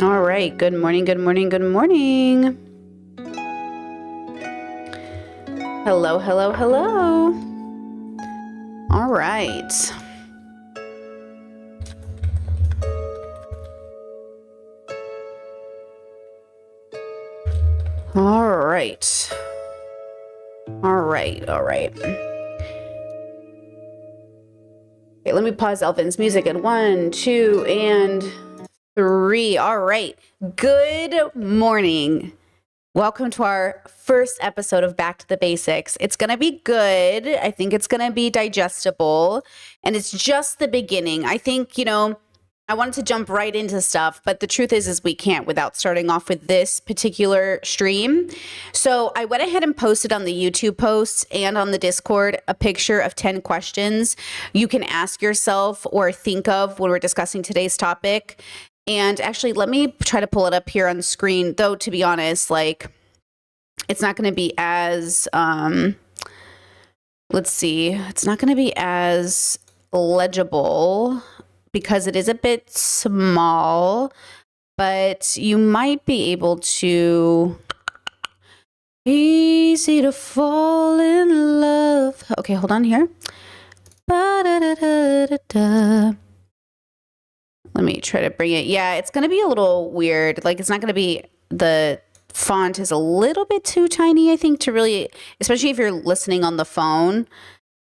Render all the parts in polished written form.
All right. Good morning. Good morning. Good morning. Hello, hello, hello. All right. All right. All right. All right. Okay, let me pause Elvin's music at 1, 2, and 3. All right. Good morning. Welcome to our first episode of Back to the Basics. It's going to be good. I think it's going to be digestible. And it's just the beginning. I think, I wanted to jump right into stuff, but the truth is we can't without starting off with this particular stream. So I went ahead and posted on the YouTube posts and on the Discord a picture of 10 questions you can ask yourself or think of when we're discussing today's topic. And actually, let me try to pull it up here on the screen, though, to be honest, it's not going to be as, let's see, it's not going to be as legible because it is a bit small, but you might be able to, easy to fall in love. Okay, hold on here. Ba-da-da-da-da-da. Let me try to bring it. Yeah, it's going to be a little weird. It's not going to be, the font is a little bit too tiny, I think, to really, especially if you're listening on the phone,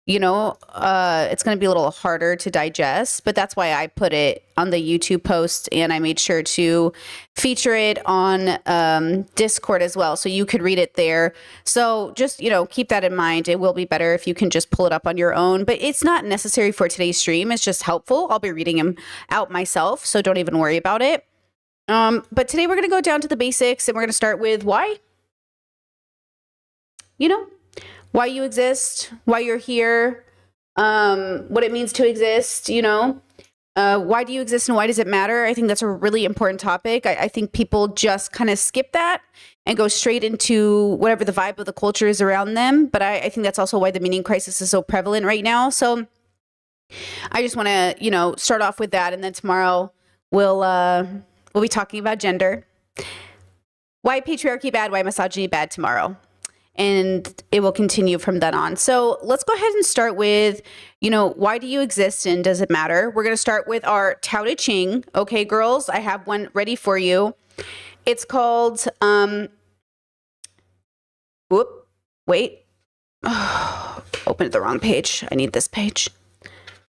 it's going to be a little harder to digest. But that's why I put it on the YouTube post, and I made sure to feature it on Discord as well, so you could read it there. So just, keep that in mind. It will be better if you can just pull it up on your own, but it's not necessary for today's stream. It's just helpful. I'll be reading them out myself, so don't even worry about it. But today we're going to go down to the basics, and we're going to start with why. Why you exist, why you're here, what it means to exist, why do you exist and why does it matter? I think that's a really important topic. I think people just kind of skip that and go straight into whatever the vibe of the culture is around them. But I think that's also why the meaning crisis is so prevalent right now. So I just want to, start off with that. And then tomorrow we'll be talking about gender. Why patriarchy bad? Why misogyny bad tomorrow? And it will continue from then on. So let's go ahead and start with, why do you exist and does it matter? We're going to start with our Tao Te Ching. Okay, girls, I have one ready for you. It's called, opened the wrong page. I need this page.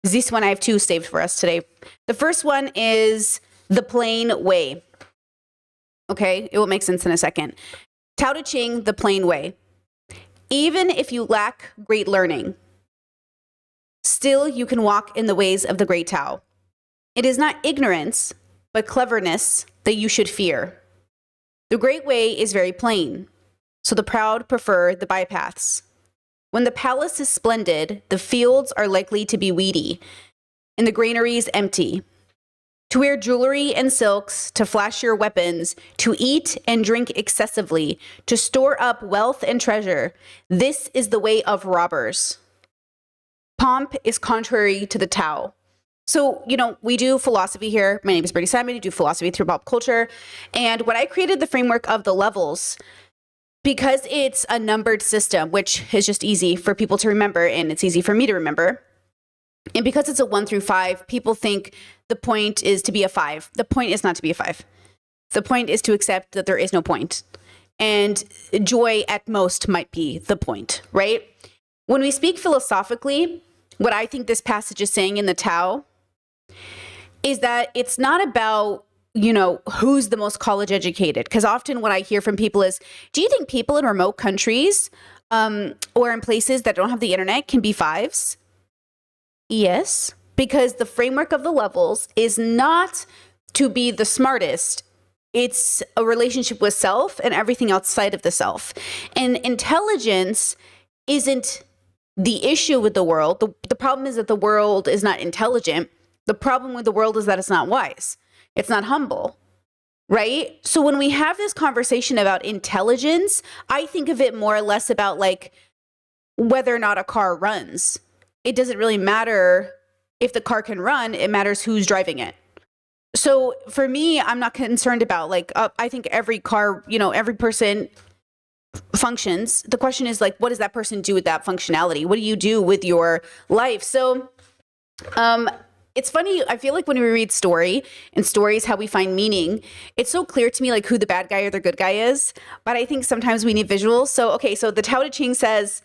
This one, I have 2 saved for us today. The first one is The Plain Way. Okay, it will make sense in a second. Tao Te Ching, The Plain Way. Even if you lack great learning, still you can walk in the ways of the great Tao. It is not ignorance, but cleverness that you should fear. The great way is very plain, so the proud prefer the bypaths. When the palace is splendid, the fields are likely to be weedy, and the granaries empty. To wear jewelry and silks, to flash your weapons, to eat and drink excessively, to store up wealth and treasure, this is the way of robbers. Pomp is contrary to the Tao. So, we do philosophy here. My name is Brittany Simon. I do philosophy through pop culture. And when I created the framework of the levels, because it's a numbered system, which is just easy for people to remember, and it's easy for me to remember, and because it's a 1 through 5, people think the point is to be a 5. The point is not to be a 5. The point is to accept that there is no point. And joy at most might be the point, right? When we speak philosophically, what I think this passage is saying in the Tao is that it's not about, who's the most college educated. Because often what I hear from people is, do you think people in remote countries or in places that don't have the internet can be 5s? Yes, because the framework of the levels is not to be the smartest. It's a relationship with self and everything outside of the self. And intelligence isn't the issue with the world. The problem is that the world is not intelligent. The problem with the world is that it's not wise. It's not humble, right? So when we have this conversation about intelligence, I think of it more or less about whether or not a car runs. It doesn't really matter if the car can run. It matters who's driving it. So for me, I'm not concerned about like, I think every car, every person functions. The question is like, what does that person do with that functionality? What do you do with your life? So, it's funny. I feel like when we read stories, how we find meaning, it's so clear to me like who the bad guy or the good guy is. But I think sometimes we need visuals. So, okay. So the Tao Te Ching says,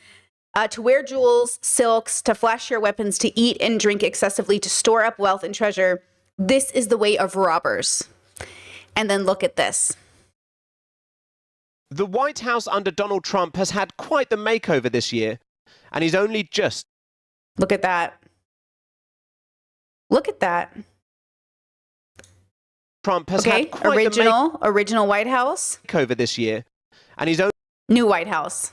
to wear jewels, silks, to flash your weapons, to eat and drink excessively, to store up wealth and treasure. This is the way of robbers. And then look at this. The White House under Donald Trump has had quite the makeover this year, and he's only just... Look at that. Look at that. Trump has had quite original White House makeover this year, and he's only... New White House.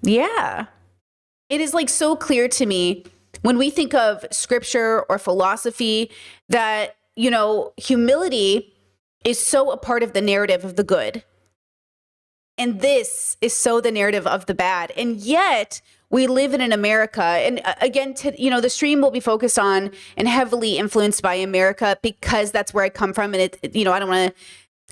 Yeah. It is like so clear to me when we think of scripture or philosophy that, humility is so a part of the narrative of the good. And this is so the narrative of the bad. And yet we live in an America. And again, the stream will be focused on and heavily influenced by America because that's where I come from. And I don't want to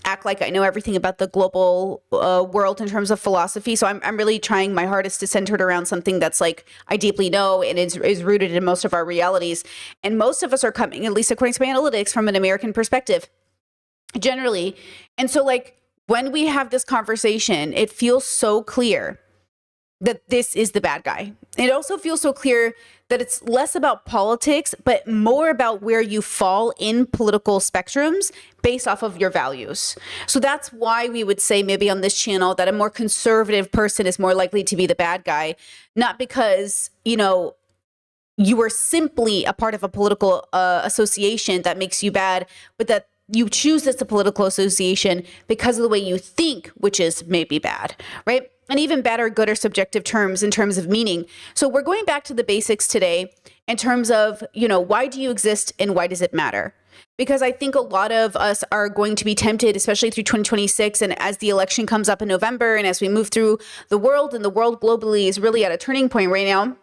act like I know everything about the global world in terms of philosophy. So I'm really trying my hardest to center it around something that's like I deeply know and is rooted in most of our realities. And most of us are coming, at least according to my analytics, from an American perspective, generally. And so like when we have this conversation, it feels so clear that this is the bad guy. It also feels so clear that it's less about politics, but more about where you fall in political spectrums based off of your values. So that's why we would say maybe on this channel that a more conservative person is more likely to be the bad guy, not because, you are simply a part of a political association that makes you bad, but that you choose this a political association because of the way you think, which is maybe bad, right? And even bad or good are subjective terms in terms of meaning. So we're going back to the basics today in terms of, why do you exist and why does it matter? Because I think a lot of us are going to be tempted, especially through 2026. And as the election comes up in November and as we move through the world, and the world globally is really at a turning point right now,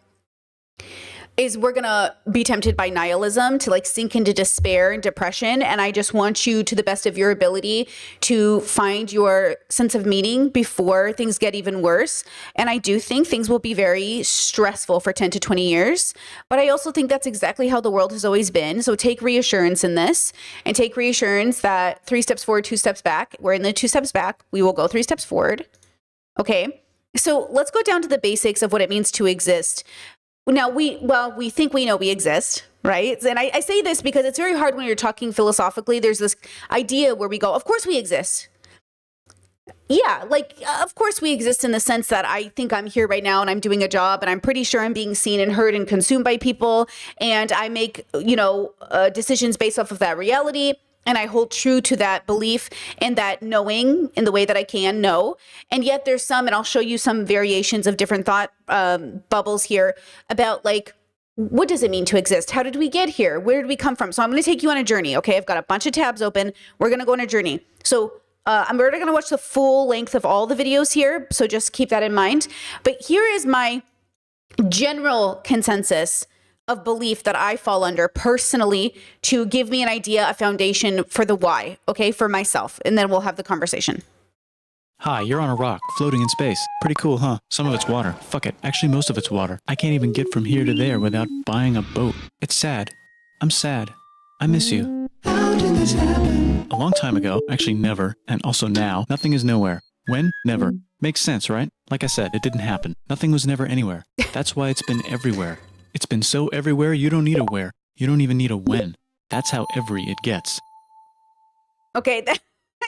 is we're going to be tempted by nihilism to like sink into despair and depression. And I just want you, to the best of your ability, to find your sense of meaning before things get even worse. And I do think things will be very stressful for 10 to 20 years. But I also think that's exactly how the world has always been. So take reassurance in this, and take reassurance that 3 steps forward, 2 steps back. We're in the 2 steps back. We will go 3 steps forward. Okay. So let's go down to the basics of what it means to exist. Now, we think we know we exist, right? And I say this because it's very hard when you're talking philosophically. There's this idea where we go, of course we exist. Yeah, of course we exist in the sense that I think I'm here right now and I'm doing a job and I'm pretty sure I'm being seen and heard and consumed by people. And I make, decisions based off of that reality. And I hold true to that belief and that knowing in the way that I can know. And yet there's some, and I'll show you some variations of different thought bubbles here about like, what does it mean to exist? How did we get here? Where did we come from? So I'm going to take you on a journey. Okay. I've got a bunch of tabs open. We're going to go on a journey. So I'm already going to watch the full length of all the videos here. So just keep that in mind. But here is my general consensus of belief that I fall under personally to give me an idea, a foundation for the why, okay, for myself. And then we'll have the conversation. Hi, you're on a rock, floating in space. Pretty cool, huh? Some of it's water. Fuck it. Actually, most of it's water. I can't even get from here to there without buying a boat. It's sad. I'm sad. I miss you. How did this happen? A long time ago, actually never, and also now, nothing is nowhere. When? Never. Makes sense, right? Like I said, it didn't happen. Nothing was never anywhere. That's why it's been everywhere. It's been so everywhere, you don't need a where. You don't even need a when. That's how every it gets. Okay,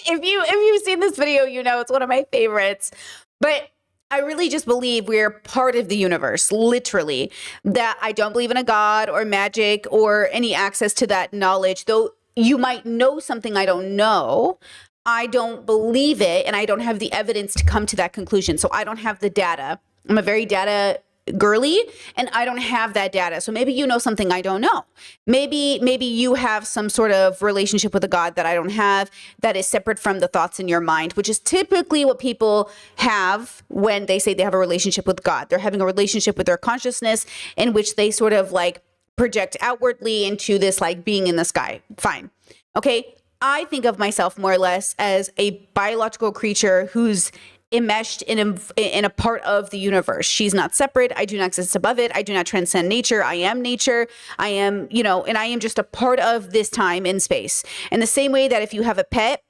if you've seen this video, it's one of my favorites. But I really just believe we're part of the universe, literally. That I don't believe in a God or magic or any access to that knowledge. Though you might know something I don't know, I don't believe it, and I don't have the evidence to come to that conclusion. So I don't have the data. I'm a very data girly, and I don't have that data. So maybe you know something I don't know. Maybe you have some sort of relationship with a God that I don't have, that is separate from the thoughts in your mind, which is typically what people have when they say they have a relationship with God. They're having a relationship with their consciousness in which they sort of like project outwardly into this like being in the sky. Fine. Okay. I think of myself more or less as a biological creature who's enmeshed in a part of the universe. She's not separate. I do not exist above it. I do not transcend nature. I am nature. I am, and I am just a part of this time and space. In the same way that if you have a pet,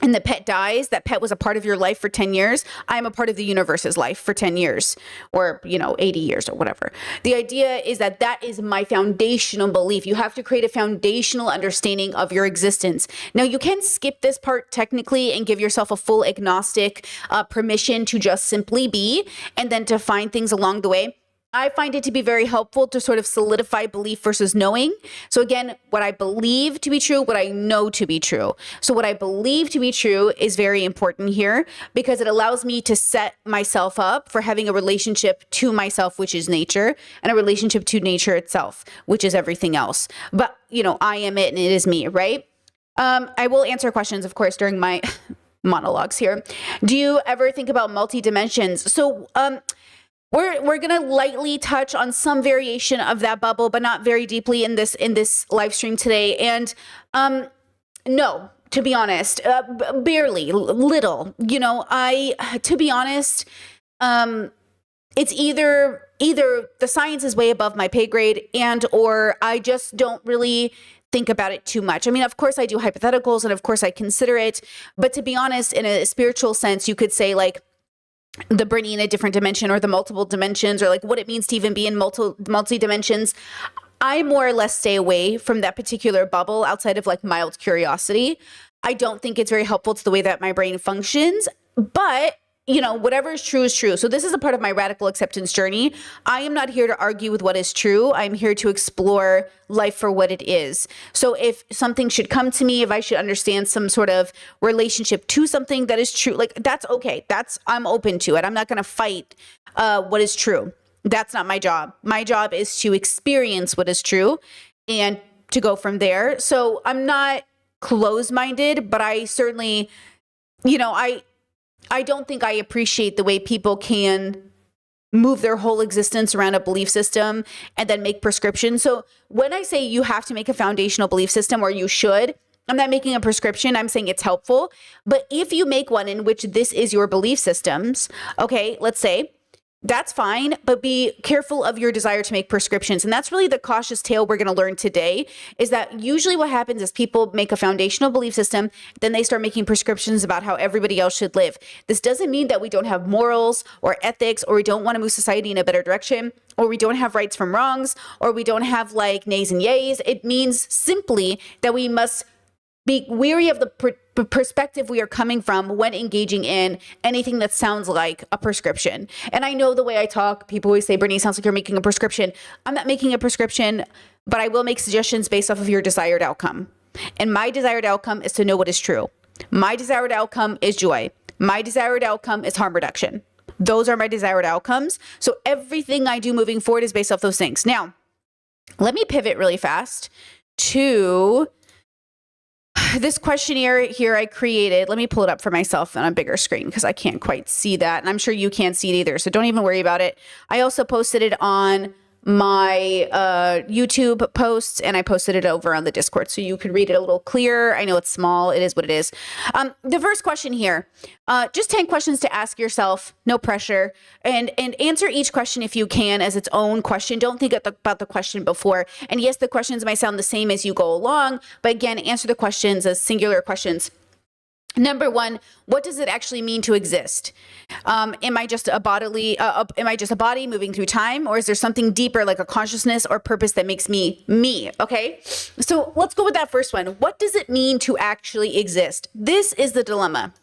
and the pet dies, that pet was a part of your life for 10 years. I'm a part of the universe's life for 10 years or, 80 years or whatever. The idea is that that is my foundational belief. You have to create a foundational understanding of your existence. Now, you can skip this part technically and give yourself a full agnostic permission to just simply be and then to find things along the way. I find it to be very helpful to sort of solidify belief versus knowing. So again, what I believe to be true, what I know to be true. So what I believe to be true is very important here because it allows me to set myself up for having a relationship to myself, which is nature, and a relationship to nature itself, which is everything else. But, I am it and it is me, right? I will answer questions, of course, during my monologues here. Do you ever think about multi-dimensions? So, We're gonna lightly touch on some variation of that bubble, but not very deeply in this live stream today. And no, to be honest, barely, little. To be honest, it's either the science is way above my pay grade, and or I just don't really think about it too much. I mean, of course I do hypotheticals, and of course I consider it. But to be honest, in a spiritual sense, you could say like, the Brittany in a different dimension or the multiple dimensions or like what it means to even be in multi dimensions. I more or less stay away from that particular bubble outside of like mild curiosity. I don't think it's very helpful to the way that my brain functions, but whatever is true is true. So this is a part of my radical acceptance journey. I am not here to argue with what is true. I'm here to explore life for what it is. So if something should come to me, if I should understand some sort of relationship to something that is true, like that's okay. I'm open to it. I'm not going to fight what is true. That's not my job. My job is to experience what is true and to go from there. So I'm not closed-minded, but I certainly, I don't think I appreciate the way people can move their whole existence around a belief system and then make prescriptions. So when I say you have to make a foundational belief system, or you should, I'm not making a prescription. I'm saying it's helpful. But if you make one in which this is your belief systems, okay, let's say, that's fine, but be careful of your desire to make prescriptions. And that's really the cautious tale we're going to learn today, is that usually what happens is people make a foundational belief system, then they start making prescriptions about how everybody else should live. This doesn't mean that we don't have morals or ethics, or we don't want to move society in a better direction, or we don't have rights from wrongs, or we don't have like nays and yays. It means simply that we must be wary of the perspective we are coming from when engaging in anything that sounds like a prescription. And I know the way I talk, people always say, Brittany, sounds like you're making a prescription. I'm not making a prescription, but I will make suggestions based off of your desired outcome. And my desired outcome is to know what is true. My desired outcome is joy. My desired outcome is harm reduction. Those are my desired outcomes. So everything I do moving forward is based off those things. Now, let me pivot really fast to this questionnaire here I created. Let me pull it up for myself on a bigger screen because I can't quite see that. And I'm sure you can't see it either. So don't even worry about it. I also posted it on my YouTube posts, and I posted it over on the Discord so you could read it a little clearer. I know it's small. It is what it is. The first question here, just 10 questions to ask yourself, no pressure, and answer each question if you can as its own question. Don't think about the question before. And yes, the questions might sound the same as you go along, but again, answer the questions as singular questions. Number one, what does it actually mean to exist? Am I just a body moving through time, or is there something deeper like a consciousness or purpose that makes me me? Okay, so let's go with that first one. What does it mean to actually exist? This is the dilemma.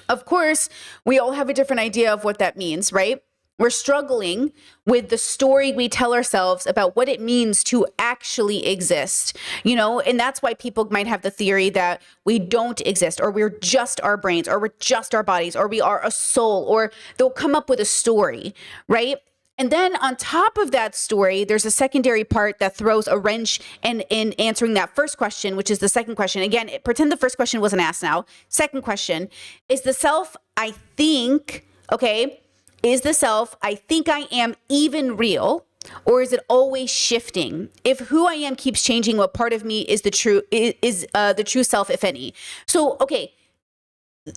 Of course, we all have a different idea of what that means, right? We're struggling with the story we tell ourselves about what it means to actually exist, and that's why people might have the theory that we don't exist, or we're just our brains, or we're just our bodies, or we are a soul, or they'll come up with a story, right? And then on top of that story, there's a secondary part that throws a wrench in answering that first question, which is the second question. Again, pretend the first question wasn't asked now. Second question, is the self I think, okay, is the self I think I am even real? or is it always shifting? If who I am keeps changing, what part of me is the true self, if any? So, okay,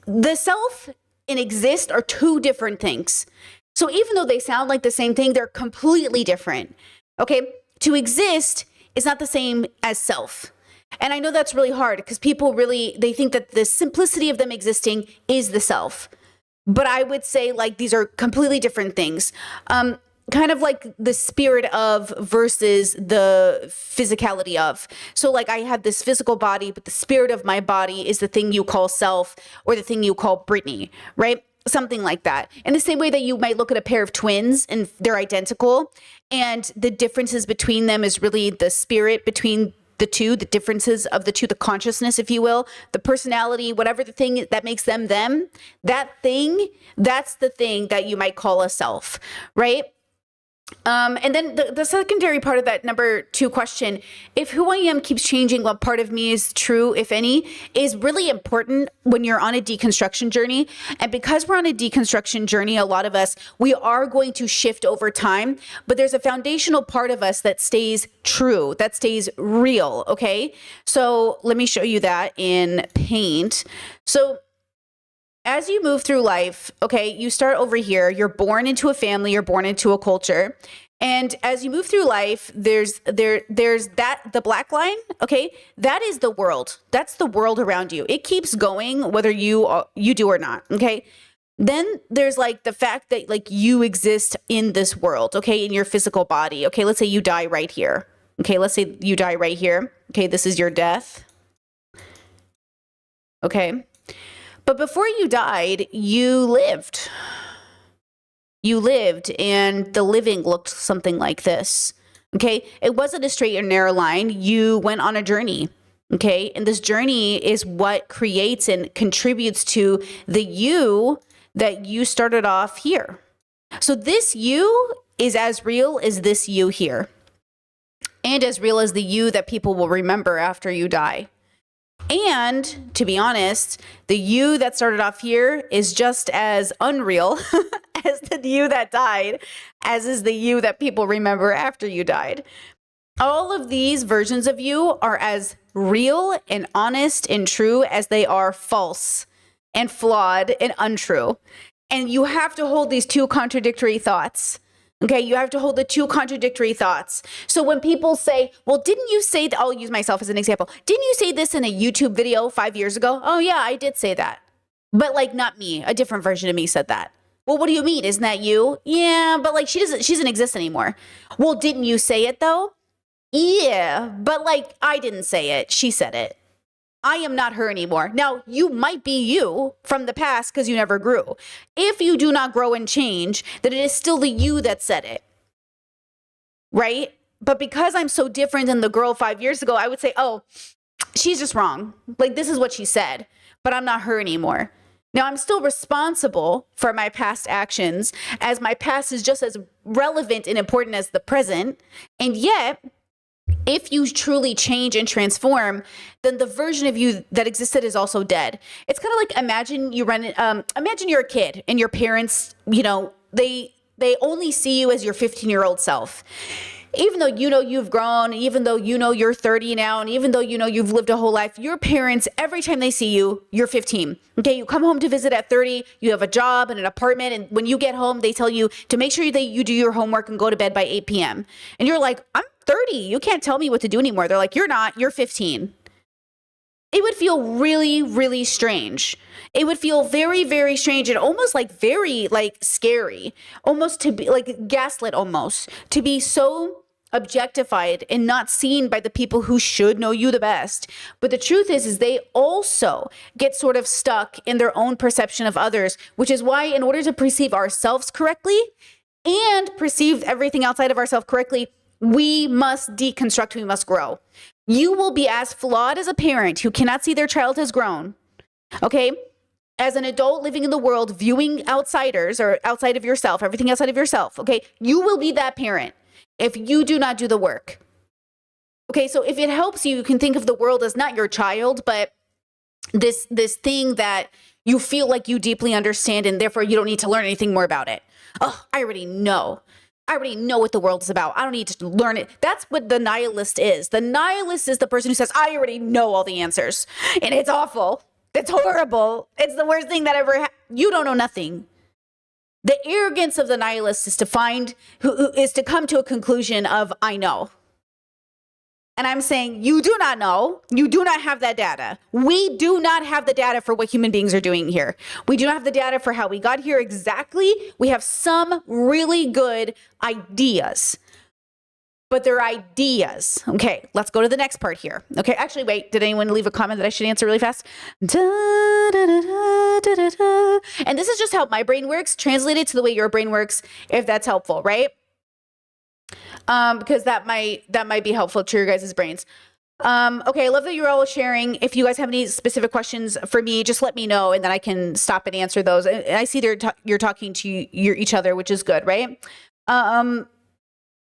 the self and exist are two different things. So even though they sound like the same thing, they're completely different. Okay, to exist is not the same as self. And I know that's really hard because people they think that the simplicity of them existing is the self. But I would say like these are completely different things. Kind of like the spirit of versus the physicality of. So like I have this physical body, but the spirit of my body is the thing you call self or the thing you call Brittany, right? Something like that. In the same way that you might look at a pair of twins and they're identical, and the differences between them is really the spirit between the two, the differences of the two, the consciousness, if you will, the personality, whatever the thing that makes them, that thing, that's the thing that you might call a self, right? And then the secondary part of that number 2 question, if who I am keeps changing, what part of me is true, if any, is really important when you're on a deconstruction journey. And because we're on a deconstruction journey, a lot of us, we are going to shift over time, but there's a foundational part of us that stays true, that stays real, okay? So let me show you that in Paint. So as you move through life, okay, you start over here, you're born into a family, you're born into a culture. And as you move through life, there's that, the black line, okay, that is the world. That's the world around you. It keeps going whether you do or not, okay? Then there's like the fact that like you exist in this world, okay, in your physical body. Okay, let's say you die right here. Okay, let's say you die right here. Okay, this is your death. Okay. But before you died, you lived. You lived, and the living looked something like this. Okay? It wasn't a straight and narrow line. You went on a journey. Okay? And this journey is what creates and contributes to the you that you started off here. So this you is as real as this you here, and as real as the you that people will remember after you die. And to be honest, the you that started off here is just as unreal as the you that died, as is the you that people remember after you died. All of these versions of you are as real and honest and true as they are false and flawed and untrue. And you have to hold these two contradictory thoughts. Okay, you have to hold the two contradictory thoughts. So when people say, well, didn't you say that? I'll use myself as an example. Didn't you say this in a YouTube video 5 years ago? Oh yeah, I did say that. But like not me, a different version of me said that. Well, what do you mean? Isn't that you? Yeah, but like she doesn't exist anymore. Well, didn't you say it though? Yeah, but like I didn't say it. She said it. I am not her anymore. Now, you might be you from the past because you never grew. If you do not grow and change, then it is still the you that said it, right? But because I'm so different than the girl 5 years ago, I would say, oh, she's just wrong. Like, this is what she said, but I'm not her anymore. Now, I'm still responsible for my past actions, as my past is just as relevant and important as the present. And yet, if you truly change and transform, then the version of you that existed is also dead. It's kind of like imagine you're a kid and your parents, you know, they only see you as your 15-year-old self. Even though you know you've grown, even though you know you're 30 now, and even though you know you've lived a whole life, your parents, every time they see you, you're 15. Okay, you come home to visit at 30, you have a job and an apartment, and when you get home, they tell you to make sure that you do your homework and go to bed by 8 p.m. And you're like, I'm 30, you can't tell me what to do anymore. They're like, you're not, you're 15. It would feel really, really strange. It would feel very, very strange and almost like very like scary, almost to be like gaslit, almost to be so objectified and not seen by the people who should know you the best. But the truth is they also get sort of stuck in their own perception of others, which is why in order to perceive ourselves correctly and perceive everything outside of ourselves correctly, we must deconstruct, we must grow. You will be as flawed as a parent who cannot see their child has grown, okay? As an adult living in the world, viewing outsiders or outside of yourself, everything outside of yourself, okay? You will be that parent if you do not do the work. Okay, so if it helps you, you can think of the world as not your child, but this thing that you feel like you deeply understand and therefore you don't need to learn anything more about it. Oh, I already know. I already know what the world is about. I don't need to learn it. That's what the nihilist is. The nihilist is the person who says, I already know all the answers. And it's awful. It's horrible. It's the worst thing that ever happened. You don't know nothing. The arrogance of the nihilist is to come to a conclusion of, I know. And I'm saying, you do not know. You do not have that data. We do not have the data for what human beings are doing here. We do not have the data for how we got here exactly. We have some really good ideas, but they're ideas. Okay, let's go to the next part here. Okay, actually, wait, did anyone leave a comment that I should answer really fast? Da, da, da, da, da, da. And this is just how my brain works, translated to the way your brain works, if that's helpful, right? Because that might be helpful to your guys' brains. Okay, I love that you're all sharing. If you guys have any specific questions for me, just let me know, and then I can stop and answer those. And I see you're talking to each other, which is good, right?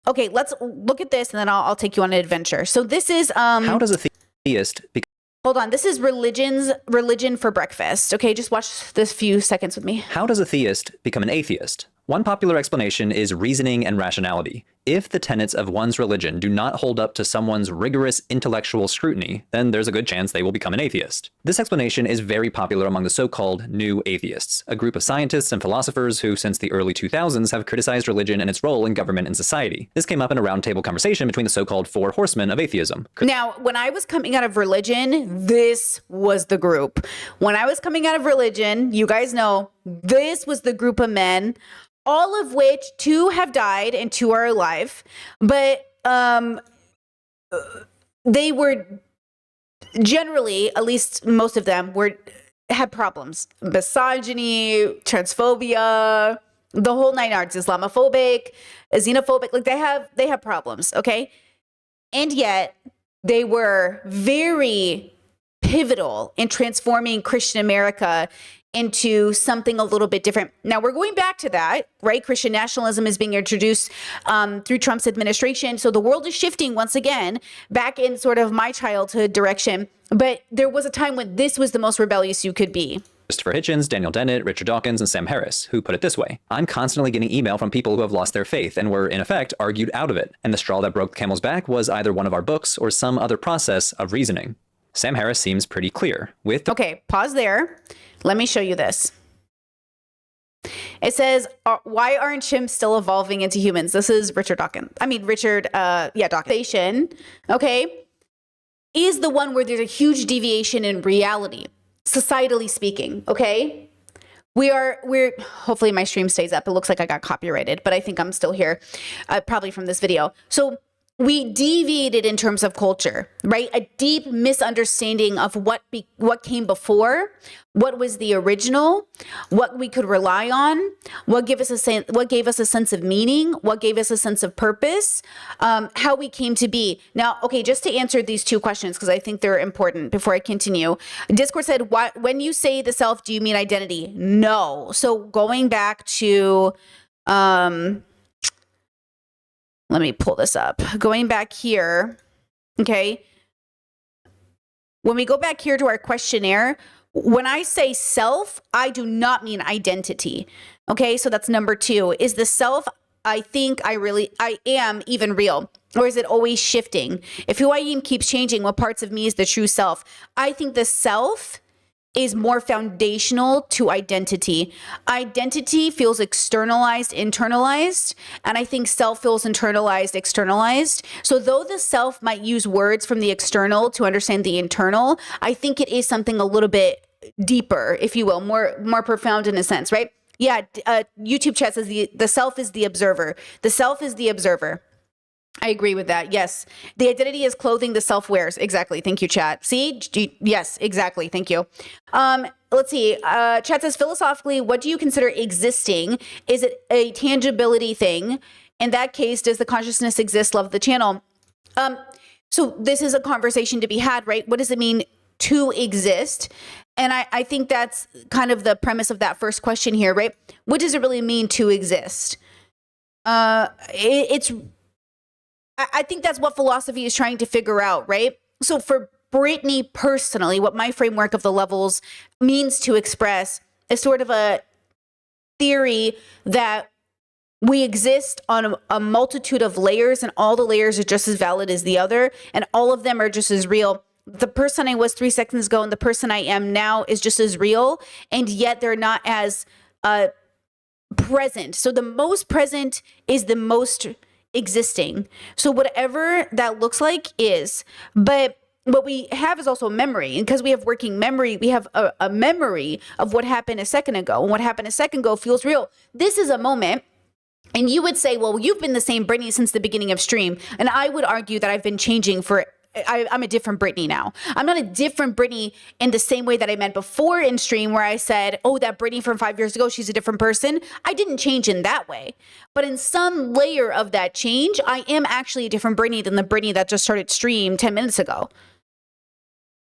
Okay, let's look at this, and then I'll take you on an adventure. So this is How does a theist become hold on. This is religion for breakfast. Okay, just watch this few seconds with me. How does a theist become an atheist? One popular explanation is reasoning and rationality. If the tenets of one's religion do not hold up to someone's rigorous intellectual scrutiny, then there's a good chance they will become an atheist. This explanation is very popular among the so-called new atheists, a group of scientists and philosophers who, since the early 2000s, have criticized religion and its role in government and society. This came up in a roundtable conversation between the so-called four horsemen of atheism. Now, when I was coming out of religion, this was the group. When I was coming out of religion, you guys know, this was the group of men, all of which 2 have died and 2 are alive. But they were generally, at least most of them, had problems. Misogyny, transphobia, the whole 9 yards, Islamophobic, xenophobic, like they have problems, okay? And yet they were very pivotal in transforming Christian America into something a little bit different. Now we're going back to that, right? Christian nationalism is being introduced through Trump's administration. So the world is shifting once again back in sort of my childhood direction. But there was a time when this was the most rebellious you could be. Christopher Hitchens, Daniel Dennett, Richard Dawkins, and Sam Harris, who put it this way: I'm constantly getting email from people who have lost their faith and were, in effect, argued out of it. And the straw that broke the camel's back was either one of our books or some other process of reasoning. Sam Harris seems pretty clear with Okay, pause there. Let me show you this. It says, why aren't chimps still evolving into humans? This is Richard Dawkins. Dawkins. Okay, is the one where there's a huge deviation in reality, societally speaking, okay? We're hopefully my stream stays up. It looks like I got copyrighted, but I think I'm still here, probably from this video. So we deviated in terms of culture, right? A deep misunderstanding of what came before, what was the original, what we could rely on, what gave us a sense of meaning, what gave us a sense of purpose, how we came to be. Now, okay, just to answer these 2 questions, because I think they're important before I continue. Discord said, when you say the self, do you mean identity? No. So going back to, let me pull this up. Going back here, okay? When we go back here to our questionnaire, when I say self, I do not mean identity, okay? So that's number 2. Is the self, I think I am even real? Or is it always shifting? If who I am keeps changing, what parts of me is the true self? I think the self is more foundational to identity. Identity feels externalized, internalized, and I think self feels internalized, externalized. So though the self might use words from the external to understand the internal, I think it is something a little bit deeper, if you will, more profound in a sense, right? Yeah, YouTube chat says the self is the observer. The self is the observer. I agree with that. Yes. The identity is clothing the self wears. Exactly. Thank you, chat. See? Yes, exactly. Thank you. Let's see. Chat says, philosophically, what do you consider existing? Is it a tangibility thing? In that case, does the consciousness exist? Love the channel. So this is a conversation to be had, right? What does it mean to exist? And I think that's kind of the premise of that first question here, right? What does it really mean to exist? I think that's what philosophy is trying to figure out, right? So for Brittany personally, what my framework of the levels means to express is sort of a theory that We exist on a multitude of layers, and all the layers are just as valid as the other, and all of them are just as real. The person I was 3 seconds ago and the person I am now is just as real, and yet they're not as present. So the most present is the most existing. So whatever that looks like is, but what we have is also memory. And because we have working memory, we have a memory of what happened a second ago. And what happened a second ago feels real. This is a moment. And you would say, well, you've been the same Brittany since the beginning of stream. And I would argue that I've been changing I'm a different Brittany now. I'm not a different Brittany in the same way that I meant before in stream where I said, oh, that Brittany from 5 years ago, she's a different person. I didn't change in that way. But in some layer of that change, I am actually a different Brittany than the Brittany that just started stream 10 minutes ago.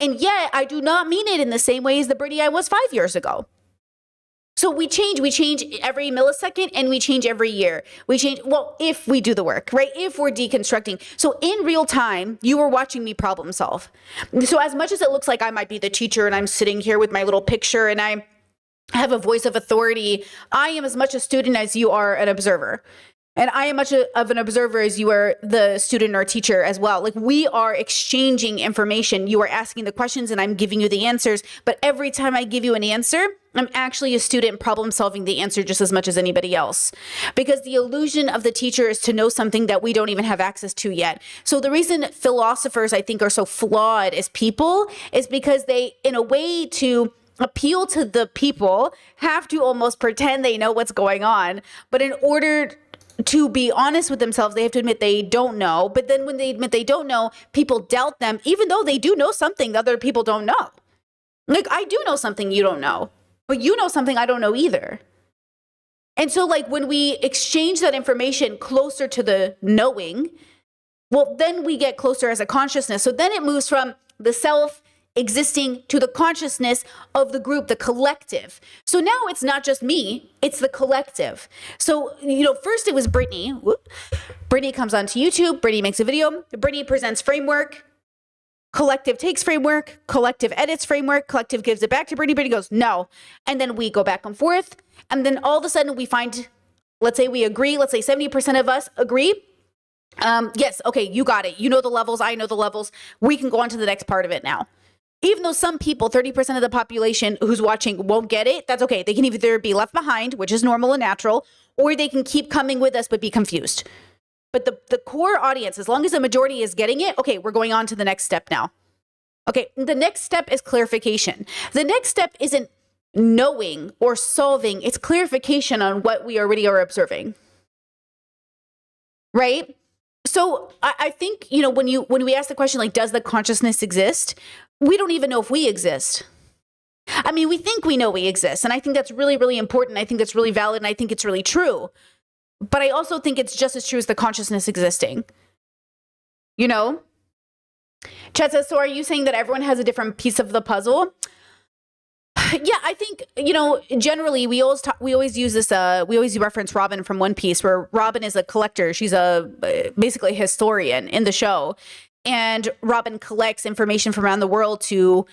And yet I do not mean it in the same way as the Brittany I was 5 years ago. So we change every millisecond and we change every year. We change, well, if we do the work, right? If we're deconstructing. So in real time, you are watching me problem solve. So as much as it looks like I might be the teacher and I'm sitting here with my little picture and I have a voice of authority, I am as much a student as you are an observer. And I am much of an observer as you are the student or teacher as well. Like we are exchanging information. You are asking the questions and I'm giving you the answers. But every time I give you an answer, I'm actually a student problem solving the answer just as much as anybody else. Because the illusion of the teacher is to know something that we don't even have access to yet. So the reason philosophers, I think, are so flawed as people is because they, in a way to appeal to the people, have to almost pretend they know what's going on. But in order to be honest with themselves, they have to admit they don't know. But then when they admit they don't know, people doubt them, even though they do know something that other people don't know. Like, I do know something you don't know, but you know something I don't know either. And so, like, when we exchange that information closer to the knowing, well, then we get closer as a consciousness. So then it moves from the self existing to the consciousness of the group, the collective. So now it's not just me, it's the collective. So, first it was Brittany. Whoop. Brittany comes onto YouTube, Brittany makes a video, Brittany presents framework, collective takes framework, collective edits framework, collective gives it back to Brittany, Brittany goes, no. And then we go back and forth. And then all of a sudden we find, let's say we agree, let's say 70% of us agree. Yes, okay, you got it. You know the levels, I know the levels. We can go on to the next part of it now. Even though some people, 30% of the population who's watching won't get it, that's okay. They can either be left behind, which is normal and natural, or they can keep coming with us but be confused. But the core audience, as long as the majority is getting it, okay, we're going on to the next step now. Okay, the next step is clarification. The next step isn't knowing or solving, it's clarification on what we already are observing. Right? So I think, when we ask the question, like, does the consciousness exist? We don't even know if we exist. I mean, we think we know we exist. And I think that's really, really important. I think that's really valid. And I think it's really true. But I also think it's just as true as the consciousness existing. Chet says, so are you saying that everyone has a different piece of the puzzle? Yeah, I think, generally we always use this, we always reference Robin from One Piece, where Robin is a collector. She's basically a historian in the show. And Robin collects information from around the world to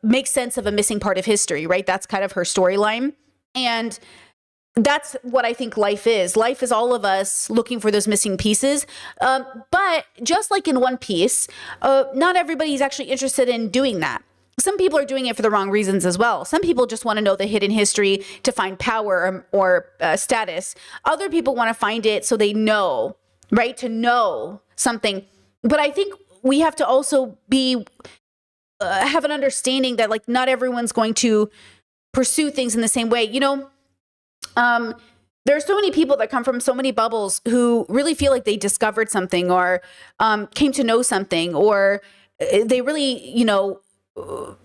make sense of a missing part of history, right? That's kind of her storyline. And that's what I think life is. Life is all of us looking for those missing pieces. But just like in One Piece, not everybody's actually interested in doing that. Some people are doing it for the wrong reasons as well. Some people just want to know the hidden history to find power or status. Other people want to find it so they know, right? To know something. But I think we have to also have an understanding that, like, not everyone's going to pursue things in the same way. There are so many people that come from so many bubbles who really feel like they discovered something or came to know something, or they really,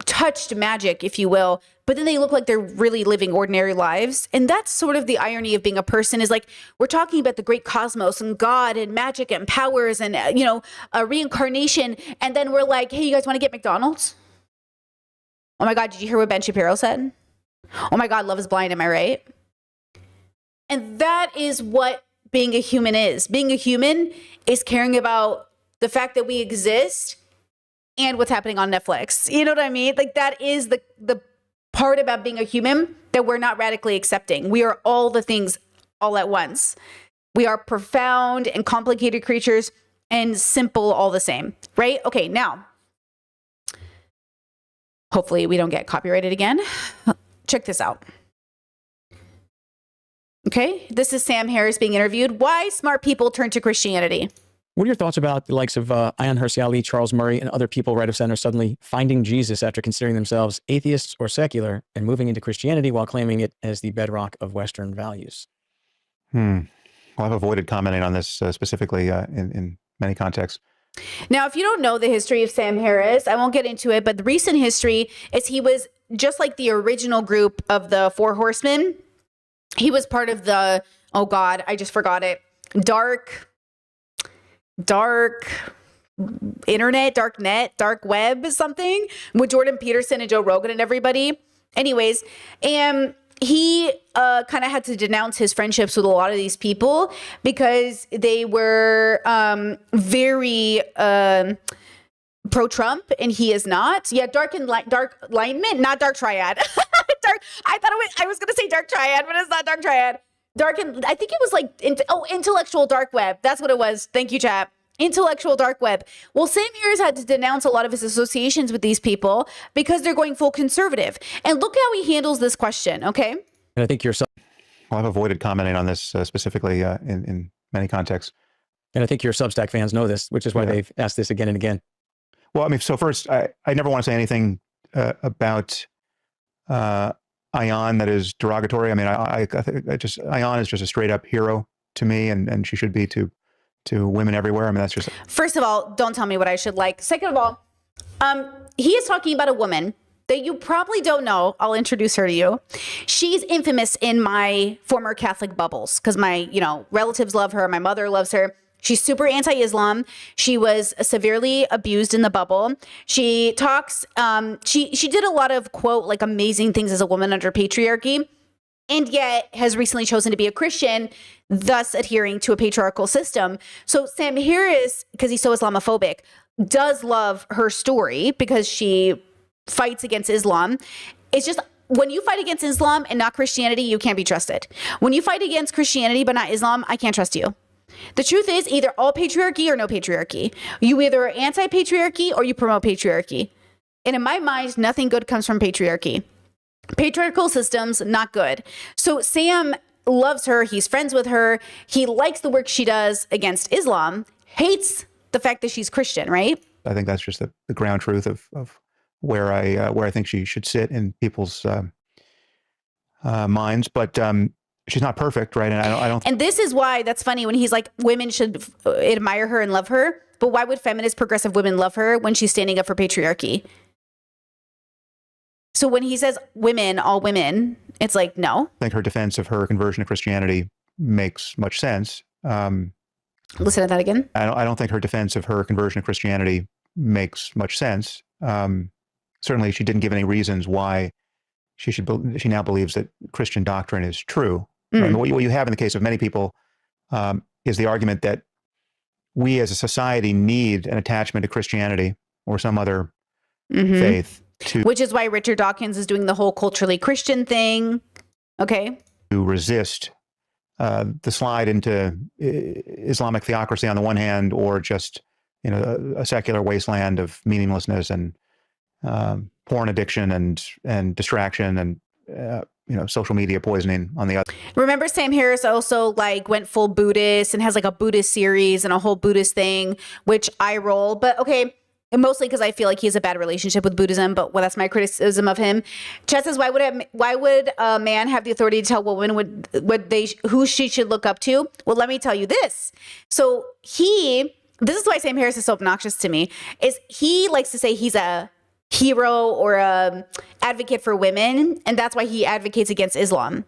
touched magic, if you will, but then they look like they're really living ordinary lives. And that's sort of the irony of being a person, is like, we're talking about the great cosmos and God and magic and powers and, a reincarnation. And then we're like, hey, you guys want to get McDonald's? Oh my God, did you hear what Ben Shapiro said? Oh my God, love is blind, am I right? And that is what being a human is. Being a human is caring about the fact that we exist and what's happening on Netflix. You know what I mean? Like, that is the part about being a human that we're not radically accepting. We are all the things all at once. We are profound and complicated creatures and simple all the same, right? Okay, now, hopefully we don't get copyrighted again. Check this out. Okay, this is Sam Harris being interviewed. Why smart people turn to Christianity. What are your thoughts about the likes of Ayaan Hirsi Ali, Charles Murray, and other people right of center suddenly finding Jesus after considering themselves atheists or secular and moving into Christianity while claiming it as the bedrock of Western values? Well, I've avoided commenting on this specifically in many contexts. Now, if you don't know the history of Sam Harris, I won't get into it, but the recent history is he was just like the original group of the Four Horsemen. He was part of the, oh God, I just forgot it, dark internet, dark net, dark web, something with Jordan Peterson and Joe Rogan and everybody. Anyways, and he kind of had to denounce his friendships with a lot of these people because they were very pro-Trump, and he is not. Yeah, dark alignment, not dark triad. I was going to say dark triad, but it's not dark triad. I think it was like, intellectual dark web. That's what it was. Thank you, chat. Intellectual dark web. Well, Sam Harris had to denounce a lot of his associations with these people because they're going full conservative. And look how he handles this question, okay? And I think your Well, I've avoided commenting on this specifically in many contexts. Substack fans know this, which is why they've asked this again and again. Well, I mean, so first, I never want to say anything about Ayaan that is derogatory. I mean, I think Ayaan is just a straight up hero to me, and she should be to women everywhere. I mean, that's just. First of all, don't tell me what I should like. Second of all, he is talking about a woman that you probably don't know. I'll introduce her to you. She's infamous in my former Catholic bubbles because my, relatives love her. My mother loves her. She's super anti-Islam. She was severely abused in the bubble. She talks, she did a lot of, quote, like amazing things as a woman under patriarchy, and yet has recently chosen to be a Christian, thus adhering to a patriarchal system. So Sam Harris, because he's so Islamophobic, does love her story because she fights against Islam. It's just, when you fight against Islam and not Christianity, you can't be trusted. When you fight against Christianity but not Islam, I can't trust you. The truth is either all patriarchy or no patriarchy. You either are anti-patriarchy or you promote patriarchy. And in my mind, nothing good comes from patriarchy. Patriarchal systems, not good. So Sam loves her. He's friends with her. He likes the work she does against Islam, hates the fact that she's Christian, right? I think that's just the ground truth of where I think she should sit in people's minds. But she's not perfect, right? And I don't. And this is why that's funny when he's like, women should admire her and love her. But why would feminist progressive women love her when she's standing up for patriarchy? So when he says women, all women, it's like, no. I think her defense of her conversion to Christianity makes much sense. Listen to that again. I don't think her defense of her conversion to Christianity makes much sense. Certainly, she didn't give any reasons why she now believes that Christian doctrine is true. Right? What you have in the case of many people is the argument that we as a society need an attachment to Christianity or some other faith. Which is why Richard Dawkins is doing the whole culturally Christian thing. Okay. To resist the slide into Islamic theocracy on the one hand, or just a secular wasteland of meaninglessness and porn addiction and distraction and social media poisoning on the other. Remember, Sam Harris also went full Buddhist and has a Buddhist series and a whole Buddhist thing, which I roll. But okay, mostly because I feel like he has a bad relationship with Buddhism. But that's my criticism of him. Chet says, why would a man have the authority to tell women who she should look up to? Well, let me tell you this. So this is why Sam Harris is so obnoxious to me, is he likes to say he's a hero or a advocate for women, and that's why he advocates against Islam,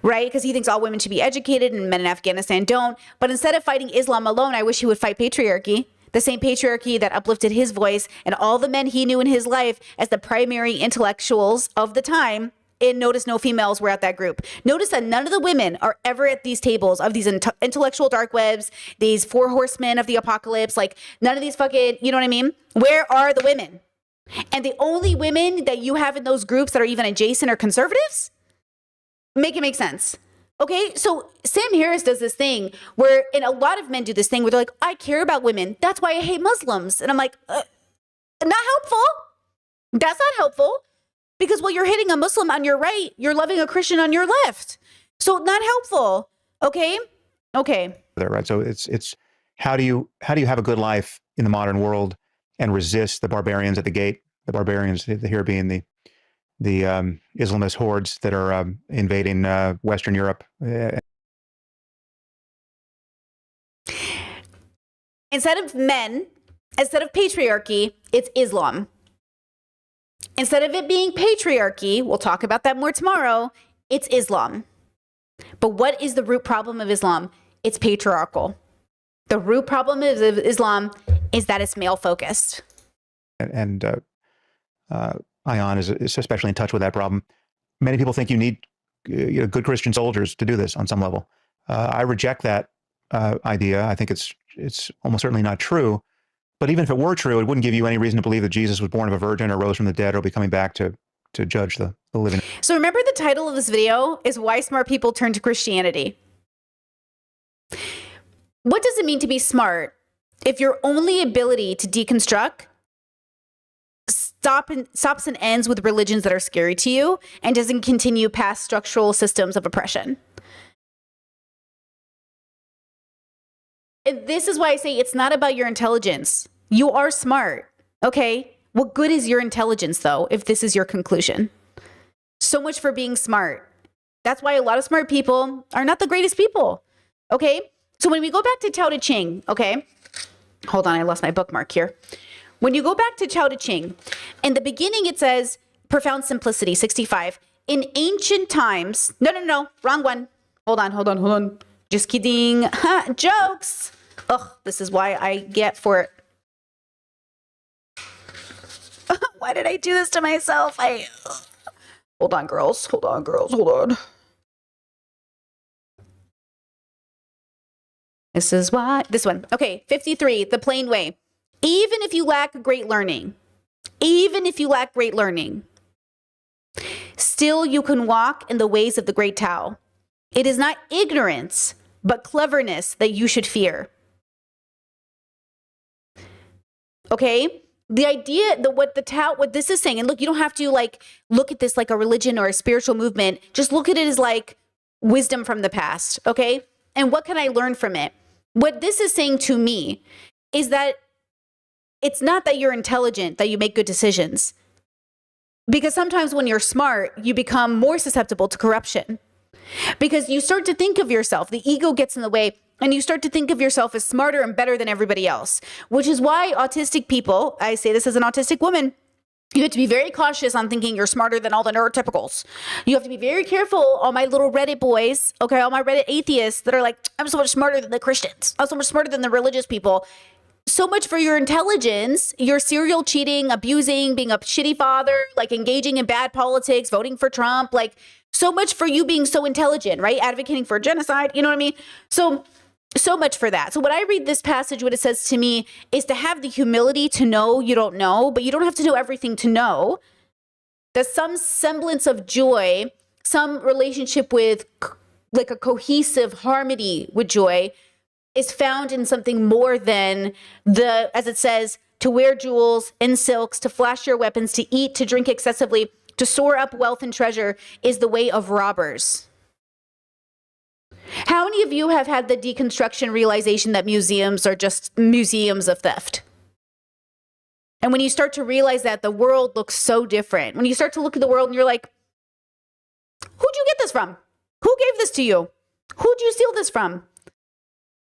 right? Because he thinks all women should be educated and men in Afghanistan don't. But instead of fighting Islam alone, I wish he would fight patriarchy, the same patriarchy that uplifted his voice and all the men he knew in his life as the primary intellectuals of the time. And notice no females were at that group. Notice that none of the women are ever at these tables of these intellectual dark webs, these four horsemen of the apocalypse, none of these fucking, you know what I mean? Where are the women? And the only women that you have in those groups that are even adjacent are conservatives? Make it make sense. Okay, so Sam Harris does this thing where, and a lot of men do this thing where they're like, I care about women. That's why I hate Muslims. And I'm like, not helpful. That's not helpful. Because while you're hitting a Muslim on your right, you're loving a Christian on your left. So not helpful. Okay? Okay. There, right? So it's how do you have a good life in the modern world and resist the barbarians at the gate? The barbarians here being the Islamist hordes that are invading Western Europe. Instead of men, instead of patriarchy, it's Islam. Instead of it being patriarchy, we'll talk about that more tomorrow, it's Islam. But what is the root problem of Islam? It's patriarchal. The root problem of Islam is that it's male focused. And Ion is especially in touch with that problem. Many people think you need good Christian soldiers to do this on some level. I reject that idea. I think it's almost certainly not true. But even if it were true, it wouldn't give you any reason to believe that Jesus was born of a virgin or rose from the dead or will be coming back to judge the living. So remember, the title of this video is Why Smart People Turn to Christianity. What does it mean to be smart if your only ability to deconstruct stops and ends with religions that are scary to you and doesn't continue past structural systems of oppression? And this is why I say it's not about your intelligence. You are smart, okay? What good is your intelligence, though, if this is your conclusion? So much for being smart. That's why a lot of smart people are not the greatest people, okay? So when we go back to Tao Te Ching, okay? Hold on, I lost my bookmark here. When you go back to Tao Te Ching, in the beginning it says, profound simplicity, 65. In ancient times, no, wrong one. Hold on. Just kidding. Jokes. Ugh, this is why I get for it. Why did I do this to myself? Hold on, girls. Hold on. This is why. This one. Okay, 53, the plain way. Even if you lack great learning, still you can walk in the ways of the great Tao. It is not ignorance, but cleverness that you should fear. Okay? The idea that what this is saying, and look, you don't have to look at this like a religion or a spiritual movement. Just look at it as like wisdom from the past, okay? And what can I learn from it? What this is saying to me is that it's not that you're intelligent, that you make good decisions. Because sometimes when you're smart, you become more susceptible to corruption. Because you start to think of yourself, the ego gets in the way, and you start to think of yourself as smarter and better than everybody else. Which is why autistic people, I say this as an autistic woman, you have to be very cautious on thinking you're smarter than all the neurotypicals. You have to be very careful, all my little Reddit boys, okay, all my Reddit atheists that are like, I'm so much smarter than the Christians. I'm so much smarter than the religious people. So much for your intelligence. You're serial cheating, abusing, being a shitty father, like engaging in bad politics, voting for Trump, like so much for you being so intelligent, right? Advocating for genocide, you know what I mean? So much for that. So when I read this passage, what it says to me is to have the humility to know you don't know, but you don't have to know everything to know. That some semblance of joy, some relationship with like a cohesive harmony with joy is found in something more than as it says, to wear jewels and silks, to flash your weapons, to eat, to drink excessively, to store up wealth and treasure is the way of robbers. How many of you have had the deconstruction realization that museums are just museums of theft? And when you start to realize that the world looks so different, when you start to look at the world and you're like, who'd you get this from? Who gave this to you? Who'd you steal this from?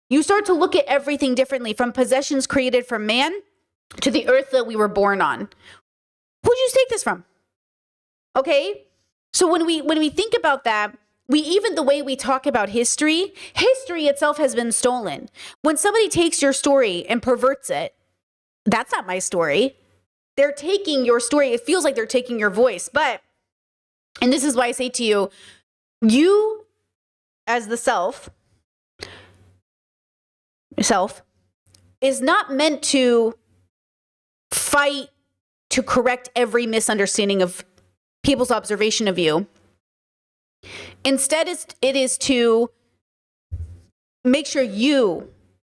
You start to look at everything differently, from possessions created from man to the earth that we were born on. Who'd you take this from? Okay? So when we think about that, even the way we talk about history itself has been stolen. When somebody takes your story and perverts it, that's not my story. They're taking your story. It feels like they're taking your voice. And this is why I say to you, you as the self is not meant to fight to correct every misunderstanding of people's observation of you. Instead, it is to make sure you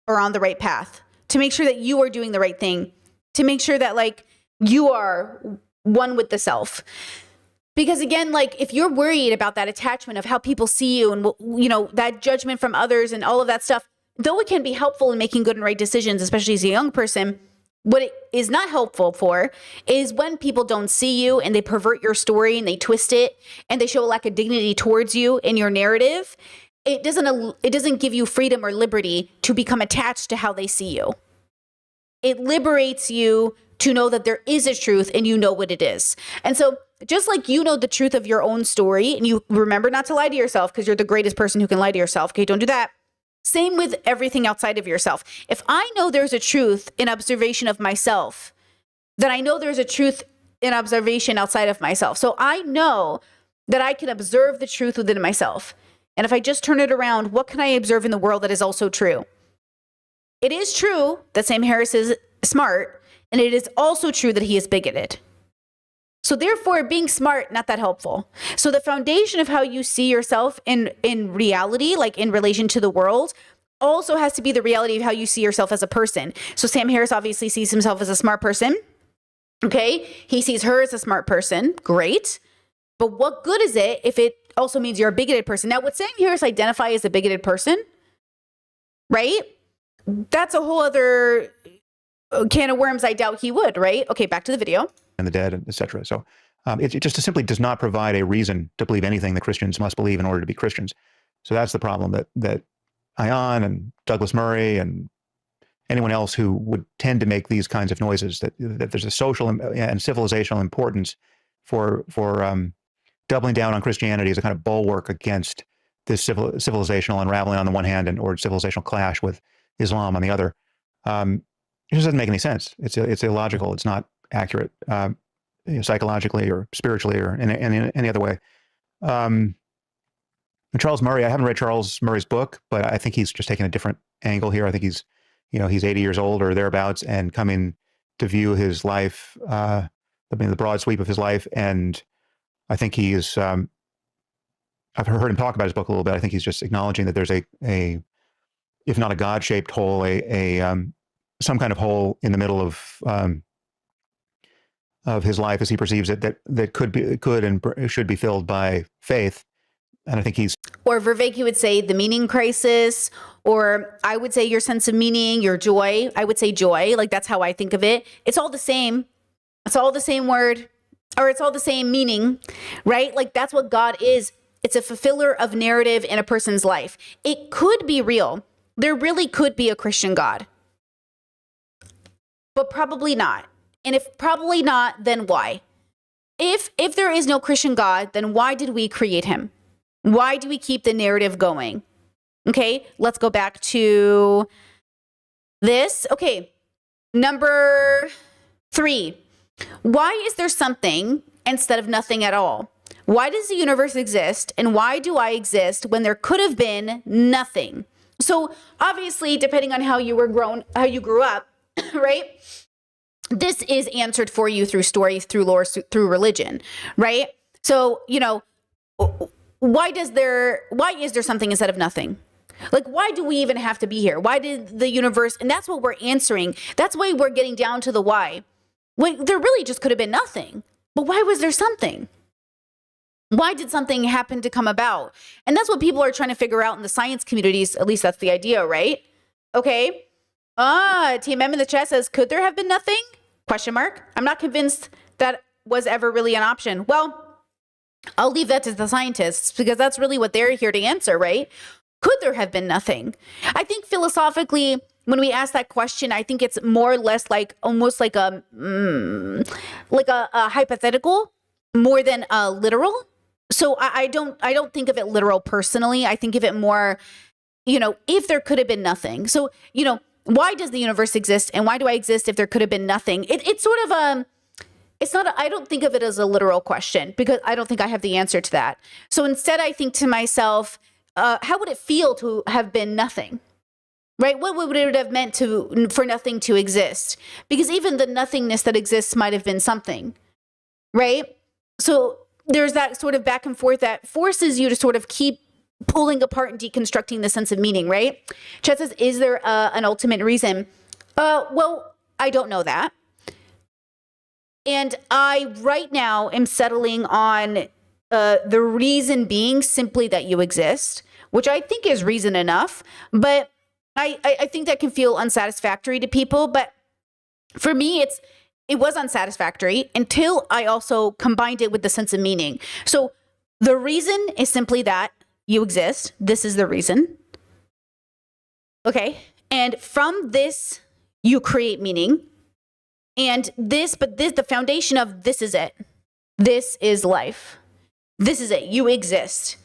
are on the right path, to make sure that you are doing the right thing, to make sure that like you are one with the self. Because again, like if you're worried about that attachment of how people see you and, you know, that judgment from others and all of that stuff, though it can be helpful in making good and right decisions, especially as a young person, what it is not helpful for is when people don't see you and they pervert your story and they twist it and they show a lack of dignity towards you in your narrative. It doesn't give you freedom or liberty to become attached to how they see you. It liberates you to know that there is a truth and you know what it is. And so just like you know the truth of your own story and you remember not to lie to yourself because you're the greatest person who can lie to yourself. Okay, don't do that. Same with everything outside of yourself. If I know there's a truth in observation of myself, then I know there's a truth in observation outside of myself. So I know that I can observe the truth within myself. And if I just turn it around, what can I observe in the world that is also true? It is true that Sam Harris is smart, and it is also true that he is bigoted. So therefore, being smart, not that helpful. So the foundation of how you see yourself in reality, like in relation to the world, also has to be the reality of how you see yourself as a person. So Sam Harris obviously sees himself as a smart person. Okay, he sees her as a smart person. Great. But what good is it if it also means you're a bigoted person? Now, would Sam Harris identify as a bigoted person? Right? That's a whole other can of worms. I doubt he would, right? Okay, back to the video. And the dead, etc. So it just simply does not provide a reason to believe anything that Christians must believe in order to be Christians. So that's the problem that Ion and Douglas Murray and anyone else who would tend to make these kinds of noises, that there's a social and civilizational importance for doubling down on Christianity as a kind of bulwark against this civilizational unraveling on the one hand or civilizational clash with Islam on the other. It just doesn't make any sense. It's illogical. It's not accurate, psychologically or spiritually or in any other way. Charles Murray, I haven't read Charles Murray's book, but I think he's just taking a different angle here. I think he's 80 years old or thereabouts and coming to view his life, the broad sweep of his life. And I think he is, I've heard him talk about his book a little bit. I think he's just acknowledging that there's a if not a God-shaped hole, some kind of hole in the middle of his life as he perceives it that could and should be filled by faith. And I think he's... Or Vervaeke would say the meaning crisis, or I would say your sense of meaning, your joy. I would say joy. Like that's how I think of it. It's all the same. It's all the same word, or it's all the same meaning, right? Like that's what God is. It's a fulfiller of narrative in a person's life. It could be real. There really could be a Christian God, but probably not. And if probably not, then why? If there is no Christian God, then why did we create him? Why do we keep the narrative going? Okay, let's go back to this. Okay, number 3. Why is there something instead of nothing at all? Why does the universe exist? And why do I exist when there could have been nothing? So obviously, depending on how you grew up, right? This is answered for you through stories, through lore, through religion, right? So, why is there something instead of nothing? Like, why do we even have to be here? Why did the universe, and that's what we're answering. That's why we're getting down to the why. Well, there really just could have been nothing, but why was there something? Why did something happen to come about? And that's what people are trying to figure out in the science communities. At least that's the idea, right? Okay. TMM in the chat says, could there have been nothing? ? I'm not convinced that was ever really an option. Well, I'll leave that to the scientists because that's really what they're here to answer, right? Could there have been nothing? I think philosophically, when we ask that question, I think it's more or less like almost like a hypothetical more than a literal. So I don't think of it literal personally. I think of it more, if there could have been nothing. So, why does the universe exist and why do I exist if there could have been nothing? It's sort of I don't think of it as a literal question because I don't think I have the answer to that. So instead I think to myself, how would it feel to have been nothing? Right? What would it have meant for nothing to exist? Because even the nothingness that exists might have been something, right? So there's that sort of back and forth that forces you to sort of keep pulling apart and deconstructing the sense of meaning, right? Chet says, is there an ultimate reason? Well, I don't know that. And I right now am settling on the reason being simply that you exist, which I think is reason enough. But I think that can feel unsatisfactory to people. But for me, it was unsatisfactory until I also combined it with the sense of meaning. So the reason is simply that you exist. This is the reason. Okay. And from this, you create meaning. And the foundation of this is it. This is life. This is it. You exist.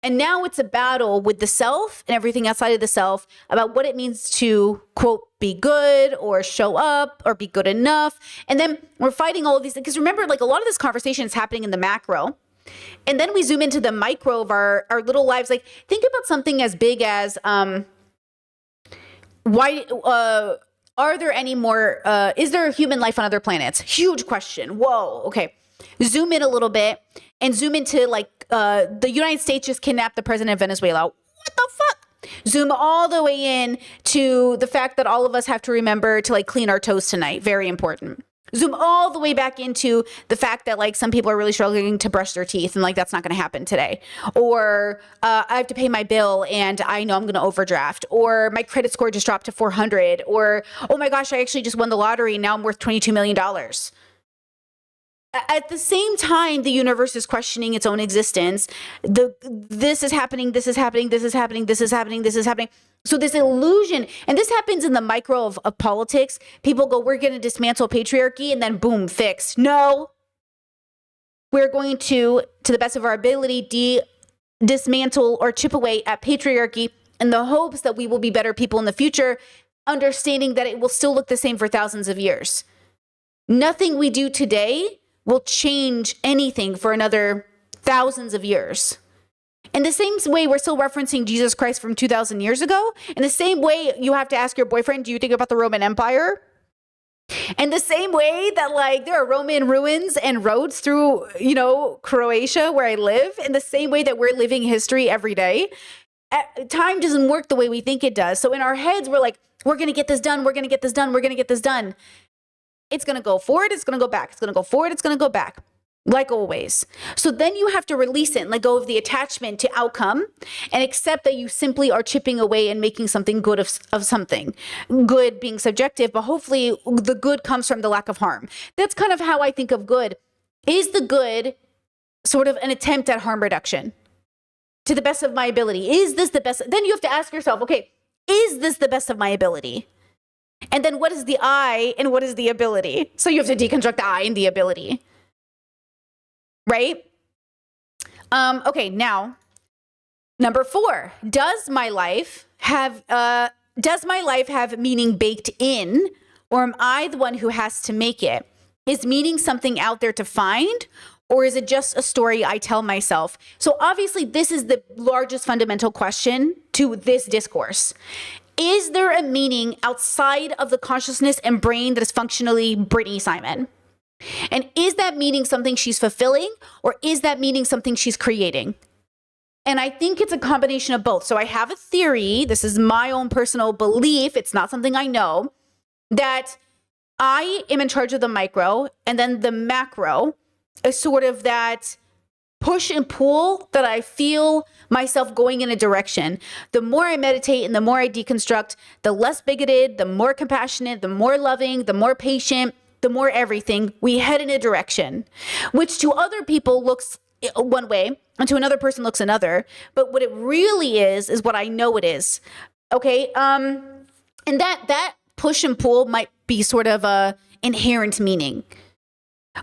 And now it's a battle with the self and everything outside of the self about what it means to, quote, be good or show up or be good enough. And then we're fighting all of these things. Because remember, like a lot of this conversation is happening in the macro. And then we zoom into the micro of our little lives. Like think about something as big as why are there any more, is there human life on other planets? Huge question. Whoa. Okay. Zoom in a little bit and zoom into like the United States just kidnapped the president of Venezuela. What the fuck? Zoom all the way in to the fact that all of us have to remember to like clean our toes tonight. Very important. Zoom all the way back into the fact that like some people are really struggling to brush their teeth and like that's not going to happen today. Or I have to pay my bill and I know I'm going to overdraft. Or my credit score just dropped to 400. Or, oh my gosh, I actually just won the lottery and now I'm worth $22 million. At the same time, the universe is questioning its own existence. This is happening, this is happening, this is happening, this is happening, this is happening. So this illusion, and this happens in the micro of politics. People go, we're going to dismantle patriarchy, and then boom, fixed. No. We're going to the best of our ability, dismantle or chip away at patriarchy in the hopes that we will be better people in the future, understanding that it will still look the same for thousands of years. Nothing we do today will change anything for another thousands of years. In the same way, we're still referencing Jesus Christ from 2,000 years ago. In the same way, you have to ask your boyfriend, do you think about the Roman Empire? In the same way that like there are Roman ruins and roads through, Croatia where I live, in the same way that we're living history every day, time doesn't work the way we think it does. So in our heads, we're like, we're going to get this done. We're going to get this done. We're going to get this done. It's going to go forward. It's going to go back. It's going to go forward. It's going to go back. Like always. So then you have to release it and let go of the attachment to outcome and accept that you simply are chipping away and making something good of something. Good being subjective, but hopefully the good comes from the lack of harm. That's kind of how I think of good. Is the good sort of an attempt at harm reduction to the best of my ability? Is this the best? Then you have to ask yourself, okay, is this the best of my ability? And then what is the I and what is the ability? So you have to deconstruct the I and the ability. Right? Okay, now, number 4, does my life have meaning baked in, or am I the one who has to make it? Is meaning something out there to find, or is it just a story I tell myself? So obviously, this is the largest fundamental question to this discourse. Is there a meaning outside of the consciousness and brain that is functionally Brittany Simon? And is that meaning something she's fulfilling, or is that meaning something she's creating? And I think it's a combination of both. So I have a theory, this is my own personal belief, it's not something I know, that I am in charge of the micro, and then the macro is sort of that push and pull that I feel myself going in a direction. The more I meditate and the more I deconstruct, the less bigoted, the more compassionate, the more loving, the more patient, the more everything, we head in a direction, which to other people looks one way and to another person looks another. But what it really is what I know it is. Okay. And that push and pull might be sort of a inherent meaning.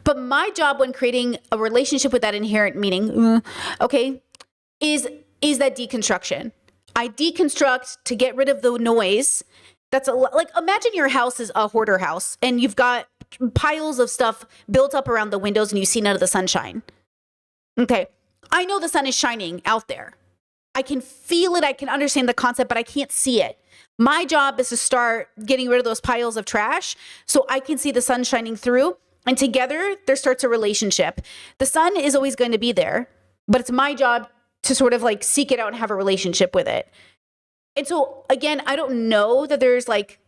But my job when creating a relationship with that inherent meaning, is that deconstruction. I deconstruct to get rid of the noise. That's like, imagine your house is a hoarder house and you've got piles of stuff built up around the windows and you see none of the sunshine. Okay. I know the sun is shining out there. I can feel it. I can understand the concept, but I can't see it. My job is to start getting rid of those piles of trash so I can see the sun shining through And together, there starts a relationship. The son is always going to be there, but it's my job to sort of like seek it out and have a relationship with it. And so, again, I don't know that there's like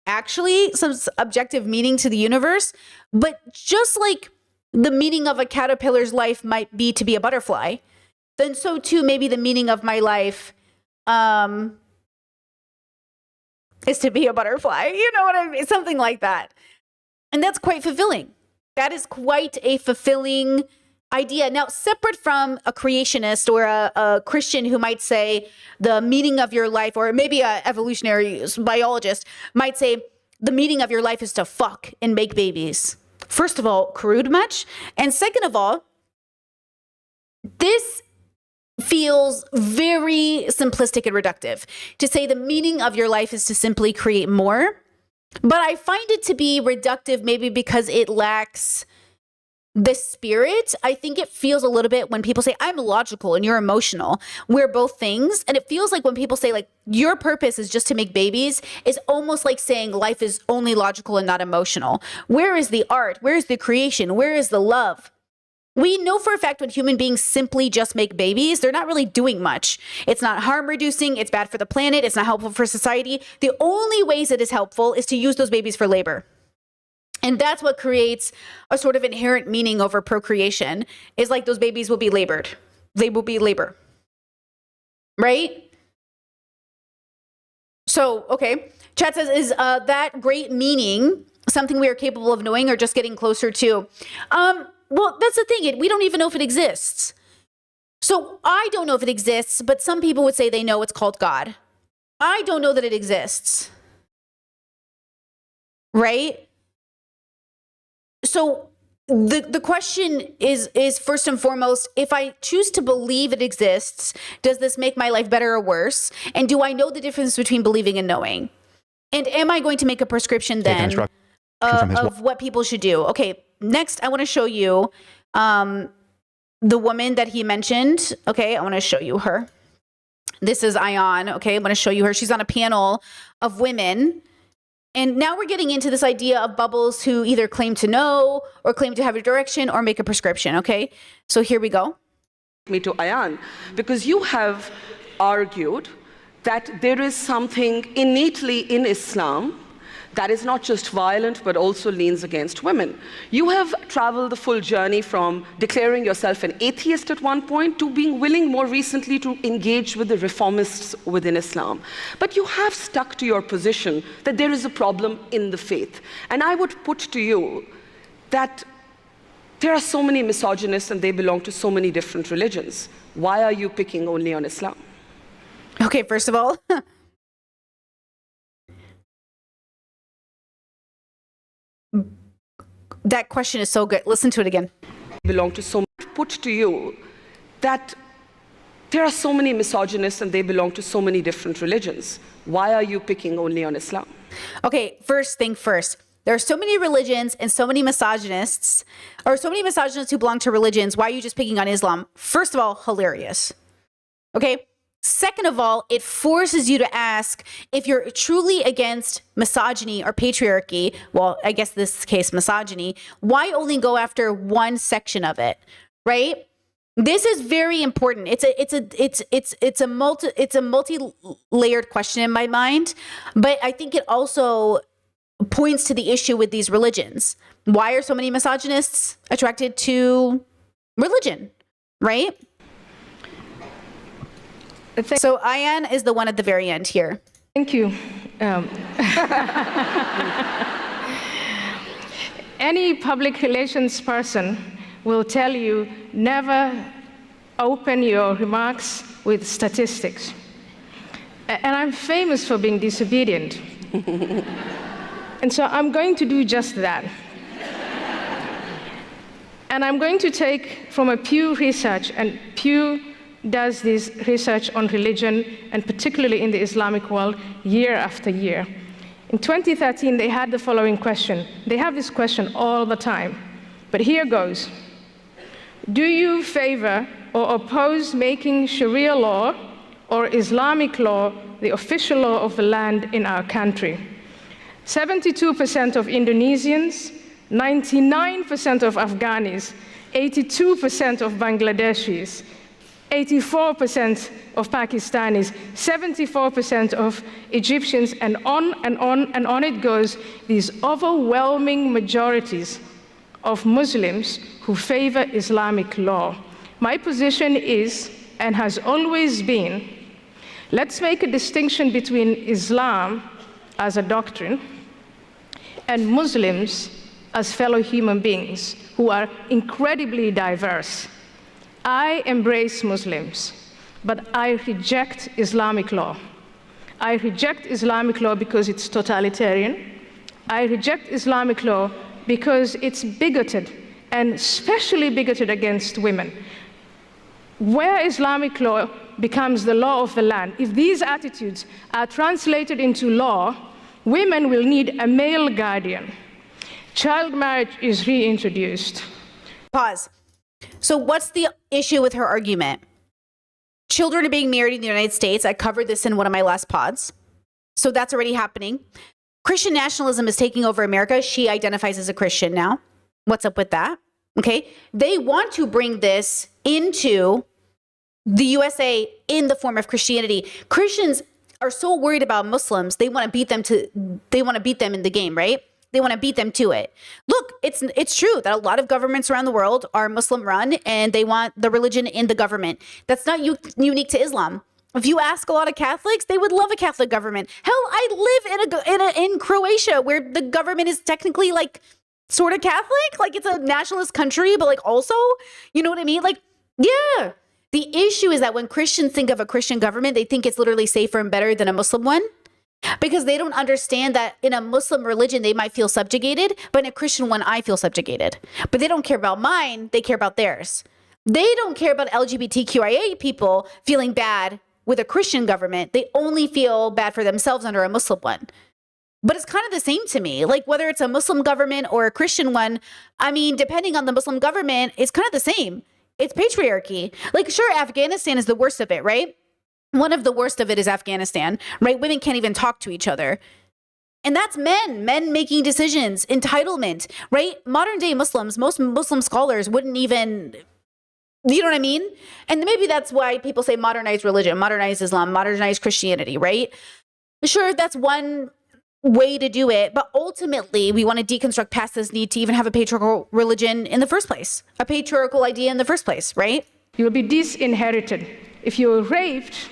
actually some objective meaning to the universe, but just like the meaning of a caterpillar's life might be to be a butterfly, then so too maybe the meaning of my life is to be a butterfly. You know what I mean? Something like that. And that's quite fulfilling. That is quite a fulfilling idea. Now, separate from a creationist or a Christian who might say the meaning of your life, or maybe an evolutionary biologist might say the meaning of your life is to fuck and make babies. First of all, crude much? And second of all, this feels very simplistic and reductive to say the meaning of your life is to simply create more. But I find it to be reductive maybe because it lacks the spirit. I think it feels a little bit when people say, I'm logical and you're emotional. We're both things. And it feels like when people say like, your purpose is just to make babies, is almost like saying life is only logical and not emotional. Where is the art? Where is the creation? Where is the love? We know for a fact when human beings simply just make babies, they're not really doing much. It's not harm reducing. It's bad for the planet. It's not helpful for society. The only ways it is helpful is to use those babies for labor. And that's what creates a sort of inherent meaning over procreation, is like those babies will be labored. They will be labor. Right? So, okay. Chat says, is that great meaning something we are capable of knowing or just getting closer to? Well, that's the thing. We don't even know if it exists. So I don't know if it exists, but some people would say they know it's called God. I don't know that it exists. Right? So the question is first and foremost, if I choose to believe it exists, does this make my life better or worse? And do I know the difference between believing and knowing? And am I going to make a prescription then of what people should do? Okay, next I want to show you the woman that he mentioned. Okay, I want to show you her. This is Ayan. Okay, I'm going to show you her. She's on a panel of women. And now we're getting into this idea of bubbles who either claim to know or claim to have a direction or make a prescription, okay? So here we go. Me to Ayan, because you have argued that there is something innately in Islam that is not just violent but also leans against women. You have traveled the full journey from declaring yourself an atheist at one point to being willing more recently to engage with the reformists within Islam. But you have stuck to your position that there is a problem in the faith. And I would put to you that there are so many misogynists and they belong to so many different religions. Why are you picking only on Islam? Okay, first of all, that question is so good. Listen to it again. Belong to so put to you that there are so many misogynists and they belong to so many different religions. Why are you picking only on Islam? Okay, first thing first. There are so many religions and so many misogynists, or so many misogynists who belong to religions. Why are you just picking on Islam? First of all, hilarious. Okay? Second of all, it forces you to ask if you're truly against misogyny or patriarchy, well, I guess this case misogyny, why only go after one section of it, right? This is very important. It's a multi-layered question in my mind, but I think it also points to the issue with these religions. Why are so many misogynists attracted to religion, right? So Ayan is the one at the very end here. Thank you. Any public relations person will tell you never open your remarks with statistics. And I'm famous for being disobedient. And so I'm going to do just that. And I'm going to take from a Pew Research, and Pew does this research on religion, and particularly in the Islamic world, year after year. In 2013, they had the following question. They have this question all the time, but here goes. Do you favor or oppose making Sharia law or Islamic law the official law of the land in our country? 72% of Indonesians, 99% of Afghanis, 82% of Bangladeshis, 84% of Pakistanis, 74% of Egyptians, and on and on and on it goes, these overwhelming majorities of Muslims who favor Islamic law. My position is, and has always been, let's make a distinction between Islam as a doctrine and Muslims as fellow human beings who are incredibly diverse. I embrace Muslims, but I reject Islamic law. I reject Islamic law because it's totalitarian. I reject Islamic law because it's bigoted, and especially bigoted against women. Where Islamic law becomes the law of the land, if these attitudes are translated into law, women will need a male guardian. Child marriage is reintroduced. Pause. So what's the issue with her argument? Children are being married in the United States. I covered this in one of my last pods. So that's already happening. Christian nationalism is taking over America. She identifies as a Christian now. What's up with that? Okay. They want to bring this into the USA in the form of Christianity. Christians are so worried about Muslims. They want to beat them in the game, right? They want to beat them to it. Look, it's true that a lot of governments around the world are Muslim run and they want the religion in the government. That's not unique to Islam. If you ask a lot of Catholics, they would love a Catholic government. Hell, I live in Croatia where the government is technically like sort of Catholic. Like it's a nationalist country, but like also, you know what I mean? Like, yeah. The issue is that when Christians think of a Christian government, they think it's literally safer and better than a Muslim one. Because they don't understand that in a Muslim religion, they might feel subjugated, but in a Christian one, I feel subjugated. But they don't care about mine, they care about theirs. They don't care about LGBTQIA people feeling bad with a Christian government. They only feel bad for themselves under a Muslim one. But it's kind of the same to me. Like whether it's a Muslim government or a Christian one, I mean, depending on the Muslim government, it's kind of the same. It's patriarchy. Like sure, Afghanistan is the worst of it, right? One of the worst of it is Afghanistan, right? Women can't even talk to each other. And that's men making decisions, entitlement, right? Modern day Muslims, most Muslim scholars wouldn't even, you know what I mean? And maybe that's why people say modernize religion, modernize Islam, modernize Christianity, right? Sure, that's one way to do it. But ultimately, we want to deconstruct past this need to even have a patriarchal religion in the first place, a patriarchal idea in the first place, right? You will be disinherited. If you're raped,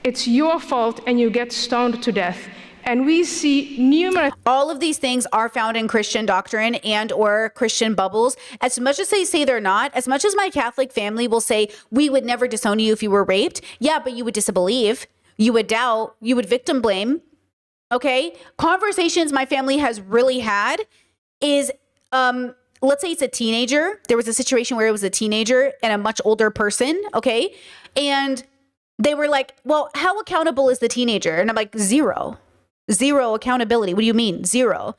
it's your fault and you get stoned to death. And we see numerous... All of these things are found in Christian doctrine and or Christian bubbles. As much as they say they're not, as much as my Catholic family will say, we would never disown you if you were raped. Yeah, but you would disbelieve. You would doubt. You would victim blame. Okay? Conversations my family has really had is, let's say it's a teenager. There was a situation where it was a teenager and a much older person. Okay? And they were like, well, how accountable is the teenager? And I'm like, zero accountability. What do you mean? Zero.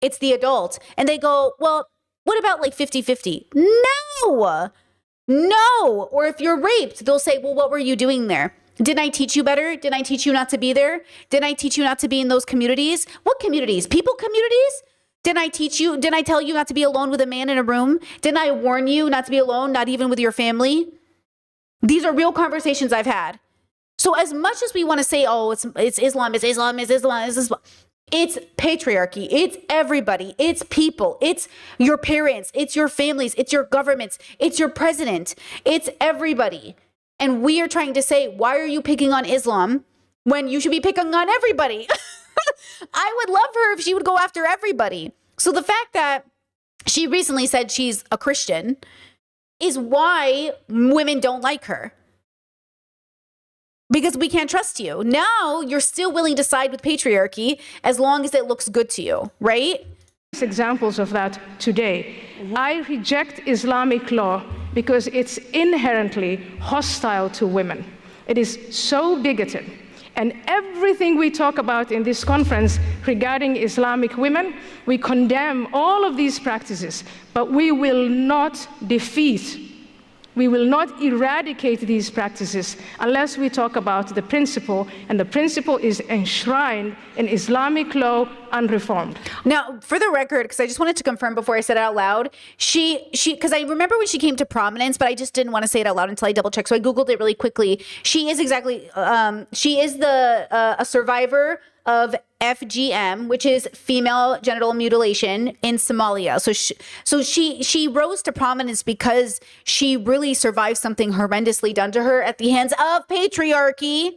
It's the adult. And they go, well, what about like 50-50? No. Or if you're raped, they'll say, well, what were you doing there? Didn't I teach you better? Didn't I teach you not to be there? Didn't I teach you not to be in those communities? What communities? People communities? Didn't I teach you? Didn't I tell you not to be alone with a man in a room? Didn't I warn you not to be alone, not even with your family? These are real conversations I've had. So as much as we want to say, oh, it's Islam, it's Islam, it's Islam, it's Islam, it's patriarchy, it's everybody, it's people, it's your parents, it's your families, it's your governments, it's your president, it's everybody. And we are trying to say, why are you picking on Islam when you should be picking on everybody? I would love her if she would go after everybody. So the fact that she recently said she's a Christian is why women don't like her. Because we can't trust you. Now you're still willing to side with patriarchy as long as it looks good to you, right? Examples of that today. I reject Islamic law because it's inherently hostile to women. It is so bigoted. And everything we talk about in this conference regarding Islamic women, we condemn all of these practices, but we will not defeat We will not eradicate these practices unless we talk about the principle, and the principle is enshrined in Islamic law unreformed. Now, for the record, because I just wanted to confirm before I said it out loud, because I remember when she came to prominence, but I just didn't want to say it out loud until I double checked. So I Googled it really quickly. She is a survivor of FGM, which is female genital mutilation in Somalia. So she rose to prominence because she really survived something horrendously done to her at the hands of patriarchy.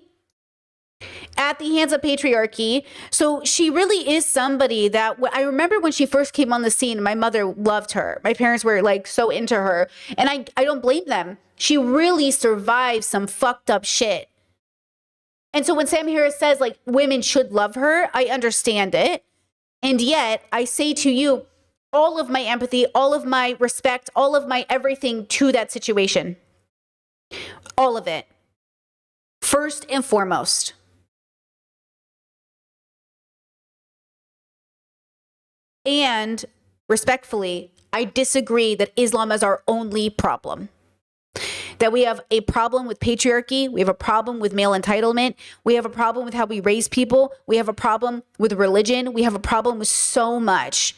So she really is somebody that I remember when she first came on the scene, my mother loved her. My parents were like so into her, and I don't blame them. She really survived some fucked up shit. And so when Sam Harris says like women should love her, I understand it. And yet I say to you, all of my empathy, all of my respect, all of my everything to that situation. All of it. First and foremost. And respectfully, I disagree that Islam is our only problem. That we have a problem with patriarchy, we have a problem with male entitlement, we have a problem with how we raise people, we have a problem with religion, we have a problem with so much.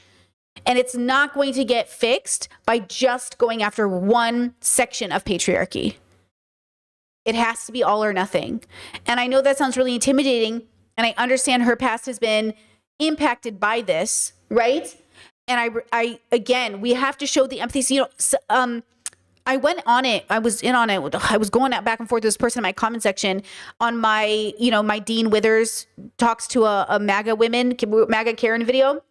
And it's not going to get fixed by just going after one section of patriarchy. It has to be all or nothing. And I know that sounds really intimidating, and I understand her past has been impacted by this, right? And I again, we have to show the empathy. You know, I went on it. I was in on it. I was going back and forth with this person in my comment section on my, my Dean Withers talks to a MAGA Karen video.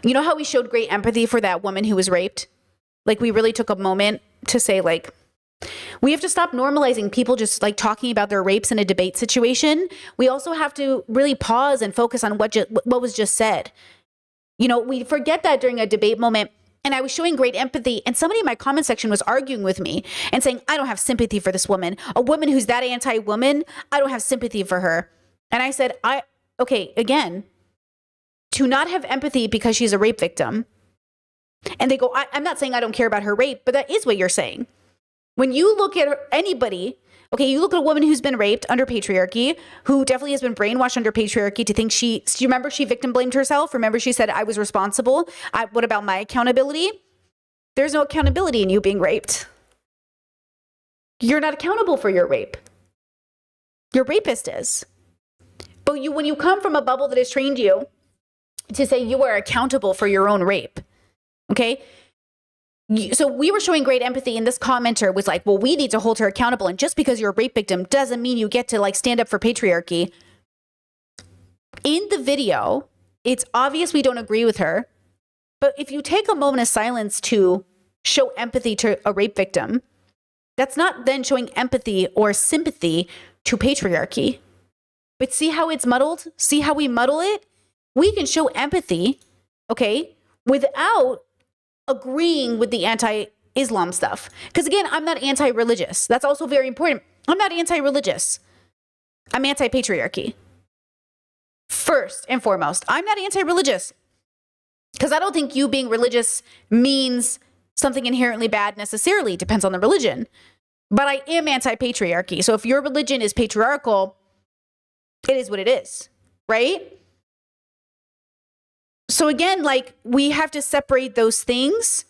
You know how we showed great empathy for that woman who was raped? Like, we really took a moment to say, like, we have to stop normalizing people just like talking about their rapes in a debate situation. We also have to really pause and focus on what was just said. We forget that during a debate moment. And I was showing great empathy, and somebody in my comment section was arguing with me and saying, I don't have sympathy for this woman. A woman who's that anti-woman, I don't have sympathy for her. And I said, okay, again, to not have empathy because she's a rape victim. And they go, I'm not saying I don't care about her rape, but that is what you're saying. When you look at anybody, okay, you look at a woman who's been raped under patriarchy, who definitely has been brainwashed under patriarchy to think do you remember she victim blamed herself? Remember she said, I was responsible. What about my accountability? There's no accountability in you being raped. You're not accountable for your rape. Your rapist is. But when you come from a bubble that has trained you to say you are accountable for your own rape, okay? So we were showing great empathy, and this commenter was like, well, we need to hold her accountable. And just because you're a rape victim doesn't mean you get to like stand up for patriarchy. In the video, it's obvious we don't agree with her. But if you take a moment of silence to show empathy to a rape victim, that's not then showing empathy or sympathy to patriarchy. But see how it's muddled? See how we muddle it? We can show empathy, okay, without agreeing with the anti-Islam stuff. Because again, I'm not anti-religious. That's also very important. I'm not anti-religious. I'm anti-patriarchy. First and foremost, I'm not anti-religious. Because I don't think you being religious means something inherently bad necessarily. It depends on the religion. But I am anti-patriarchy. So if your religion is patriarchal, it is what it is, right? So again, like, we have to separate those things.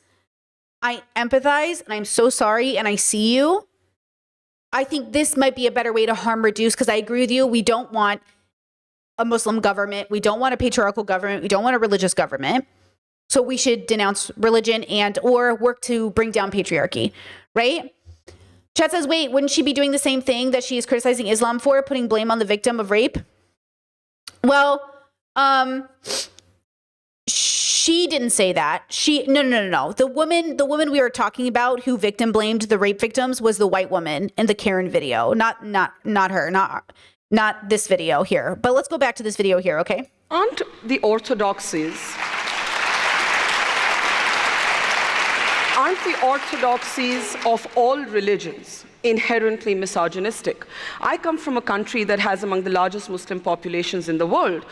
I empathize, and I'm so sorry, and I see you. I think this might be a better way to harm reduce, because I agree with you. We don't want a Muslim government. We don't want a patriarchal government. We don't want a religious government. So we should denounce religion or work to bring down patriarchy, right? Chat says, wait, wouldn't she be doing the same thing that she is criticizing Islam for, putting blame on the victim of rape? Well, she didn't say that. No. The woman we were talking about who victim blamed the rape victims was the white woman in the Karen video, not her, not this video here. But let's go back to this video here, okay? Aren't the orthodoxies of all religions inherently misogynistic? I come from a country that has among the largest Muslim populations in the world.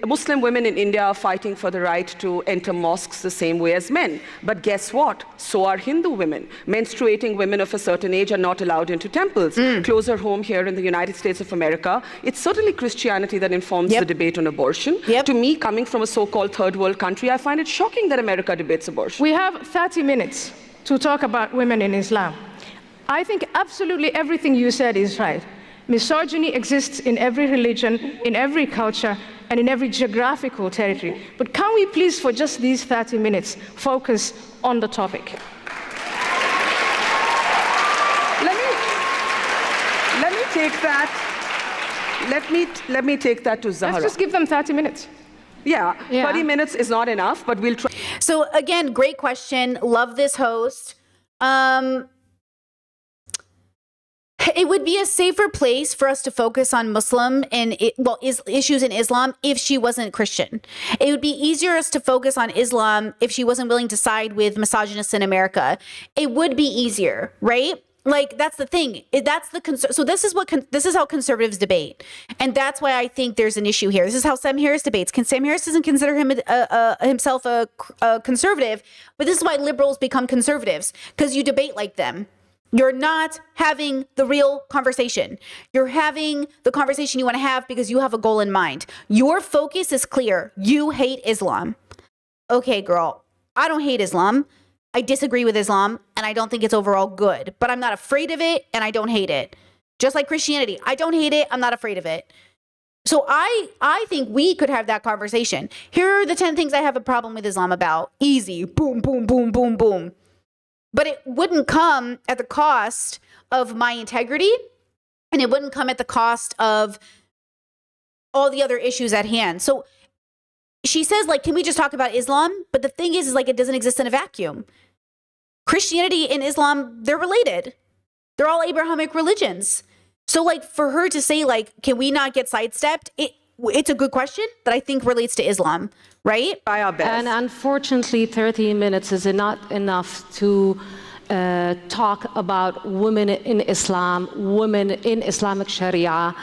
Muslim women in India are fighting for the right to enter mosques the same way as men. But guess what? So are Hindu women. Menstruating women of a certain age are not allowed into temples. Closer home here in the United States of America, it's certainly Christianity that informs the debate on abortion. To me, coming from a so-called third world country, I find it shocking that America debates abortion. We have 30 minutes to talk about women in Islam. I think absolutely everything you said is right. Misogyny exists in every religion, in every culture, and in every geographical territory. But can we please, for just these 30 minutes, focus on the topic? Let me take that. Let me take that to Zahra. Let's just give them 30 minutes. Yeah, 30 minutes is not enough, but we'll try. So again, great question. Love this host. It would be a safer place for us to focus on Muslim and issues in Islam if she wasn't Christian. It would be easier us to focus on Islam if she wasn't willing to side with misogynists in America. It would be easier, right? Like, that's the thing. That's the concern. So this is how conservatives debate, and that's why I think there's an issue here. This is how Sam Harris debates. Sam Harris doesn't consider himself a conservative, but this is why liberals become conservatives, because you debate like them. You're not having the real conversation. You're having the conversation you want to have because you have a goal in mind. Your focus is clear. You hate Islam. Okay, girl, I don't hate Islam. I disagree with Islam, and I don't think it's overall good, but I'm not afraid of it, and I don't hate it. Just like Christianity, I don't hate it. I'm not afraid of it. So I think we could have that conversation. Here are the 10 things I have a problem with Islam about. Easy. Boom, boom, boom, boom, boom. But it wouldn't come at the cost of my integrity, and it wouldn't come at the cost of all the other issues at hand. So she says, like, can we just talk about Islam? But the thing is like, it doesn't exist in a vacuum. Christianity and Islam, they're related. They're all Abrahamic religions. So, like, for her to say, like, can we not get sidestepped? It's a good question that I think relates to Islam, right? Try our best. And unfortunately, 30 minutes is not enough to talk about women in Islam, women in Islamic Sharia.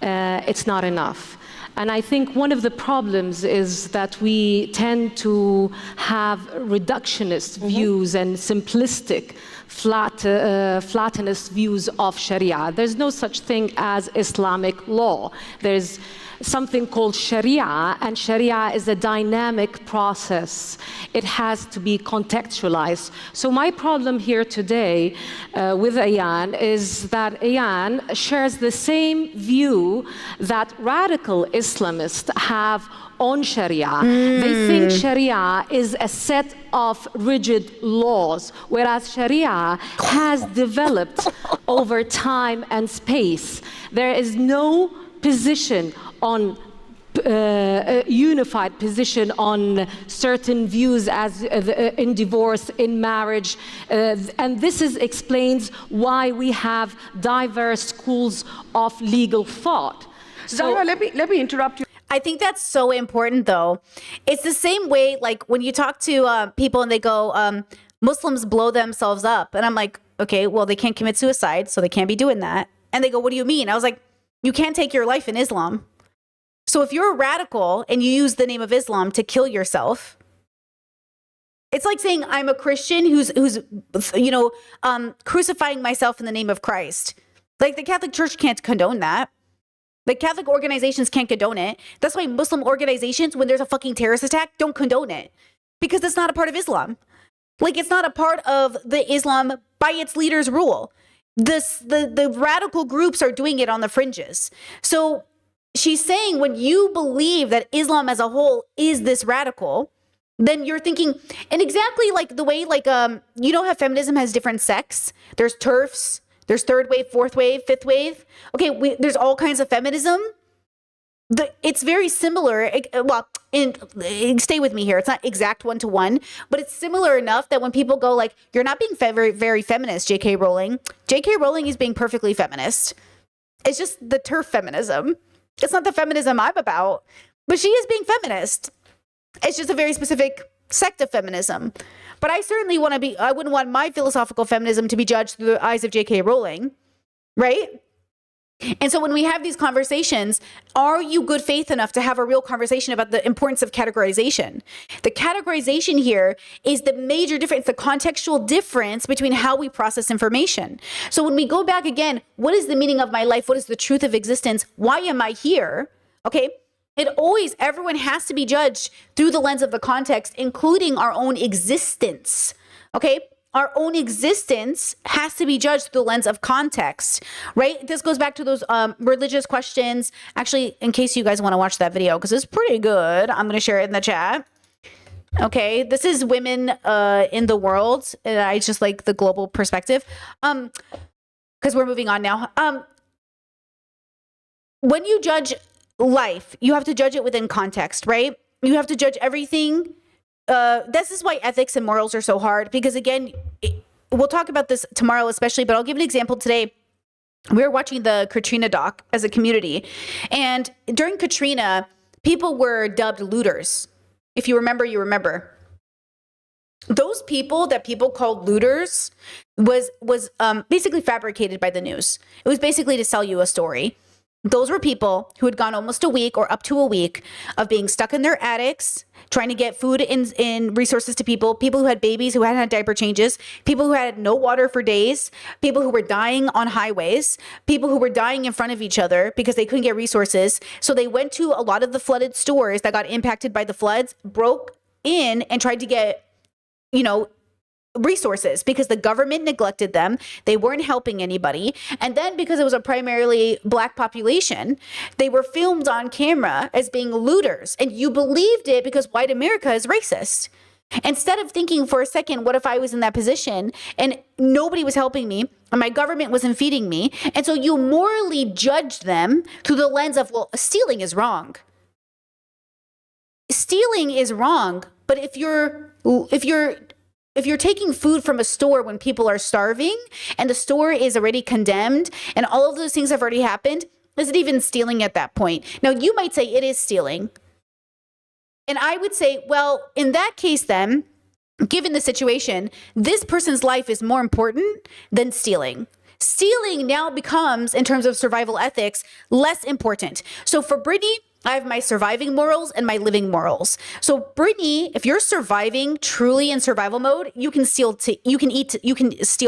It's not enough. And I think one of the problems is that we tend to have reductionist views and simplistic, flattenist views of Sharia. There's no such thing as Islamic law. There's something called Sharia, and Sharia is a dynamic process. It has to be contextualized. So my problem here today with Ayan is that Ayan shares the same view that radical Islamists have on Sharia. They think Sharia is a set of rigid laws, whereas Sharia has developed over time and space. There is no position on a unified position on certain views as in divorce, in marriage, and this explains why we have diverse schools of legal thought. Zahra, let me interrupt you. I think that's so important, though. It's the same way, like, when you talk to people and they go, Muslims blow themselves up. And I'm like, okay, well, they can't commit suicide, so they can't be doing that. And they go, what do you mean? I was like, you can't take your life in Islam. So if you're a radical and you use the name of Islam to kill yourself, it's like saying I'm a Christian who's crucifying myself in the name of Christ. Like, the Catholic Church can't condone that. The Catholic organizations can't condone it. That's why Muslim organizations, when there's a fucking terrorist attack, don't condone it. Because it's not a part of Islam. Like, it's not a part of the Islam by its leaders' rule. The radical groups are doing it on the fringes. So she's saying when you believe that Islam as a whole is this radical, then you're thinking, and exactly like the way, like, you know how feminism has different sects? There's TERFs, there's third wave, fourth wave, fifth wave. Okay, there's all kinds of feminism. It's very similar. Stay with me here. It's not exact one-to-one, but it's similar enough that when people go like, you're not being very, very feminist, J.K. Rowling. J.K. Rowling is being perfectly feminist. It's just the TERF feminism. It's not the feminism I'm about, but she is being feminist. It's just a very specific sect of feminism. But I certainly I wouldn't want my philosophical feminism to be judged through the eyes of J.K. Rowling, right? And so when we have these conversations, are you good faith enough to have a real conversation about the importance of categorization? The categorization here is the major difference, the contextual difference between how we process information. So when we go back again, what is the meaning of my life? What is the truth of existence? Why am I here? Okay. Everyone has to be judged through the lens of the context, including our own existence. Okay. Our own existence has to be judged through the lens of context, right? This goes back to those religious questions. Actually, in case you guys want to watch that video, because it's pretty good, I'm going to share it in the chat. Okay, this is women in the world. And I just like the global perspective, because we're moving on now. When you judge life, you have to judge it within context, right? You have to judge everything. This is why ethics and morals are so hard, because again, we'll talk about this tomorrow especially, but I'll give an example today. We were watching the Katrina doc as a community, and during Katrina, people were dubbed looters. If you remember, you remember. Those people that people called looters was basically fabricated by the news. It was basically to sell you a story. Those were people who had gone almost a week or up to a week of being stuck in their attics, trying to get food in resources to people who had babies who hadn't had diaper changes, people who had no water for days, people who were dying on highways, people who were dying in front of each other because they couldn't get resources. So they went to a lot of the flooded stores that got impacted by the floods, broke in and tried to get, resources because the government neglected them. They weren't helping anybody. And then because it was a primarily Black population, they were filmed on camera as being looters. And you believed it because white America is racist. Instead of thinking for a second, what if I was in that position and nobody was helping me and my government wasn't feeding me? And so you morally judged them through the lens of, well, stealing is wrong. Stealing is wrong. But if you're taking food from a store when people are starving and the store is already condemned and all of those things have already happened, is it even stealing at that point? Now, you might say it is stealing. And I would say, well, in that case, then, given the situation, this person's life is more important than stealing. Stealing now becomes, in terms of survival ethics, less important. So for Brittany, I have my surviving morals and my living morals. So Brittany, if you're surviving truly in survival mode, you can steal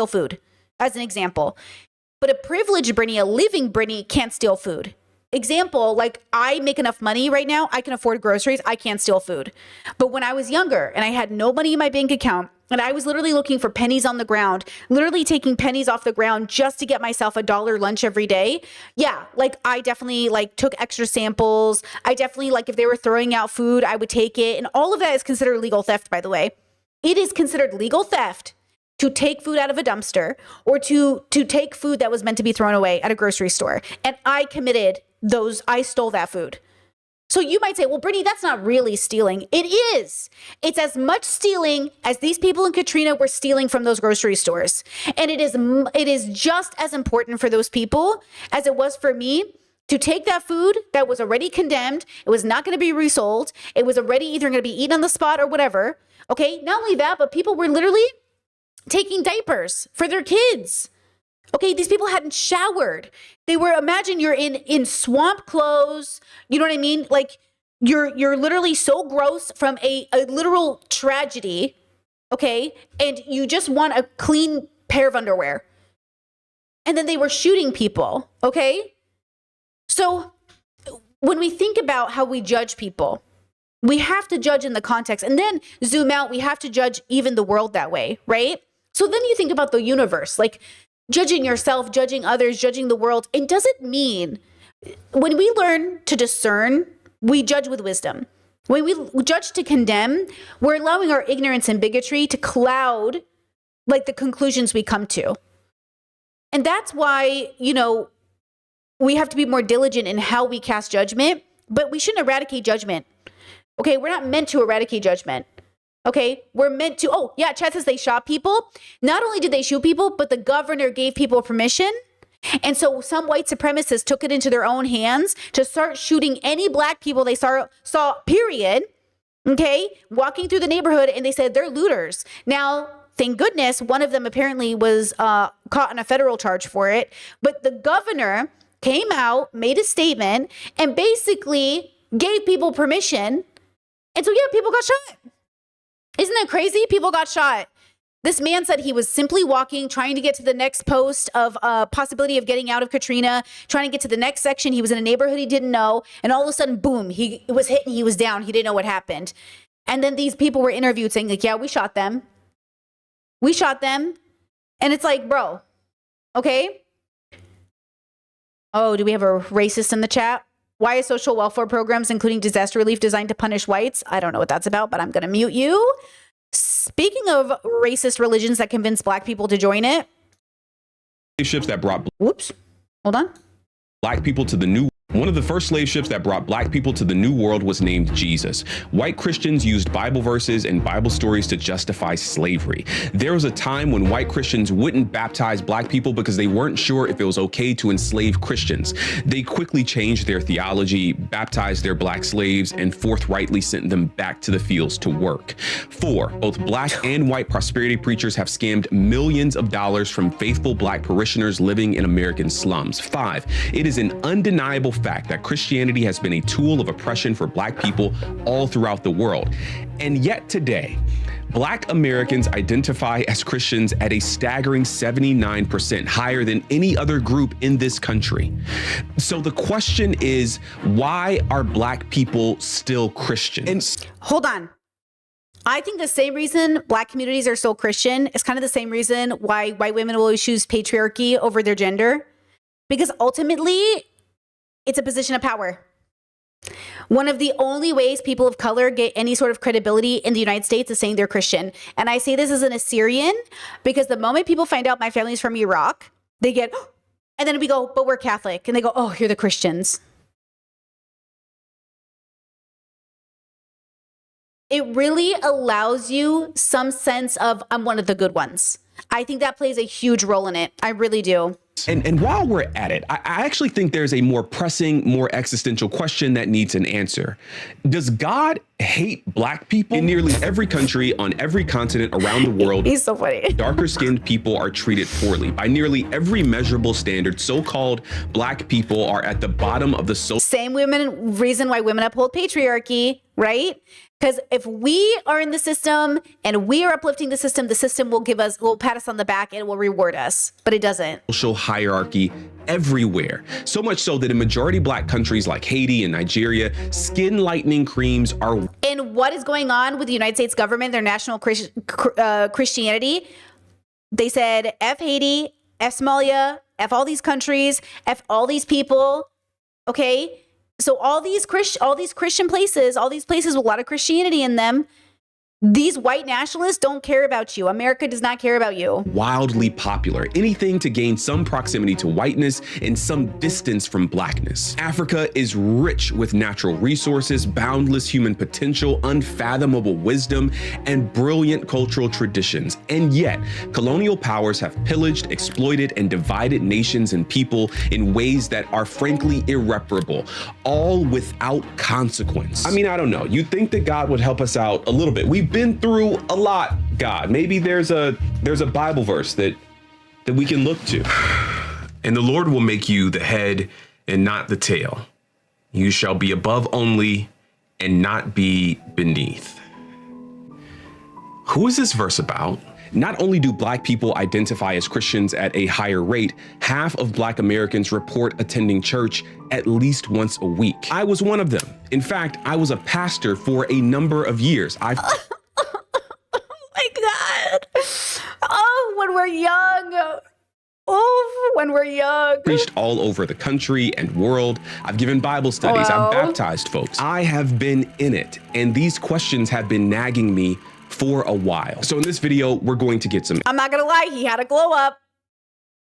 food, as an example. But a privileged Brittany, a living Brittany, can't steal food. Example, like I make enough money right now, I can afford groceries, I can't steal food. But when I was younger and I had no money in my bank account, and I was literally looking for pennies on the ground, literally taking pennies off the ground just to get myself $1 lunch every day. Yeah, like I definitely took extra samples. I definitely if they were throwing out food, I would take it. And all of that is considered legal theft, by the way. It is considered legal theft to take food out of a dumpster or to take food that was meant to be thrown away at a grocery store. And I stole that food. So you might say, well, Brittany, that's not really stealing. It is. It's as much stealing as these people in Katrina were stealing from those grocery stores. And it is just as important for those people as it was for me to take that food that was already condemned. It was not going to be resold. It was already either going to be eaten on the spot or whatever. Okay, not only that, but people were literally taking diapers for their kids. Okay, these people hadn't showered. They were, imagine you're in swamp clothes. You know what I mean? Like you're literally so gross from a literal tragedy. Okay, and you just want a clean pair of underwear. And then they were shooting people. Okay, so when we think about how we judge people, we have to judge in the context and then zoom out. We have to judge even the world that way, right? So then you think about the universe, like judging yourself, judging others, judging the world. It doesn't mean when we learn to discern, we judge with wisdom. When we judge to condemn, we're allowing our ignorance and bigotry to cloud the conclusions we come to. And that's why, we have to be more diligent in how we cast judgment, but we shouldn't eradicate judgment. Okay, we're not meant to eradicate judgment. Okay, we're meant to, Chad says they shot people. Not only did they shoot people, but the governor gave people permission. And so some white supremacists took it into their own hands to start shooting any Black people they saw, period. Okay, walking through the neighborhood, and they said they're looters. Now, thank goodness, one of them apparently was caught on a federal charge for it. But the governor came out, made a statement, and basically gave people permission. And so, yeah, people got shot. Isn't that crazy? People got shot. This man said he was simply walking, trying to get to the next post of possibility of getting out of Katrina, trying to get to the next section. He was in a neighborhood he didn't know. And all of a sudden, boom, he was hit and he was down. He didn't know what happened. And then these people were interviewed saying like, yeah, we shot them. We shot them. And it's like, bro, okay. Oh, do we have a racist in the chat? Why are social welfare programs, including disaster relief, designed to punish whites? I don't know what that's about, but I'm going to mute you. Speaking of racist religions that convince black people to join it. Ships that brought Whoops. Hold on. black people to the new. One of the first slave ships that brought black people to the New World was named Jesus. White Christians used Bible verses and Bible stories to justify slavery. There was a time when white Christians wouldn't baptize black people because they weren't sure if it was okay to enslave Christians. They quickly changed their theology, baptized their black slaves, and forthrightly sent them back to the fields to work. 4, both black and white prosperity preachers have scammed millions of dollars from faithful black parishioners living in American slums. 5, it is an undeniable fact that Christianity has been a tool of oppression for black people all throughout the world. And yet today, black Americans identify as Christians at a staggering 79%, higher than any other group in this country. So the question is, why are black people still Christians? Hold on. I think the same reason black communities are still Christian is kind of the same reason why white women will always choose patriarchy over their gender. Because ultimately, it's a position of power. One of the only ways people of color get any sort of credibility in the United States is saying they're Christian. And I say this as an Assyrian because the moment people find out my family's from Iraq, they get, and then we go, but we're Catholic. And they go, oh, you're the Christians. It really allows you some sense of, I'm one of the good ones. I think that plays a huge role in it. I really do. And while we're at it, I actually think there's a more pressing, more existential question that needs an answer. Does God hate black people? In nearly every country, on every continent around the world, He's so funny. darker skinned people are treated poorly. By nearly every measurable standard, so-called black people are at the bottom of the social. Same reason why women uphold patriarchy, right? Because if we are in the system and we are uplifting the system will pat us on the back and it will reward us, but it doesn't. Social hierarchy everywhere. So much so that in majority black countries like Haiti and Nigeria, skin lightening creams are. And what is going on with the United States government, their national Christianity? They said, F Haiti, F Somalia, F all these countries, F all these people, okay? So all these Christian places, all these places with a lot of Christianity in them, these white nationalists don't care about you. America does not care about you. Wildly popular. Anything to gain some proximity to whiteness and some distance from blackness. Africa is rich with natural resources, boundless human potential, unfathomable wisdom, and brilliant cultural traditions. And yet, colonial powers have pillaged, exploited, and divided nations and people in ways that are frankly irreparable, all without consequence. I mean, I don't know. You'd think that God would help us out a little bit. We've been through a lot, God. Maybe there's a Bible verse that we can look to. And the Lord will make you the head and not the tail. You shall be above only and not be beneath. Who is this verse about? Not only do black people identify as Christians at a higher rate, half of black Americans report attending church at least once a week. I was one of them. In fact, I was a pastor for a number of years. Oh my God. Oh, when we're young. Oh, when we're young. Preached all over the country and world. I've given Bible studies. Wow. I've baptized folks. I have been in it, and these questions have been nagging me for a while. So in this video, we're going to get some. I'm not gonna lie, he had a glow up.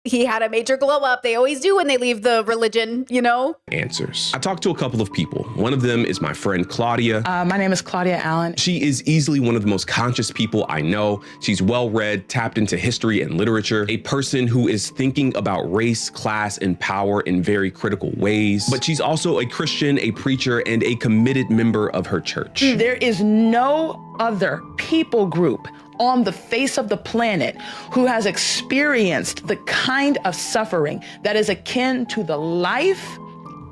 He had a major glow up. They always do when they leave the religion, you know? Answers. I talked to a couple of people. One of them is my friend Claudia. My name is Claudia Allen. She is easily one of the most conscious people I know. She's well-read, tapped into history and literature, a person who is thinking about race, class, and power in very critical ways. But she's also a Christian, a preacher, and a committed member of her church. There is no other people group on the face of the planet who has experienced the kind of suffering that is akin to the life,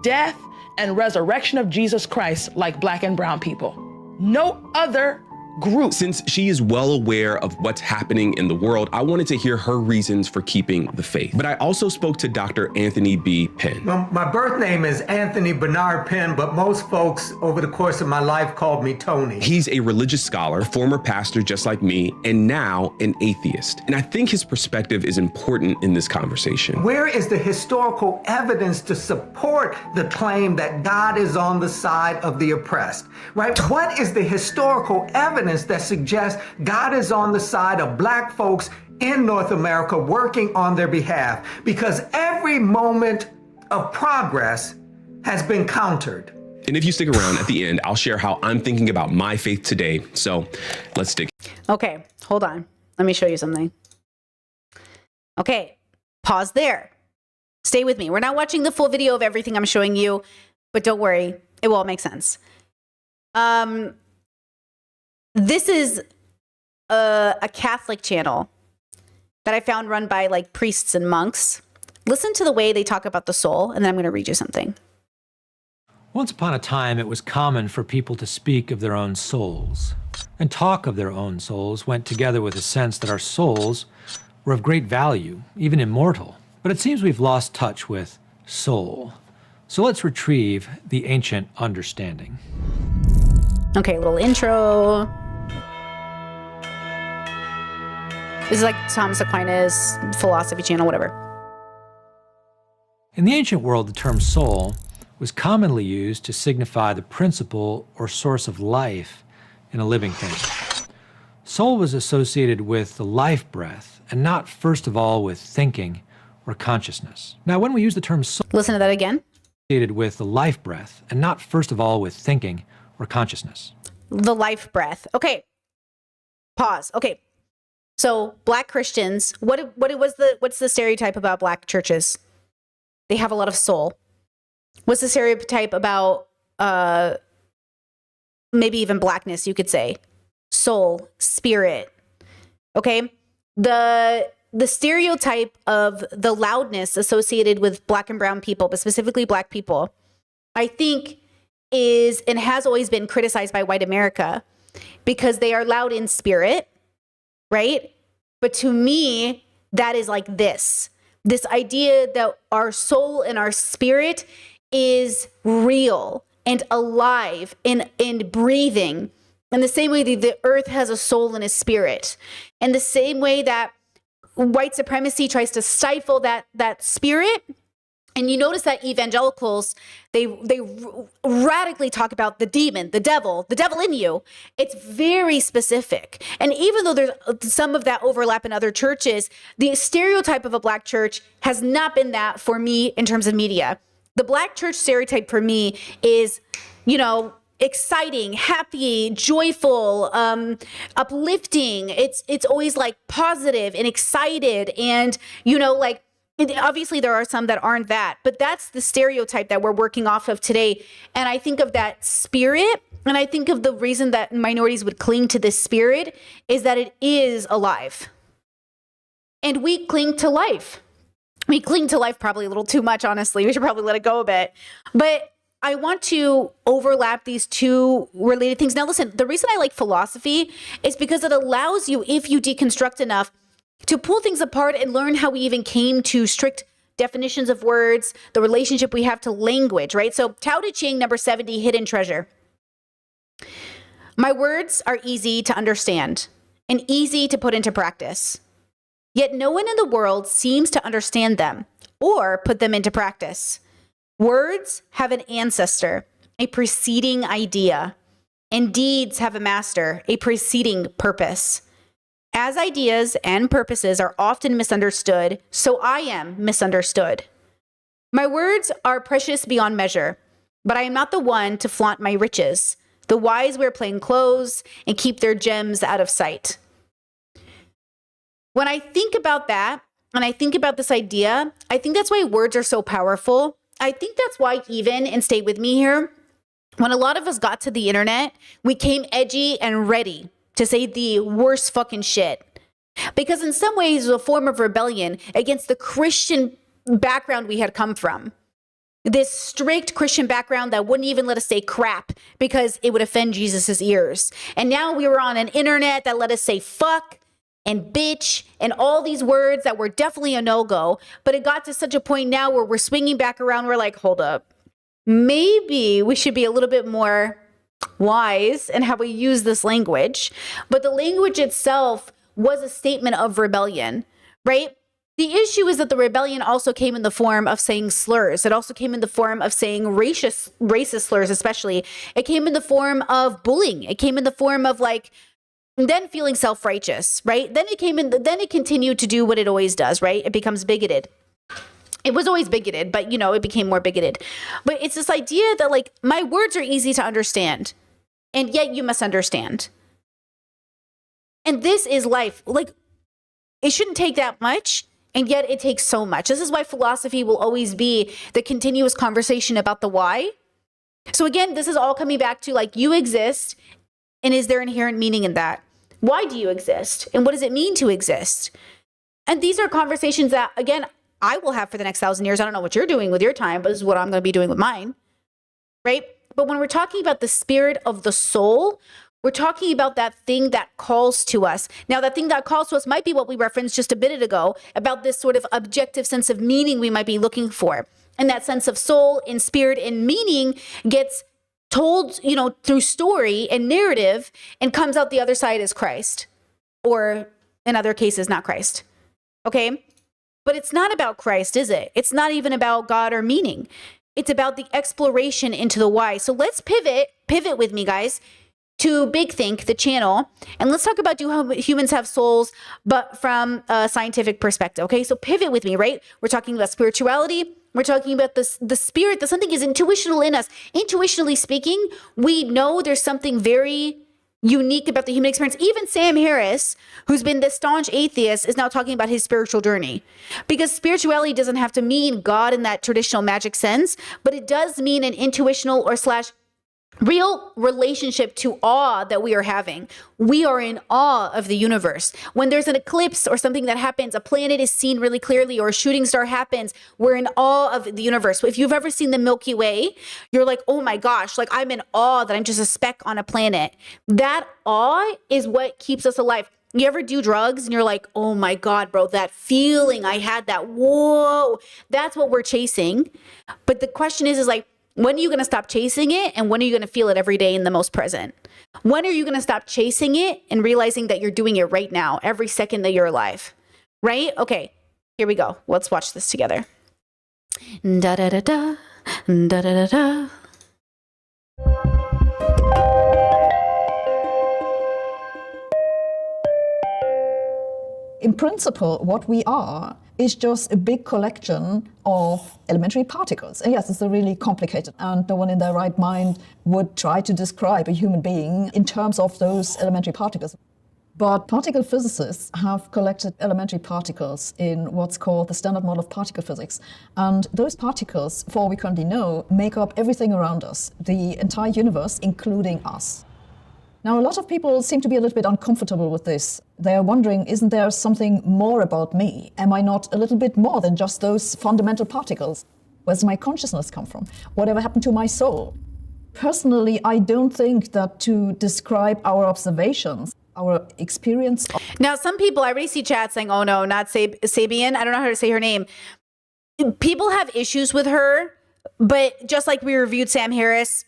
death, and resurrection of Jesus Christ like Black and brown people. No other group. Since she is well aware of what's happening in the world, I wanted to hear her reasons for keeping the faith. But I also spoke to Dr. Anthony B. Penn. Well, my birth name is Anthony Bernard Penn, but most folks over the course of my life called me Tony. He's a religious scholar, former pastor just like me, and now an atheist. And I think his perspective is important in this conversation. Where is the historical evidence to support the claim that God is on the side of the oppressed, right? What is the historical evidence that suggests God is on the side of Black folks in North America working on their behalf? Because every moment of progress has been countered. And if you stick around at the end, I'll share how I'm thinking about my faith today. So let's dig. Okay, hold on. Let me show you something. Okay, pause there. Stay with me. We're not watching the full video of everything I'm showing you, but don't worry, it will all make sense. This is a Catholic channel that I found run by like priests and monks. Listen to the way they talk about the soul, and then I'm going to read you something. Once upon a time, it was common for people to speak of their own souls, and talk of their own souls went together with a sense that our souls were of great value, even immortal. But it seems we've lost touch with soul. So let's retrieve the ancient understanding. Okay, little intro. This is like Thomas Aquinas philosophy channel, whatever. In the ancient world, the term soul was commonly used to signify the principle or source of life in a living thing. Soul was associated with the life breath and not first of all with thinking or consciousness. Now, when we use the term soul, listen to that again. Associated with the life breath and not first of all with thinking or consciousness. The life breath. Okay. Pause. Okay. So Black Christians, what's the stereotype about Black churches? They have a lot of soul. What's the stereotype about maybe even Blackness, you could say? Soul, spirit. Okay? The stereotype of the loudness associated with Black and brown people, but specifically Black people, I think is and has always been criticized by white America because they are loud in spirit, right? But to me, that is like this idea that our soul and our spirit is real and alive and breathing in the same way that the earth has a soul and a spirit. In the same way that white supremacy tries to stifle that spirit. And you notice that evangelicals, they radically talk about the demon, the devil in you. It's very specific. And even though there's some of that overlap in other churches, the stereotype of a Black church has not been that for me in terms of media. The Black church stereotype for me is, exciting, happy, joyful, uplifting. It's always like positive and excited and, obviously there are some that aren't that, but that's the stereotype that we're working off of today. And I think of that spirit, and I think of the reason that minorities would cling to this spirit is that it is alive. And we cling to life. We cling to life probably a little too much, honestly. We should probably let it go a bit. But I want to overlap these two related things. Now, listen, the reason I like philosophy is because it allows you, if you deconstruct enough, to pull things apart and learn how we even came to strict definitions of words, the relationship we have to language, right? So Tao Te Ching, number 70, hidden treasure. My words are easy to understand and easy to put into practice. Yet no one in the world seems to understand them or put them into practice. Words have an ancestor, a preceding idea, and deeds have a master, a preceding purpose. As ideas and purposes are often misunderstood, so I am misunderstood. My words are precious beyond measure, but I am not the one to flaunt my riches. The wise wear plain clothes and keep their gems out of sight. When I think about that, and I think about this idea, I think that's why words are so powerful. I think that's why even, and stay with me here, when a lot of us got to the internet, we came edgy and ready. to say the worst fucking shit. Because in some ways, it was a form of rebellion against the Christian background we had come from. This strict Christian background that wouldn't even let us say crap because it would offend Jesus's ears. And now we were on an internet that let us say fuck and bitch and all these words that were definitely a no-go. But it got to such a point now where we're swinging back around. We're like, hold up. Maybe we should be a little bit more wise in how we use this language. But the language itself was a statement of rebellion, right? The issue is that the rebellion also came in the form of saying slurs. It also came in the form of saying racist slurs, especially. It came in the form of bullying. It came in the form of like, then feeling self-righteous, right? Then it continued to do what it always does, right? It becomes bigoted. It was always bigoted, but you know, it became more bigoted. But it's this idea that like, my words are easy to understand, and yet you must understand. And this is life. Like, it shouldn't take that much. And yet it takes so much. This is why philosophy will always be the continuous conversation about the why. So again, this is all coming back to like, you exist, and is there inherent meaning in that? Why do you exist? And what does it mean to exist? And these are conversations that, again, I will have for the next 1,000 years. I don't know what you're doing with your time, but this is what I'm going to be doing with mine, right? But when we're talking about the spirit of the soul, we're talking about that thing that calls to us. Now, that thing that calls to us might be what we referenced just a minute ago about this sort of objective sense of meaning we might be looking for. And that sense of soul and spirit and meaning gets told, you know, through story and narrative and comes out the other side as Christ, or in other cases, not Christ. Okay? But it's not about Christ, is it? It's not even about God or meaning. It's about the exploration into the why. So let's pivot with me, guys, to Big Think, the channel, and let's talk about do humans have souls, but from a scientific perspective, okay? So pivot with me, right? We're talking about spirituality. We're talking about the spirit, that something is intuitional in us. Intuitionally speaking, we know there's something very unique about the human experience. Even Sam Harris, who's been this staunch atheist, is now talking about his spiritual journey. Because spirituality doesn't have to mean God in that traditional magic sense, but it does mean an intuitional or / real relationship to awe that we are having. We are in awe of the universe. When there's an eclipse or something that happens, a planet is seen really clearly, or a shooting star happens, we're in awe of the universe. So if you've ever seen the Milky Way, you're like, oh my gosh, like I'm in awe that I'm just a speck on a planet. That awe is what keeps us alive. You ever do drugs and you're like, oh my God, bro, that feeling I had, that whoa, that's what we're chasing. But the question is like, when are you going to stop chasing it? And when are you going to feel it every day in the most present? When are you going to stop chasing it and realizing that you're doing it right now, every second that you're alive? Right? Okay, here we go. Let's watch this together. Da da da da, da da da da. In principle, what we are is just a big collection of elementary particles. And yes, it's a really complicated, and no one in their right mind would try to describe a human being in terms of those elementary particles. But particle physicists have collected elementary particles in what's called the Standard Model of Particle Physics. And those particles, for all we currently know, make up everything around us, the entire universe, including us. Now, a lot of people seem to be a little bit uncomfortable with this. They're wondering, isn't there something more about me? Am I not a little bit more than just those fundamental particles? Where does my consciousness come from? Whatever happened to my soul? Personally, I don't think that to describe our observations, our experience... Now, some people, I already see chat saying, oh no, not Sabian. I don't know how to say her name. People have issues with her, but just like we reviewed Sam Harris,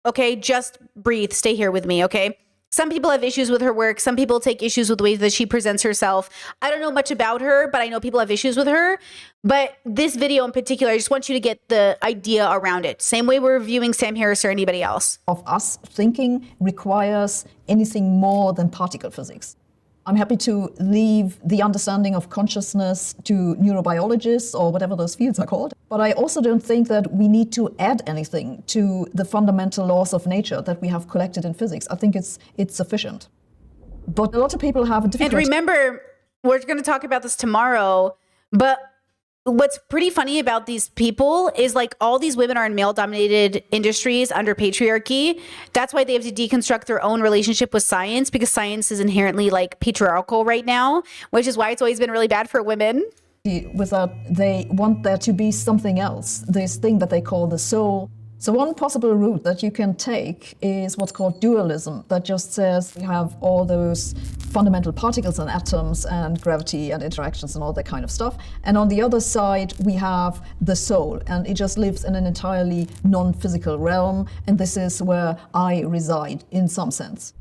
okay, just breathe, stay here with me, okay? Some people have issues with her work. Some people take issues with the way that she presents herself. I don't know much about her, but I know people have issues with her. But this video in particular, I just want you to get the idea around it. Same way we're reviewing Sam Harris or anybody else. Of us thinking requires anything more than particle physics. I'm happy to leave the understanding of consciousness to neurobiologists or whatever those fields are called. But I also don't think that we need to add anything to the fundamental laws of nature that we have collected in physics. I think it's sufficient. But a lot of people have a difficulty. And remember, we're going to talk about this tomorrow, but what's pretty funny about these people is like all these women are in male dominated industries under patriarchy. That's why they have to deconstruct their own relationship with science, because science is inherently like patriarchal right now, which is why it's always been really bad for women. Without, they want there to be something else, this thing that they call the soul. So one possible route that you can take is what's called dualism, that just says we have all those fundamental particles and atoms and gravity and interactions and all that kind of stuff. And on the other side, we have the soul, and it just lives in an entirely non-physical realm. And this is where I reside in some sense.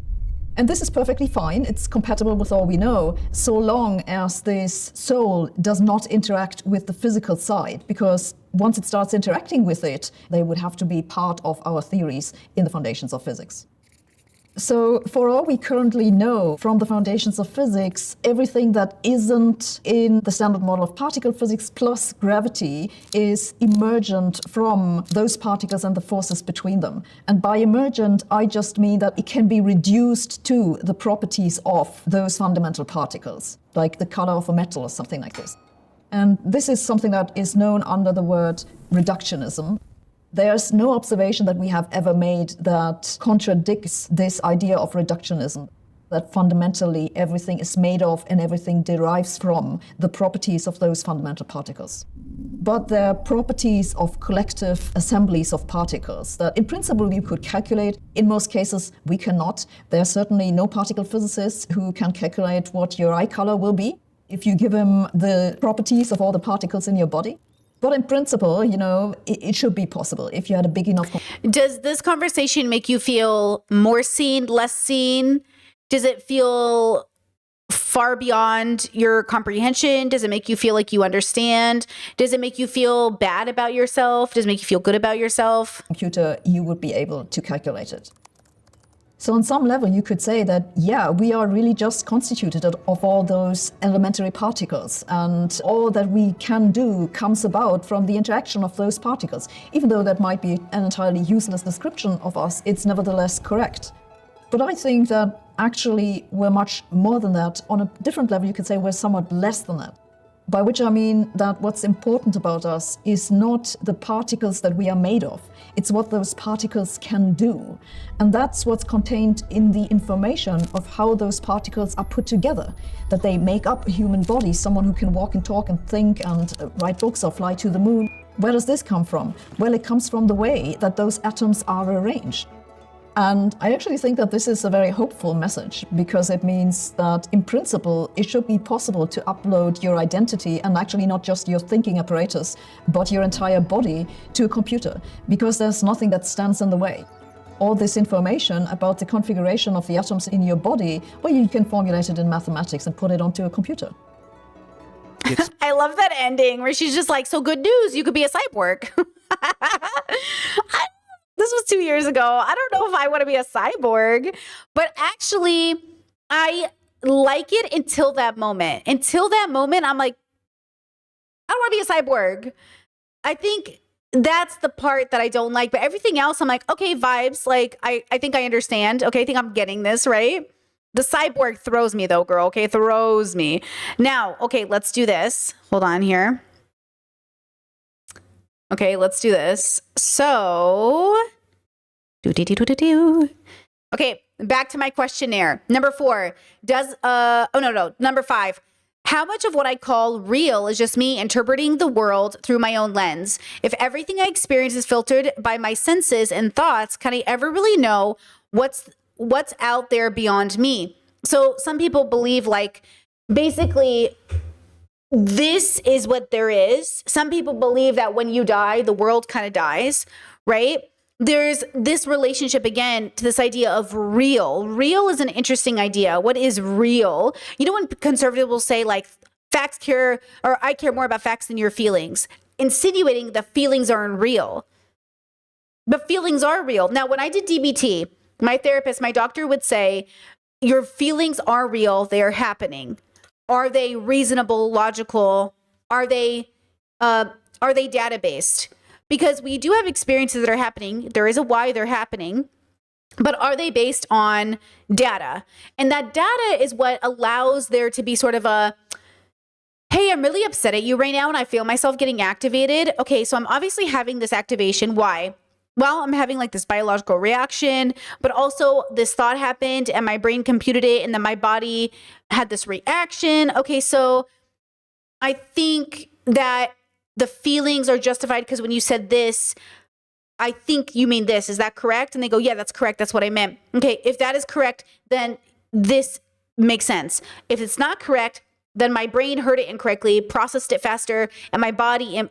And this is perfectly fine. It's compatible with all we know, so long as this soul does not interact with the physical side, because once it starts interacting with it, they would have to be part of our theories in the foundations of physics. So for all we currently know from the foundations of physics, everything that isn't in the standard model of particle physics plus gravity is emergent from those particles and the forces between them. And by emergent, I just mean that it can be reduced to the properties of those fundamental particles, like the color of a metal or something like this. And this is something that is known under the word reductionism. There's no observation that we have ever made that contradicts this idea of reductionism, that fundamentally everything is made of and everything derives from the properties of those fundamental particles. But they're properties of collective assemblies of particles that in principle you could calculate. In most cases, we cannot. There are certainly no particle physicists who can calculate what your eye color will be if you give him the properties of all the particles in your body. But in principle, you know, it should be possible if you had a big enough... Does this conversation make you feel more seen, less seen? Does it feel far beyond your comprehension? Does it make you feel like you understand? Does it make you feel bad about yourself? Does it make you feel good about yourself? Computer, you would be able to calculate it. So on some level, you could say that, yeah, we are really just constituted of all those elementary particles, and all that we can do comes about from the interaction of those particles. Even though that might be an entirely useless description of us, it's nevertheless correct. But I think that actually we're much more than that. On a different level, you could say we're somewhat less than that. By which I mean that what's important about us is not the particles that we are made of. It's what those particles can do. And that's what's contained in the information of how those particles are put together, that they make up a human body, someone who can walk and talk and think and write books or fly to the moon. Where does this come from? Well, it comes from the way that those atoms are arranged. And I actually think that this is a very hopeful message, because it means that in principle it should be possible to upload your identity, and actually not just your thinking apparatus, but your entire body to a computer, because there's nothing that stands in the way. All this information about the configuration of the atoms in your body, well, you can formulate it in mathematics and put it onto a computer. I love that ending where she's just like, so good news, you could be a cyborg. This was 2 years ago. I don't know if I want to be a cyborg, but actually I like it until that moment. Until that moment, I'm like, I don't want to be a cyborg. I think that's the part that I don't like, but everything else I'm like, okay, vibes. Like, I think I understand. Okay, I think I'm getting this, right? The cyborg throws me though, girl. Okay, throws me. Now, okay, let's do this. Hold on here. Okay, let's do this. So, okay, back to my questionnaire. Number 4, number 5. How much of what I call real is just me interpreting the world through my own lens? If everything I experience is filtered by my senses and thoughts, can I ever really know what's out there beyond me? So some people believe like, basically, this is what there is. Some people believe that when you die, the world kind of dies, right? There's this relationship again to this idea of real. Real is an interesting idea. What is real? You know when conservatives will say like facts care, or I care more about facts than your feelings, insinuating the feelings aren't real. But feelings are real. Now, when I did DBT, my therapist, my doctor would say, your feelings are real. They are happening. Are they reasonable, logical? Are they data-based? Because we do have experiences that are happening. There is a why they're happening, but are they based on data? And that data is what allows there to be sort of a hey, I'm really upset at you right now and I feel myself getting activated. Okay, so I'm obviously having this activation. Why? Well, I'm having like this biological reaction, but also this thought happened and my brain computed it and then my body had this reaction. Okay, so I think that the feelings are justified because when you said this, I think you mean this. Is that correct? And they go, yeah, that's correct. That's what I meant. Okay, if that is correct, then this makes sense. If it's not correct, then my brain heard it incorrectly, processed it faster, and my body,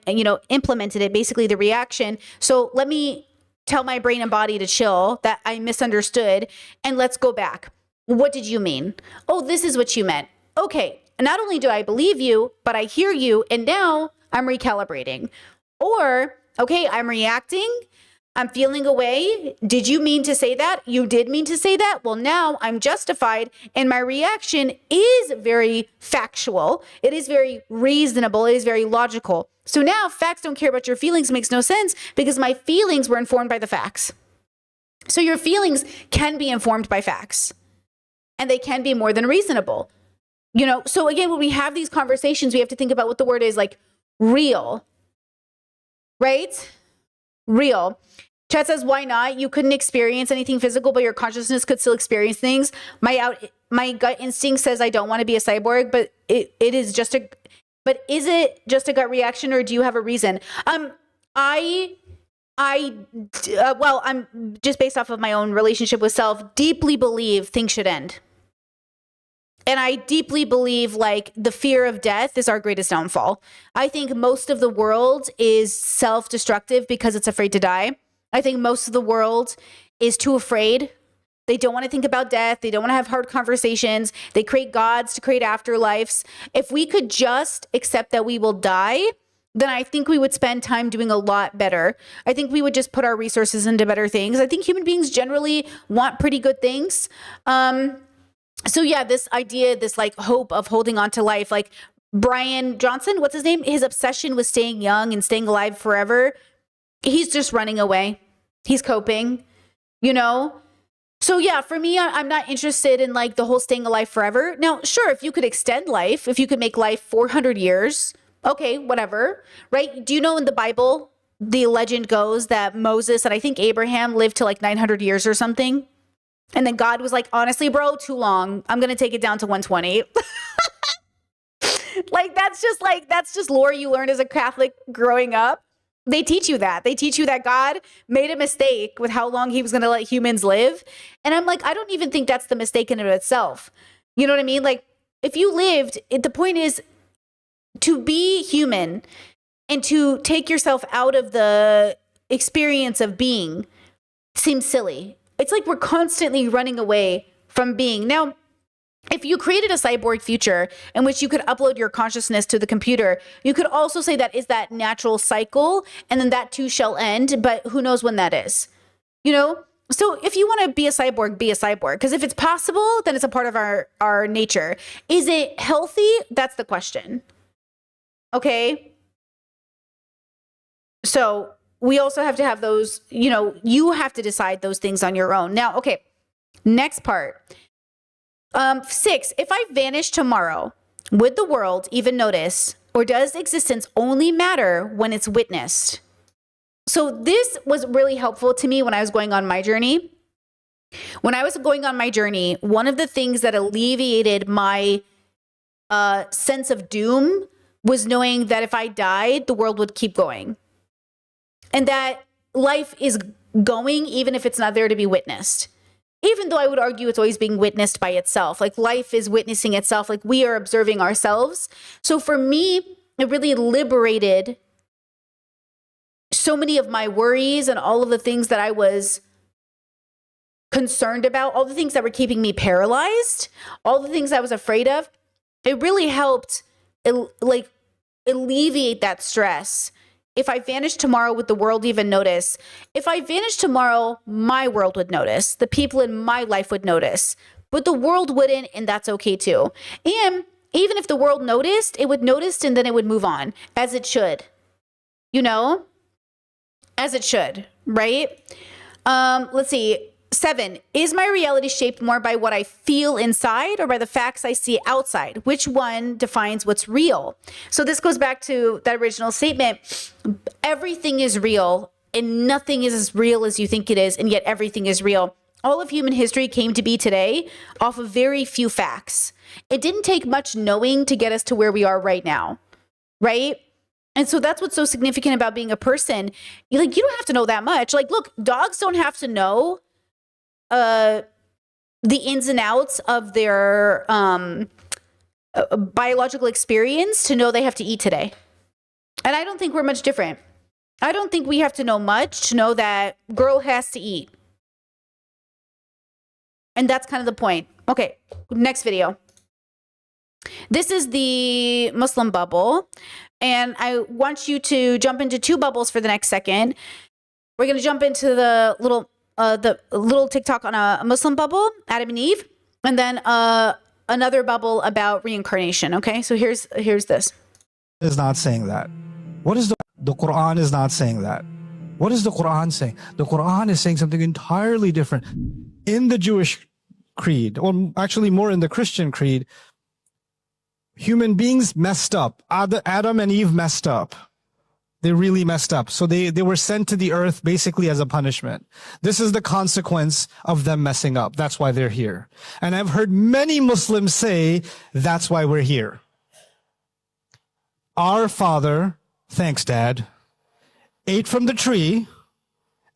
implemented it, basically the reaction. So let me tell my brain and body to chill, that I misunderstood, and let's go back. What did you mean? Oh, this is what you meant. Okay, not only do I believe you, but I hear you, and now I'm recalibrating. Or, okay, I'm reacting, I'm feeling away. Did you mean to say that? You did mean to say that? Well, now I'm justified, and my reaction is very factual. It is very reasonable. It is very logical. So now facts don't care about your feelings makes no sense because my feelings were informed by the facts. So your feelings can be informed by facts, and they can be more than reasonable. So again, when we have these conversations, we have to think about what the word is, like real, right? Real. Chat says, why not? You couldn't experience anything physical, but your consciousness could still experience things. My gut instinct says I don't want to be a cyborg, but is it just a gut reaction, or do you have a reason? I'm just based off of my own relationship with self, deeply believe things should end. And I deeply believe like the fear of death is our greatest downfall. I think most of the world is self-destructive because it's afraid to die. I think most of the world is too afraid. They don't want to think about death. They don't want to have hard conversations. They create gods to create afterlives. If we could just accept that we will die, then I think we would spend time doing a lot better. I think we would just put our resources into better things. I think human beings generally want pretty good things. So yeah, this idea, this like hope of holding on to life, like Brian Johnson, what's his name? His obsession with staying young and staying alive forever. He's just running away. He's coping, So yeah, for me, I'm not interested in like the whole staying alive forever. Now, sure, if you could extend life, if you could make life 400 years, okay, whatever, right? Do you know in the Bible, the legend goes that Moses and I think Abraham lived to like 900 years or something? And then God was like, honestly, bro, too long. I'm going to take it down to 120. That's just lore you learn as a Catholic growing up. They teach you that. They teach you that God made a mistake with how long he was going to let humans live. And I'm like, I don't even think that's the mistake in and of itself. You know what I mean? Like, if you lived, the point is to be human and to take yourself out of the experience of being seems silly. It's like we're constantly running away from being. Now, if you created a cyborg future in which you could upload your consciousness to the computer, you could also say that is that natural cycle, and then that too shall end, but who knows when that is, So if you want to be a cyborg, be a cyborg. Because if it's possible, then it's a part of our nature. Is it healthy? That's the question. Okay? So we also have to have those, you have to decide those things on your own. Now, okay, next part. 6, if I vanish tomorrow, would the world even notice, or does existence only matter when it's witnessed? So this was really helpful to me when I was going on my journey. When I was going on my journey, one of the things that alleviated my sense of doom was knowing that if I died, the world would keep going. And that life is going even if it's not there to be witnessed. Even though I would argue it's always being witnessed by itself. Like life is witnessing itself, like we are observing ourselves. So for me, it really liberated so many of my worries and all of the things that I was concerned about, all the things that were keeping me paralyzed, all the things I was afraid of. It really helped alleviate that stress. If I vanish tomorrow, would the world even notice? If I vanish tomorrow, my world would notice. The people in my life would notice. But the world wouldn't, and that's okay too. And even if the world noticed, it would notice and then it would move on, as it should. As it should, right? Let's see. 7, is my reality shaped more by what I feel inside or by the facts I see outside? Which one defines what's real? So this goes back to that original statement. Everything is real and nothing is as real as you think it is, and yet everything is real. All of human history came to be today off of very few facts. It didn't take much knowing to get us to where we are right now, right? And so that's what's so significant about being a person. You don't have to know that much. Like, look, dogs don't have to know the ins and outs of their biological experience to know they have to eat today. And I don't think we're much different. I don't think we have to know much to know that girl has to eat. And that's kind of the point. Okay, next video. This is the Muslim bubble. And I want you to jump into 2 bubbles for the next second. We're going to jump into the little TikTok on a Muslim bubble, Adam and Eve, and then another bubble about reincarnation. Okay, so here's this. Is not saying that. What is the Quran is not saying that. What is the Quran saying? The Quran is saying something entirely different. In the Jewish creed, or actually more in the Christian creed, human beings messed up. Adam and Eve messed up. They really messed up. So they were sent to the earth basically as a punishment. This is the consequence of them messing up. That's why they're here. And I've heard many Muslims say, that's why we're here. Our father, thanks Dad, ate from the tree,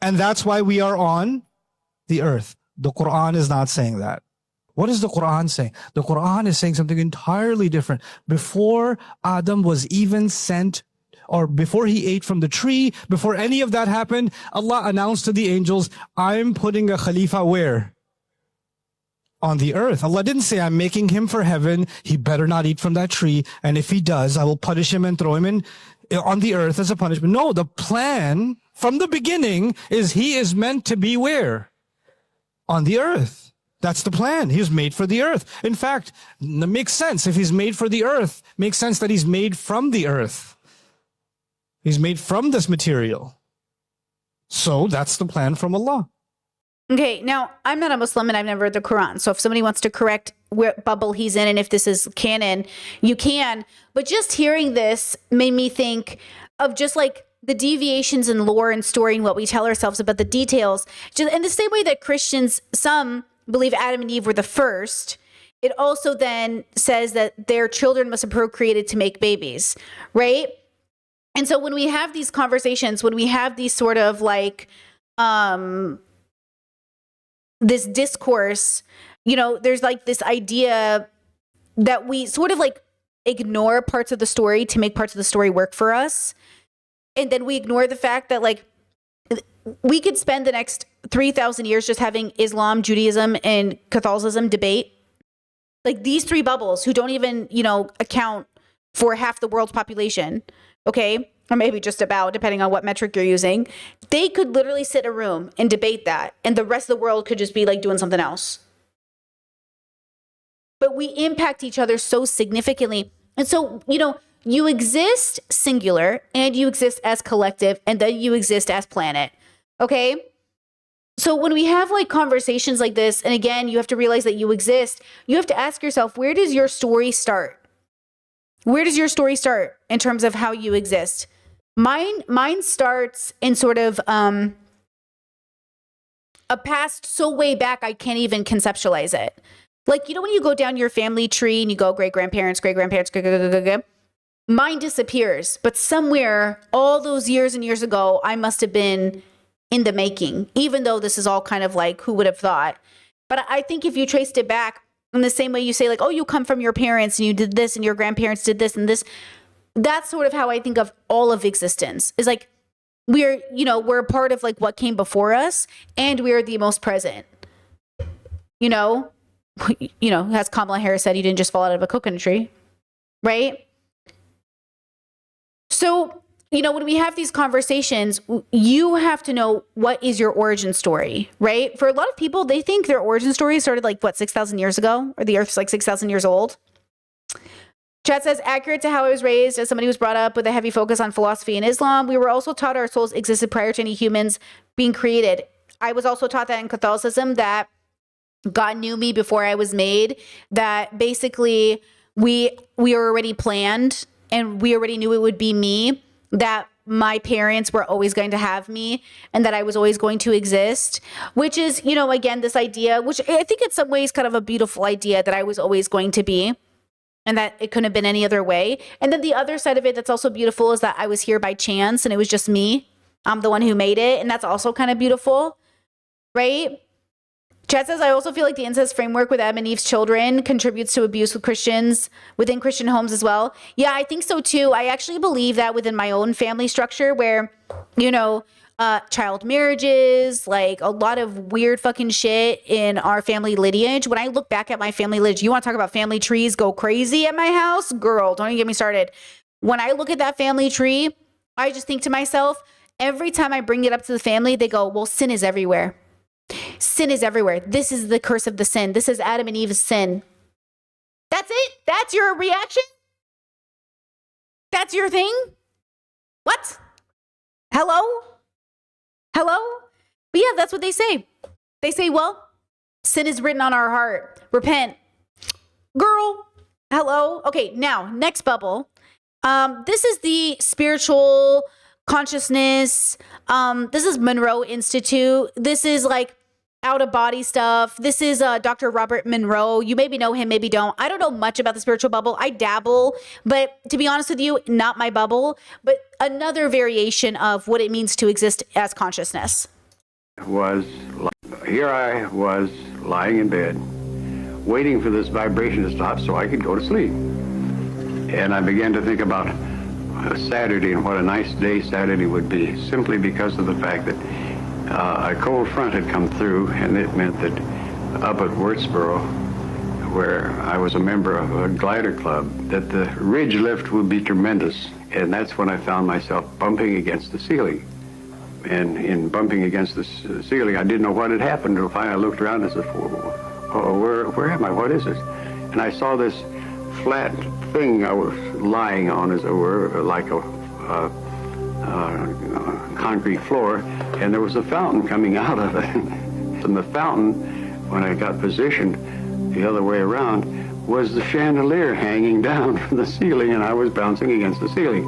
and that's why we are on the earth. The Quran is not saying that. What is the Quran saying? The Quran is saying something entirely different. Before Adam was even sent, or before he ate from the tree, before any of that happened, Allah announced to the angels, I'm putting a Khalifa where? On the earth. Allah didn't say, I'm making him for heaven. He better not eat from that tree. And if he does, I will punish him and throw him on the earth as a punishment. No, the plan from the beginning is he is meant to be where? On the earth. That's the plan. He was made for the earth. In fact, it makes sense. If he's made for the earth, makes sense that he's made from the earth. He's made from this material. So that's the plan from Allah. Okay, now I'm not a Muslim and I've never read the Quran. So if somebody wants to correct what bubble he's in and if this is canon, you can. But just hearing this made me think of just like the deviations in lore and story and what we tell ourselves about the details. In the same way that Christians, some believe Adam and Eve were the first, it also then says that their children must have procreated to make babies, right? And so when we have these conversations, when we have these sort of like, this discourse, there's like this idea that we sort of like ignore parts of the story to make parts of the story work for us. And then we ignore the fact that like, we could spend the next 3,000 years just having Islam, Judaism, and Catholicism debate. Like these 3 bubbles who don't even, account for half the world's population, okay? Or maybe just about, depending on what metric you're using. They could literally sit in a room and debate that. And the rest of the world could just be like doing something else. But we impact each other so significantly. And so, you exist singular and you exist as collective and then you exist as planet. Okay? So when we have like conversations like this, and again, you have to realize that you exist, you have to ask yourself, where does your story start? Where does your story start in terms of how you exist? Mine starts in sort of a past so way back I can't even conceptualize it. Like, when you go down your family tree and you go great-grandparents, mine disappears. But somewhere all those years and years ago, I must have been in the making, even though this is all kind of like, who would have thought? But I think if you traced it back in the same way you say like, oh, you come from your parents and you did this and your grandparents did this and this, that's sort of how I think of all of existence is like, we're a part of like what came before us and we're the most present, as Kamala Harris said, you didn't just fall out of a coconut tree, right? So, when we have these conversations, you have to know what is your origin story, right? For a lot of people, they think their origin story started like, 6,000 years ago? Or the Earth's like 6,000 years old? Chat says, accurate to how I was raised as somebody who was brought up with a heavy focus on philosophy and Islam. We were also taught our souls existed prior to any humans being created. I was also taught that in Catholicism, that God knew me before I was made, that basically we were already planned and we already knew it would be me, that my parents were always going to have me and that I was always going to exist, which is, you know, again, this idea, which I think in some ways kind of a beautiful idea, that I was always going to be and that it couldn't have been any other way. And then the other side of it that's also beautiful is that I was here by chance and it was just me. I'm the one who made it. And that's also kind of beautiful, right? Chad says, I also feel like the incest framework with Adam and Eve's children contributes to abuse with Christians within Christian homes as well. Yeah, I think so too. I actually believe that within my own family structure where, you know, child marriages, like a lot of weird fucking shit in our family lineage. When I look back at my family lineage, you want to talk about family trees go crazy at my house? Girl, don't even get me started. When I look at that family tree, I just think to myself, every time I bring it up to the family, they go, well, sin is everywhere. Sin is everywhere. This is the curse of the sin. This is Adam and Eve's sin. That's it? That's your reaction? That's your thing? What? Hello? Hello? But yeah, that's what they say. They say, well, sin is written on our heart. Repent. Girl, hello? Okay, now, next bubble. This is the spiritual consciousness. This is Monroe Institute. This is like out of body stuff. This is Dr. Robert Monroe. You maybe know him, maybe don't. I don't know much about the spiritual bubble. I dabble, but to be honest with you, not my bubble, but another variation of what it means to exist as consciousness. Here I was lying in bed, waiting for this vibration to stop so I could go to sleep. And I began to think about Saturday and what a nice day Saturday would be, simply because of the fact that a cold front had come through, and it meant that up at Wurtsboro, where I was a member of a glider club, that the ridge lift would be tremendous. And that's when I found myself bumping against the ceiling. And in bumping against the ceiling, I didn't know what had happened. And finally I looked around and said, oh, where am I? What is this? And I saw this flat thing I was lying on, as it were, like a concrete floor, and there was a fountain coming out of it. And the fountain, when I got positioned the other way around, was the chandelier hanging down from the ceiling, and I was bouncing against the ceiling.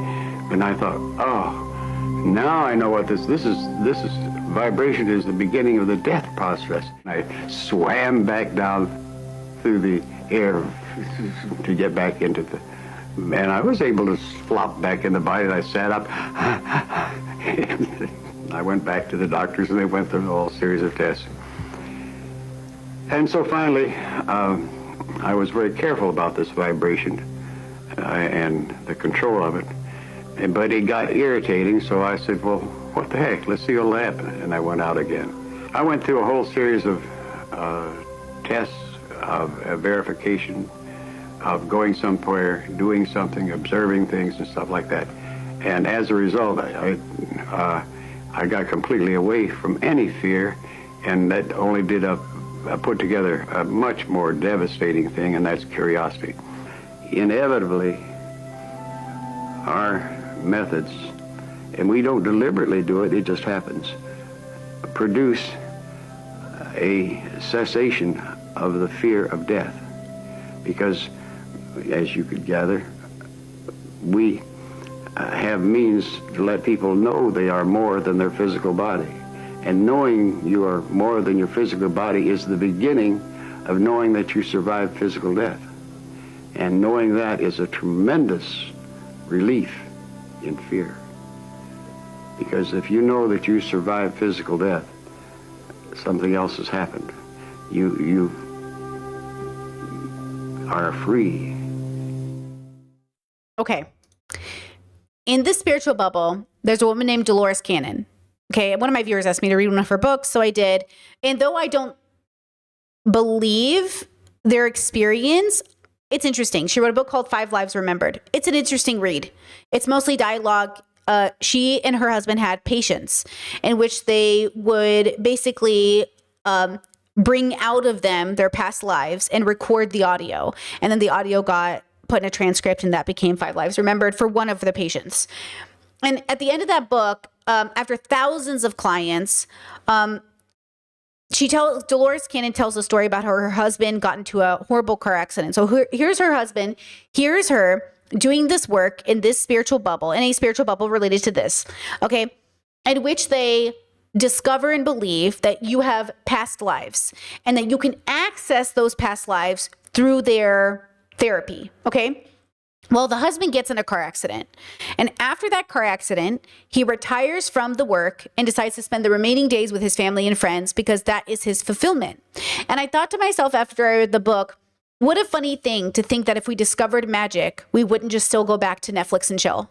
And I thought, oh, now I know what this is vibration is the beginning of the death process. I swam back down through the air to get back into the, and I was able to flop back in the body, and I sat up. I went back to the doctors, and they went through a whole series of tests. And so finally, I was very careful about this vibration and the control of it. But it got irritating, so I said, well, what the heck? Let's see what'll happen. And I went out again. I went through a whole series of tests of verification, of going somewhere, doing something, observing things and stuff like that. And as a result, I got completely away from any fear, and that only did put together a much more devastating thing, and that's curiosity. Inevitably, our methods, and we don't deliberately do it, it just happens, produce a cessation of the fear of death. Because, as you could gather, we have means to let people know they are more than their physical body. And knowing you are more than your physical body is the beginning of knowing that you survived physical death. And knowing that is a tremendous relief in fear. Because if you know that you survived physical death, something else has happened. You are free. Okay. In this spiritual bubble, there's a woman named Dolores Cannon. Okay, one of my viewers asked me to read one of her books, so I did. And though I don't believe their experience, it's interesting. She wrote a book called 5 Lives Remembered. It's an interesting read. It's mostly dialogue. She and her husband had patients in which they would basically bring out of them their past lives and record the audio. And then the audio got put in a transcript, and that became 5 Lives Remembered for one of the patients. And at the end of that book, after thousands of clients, Dolores Cannon tells a story about how her husband got into a horrible car accident. So here's her husband. Here's her doing this work in this spiritual bubble, in a spiritual bubble related to this, okay, in which they discover and believe that you have past lives and that you can access those past lives through their therapy, okay? Well, the husband gets in a car accident. And after that car accident, he retires from the work and decides to spend the remaining days with his family and friends because that is his fulfillment. And I thought to myself after I read the book, what a funny thing to think that if we discovered magic, we wouldn't just still go back to Netflix and chill.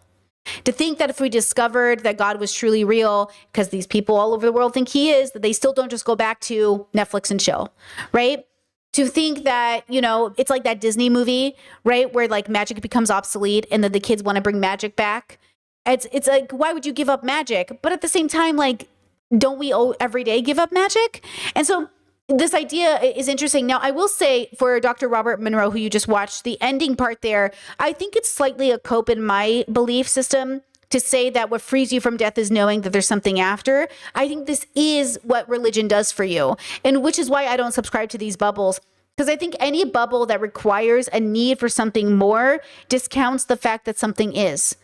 To think that if we discovered that God was truly real, because these people all over the world think he is, that they still don't just go back to Netflix and chill, right? To think that, you know, it's like that Disney movie, right? Where like magic becomes obsolete and then the kids want to bring magic back. It's like, why would you give up magic? But at the same time, like, don't we every day give up magic? And so this idea is interesting. Now, I will say for Dr. Robert Monroe, who you just watched, the ending part there, I think it's slightly a cope in my belief system to say that what frees you from death is knowing that there's something after. I think this is what religion does for you, and which is why I don't subscribe to these bubbles. Because I think any bubble that requires a need for something more discounts the fact that something is.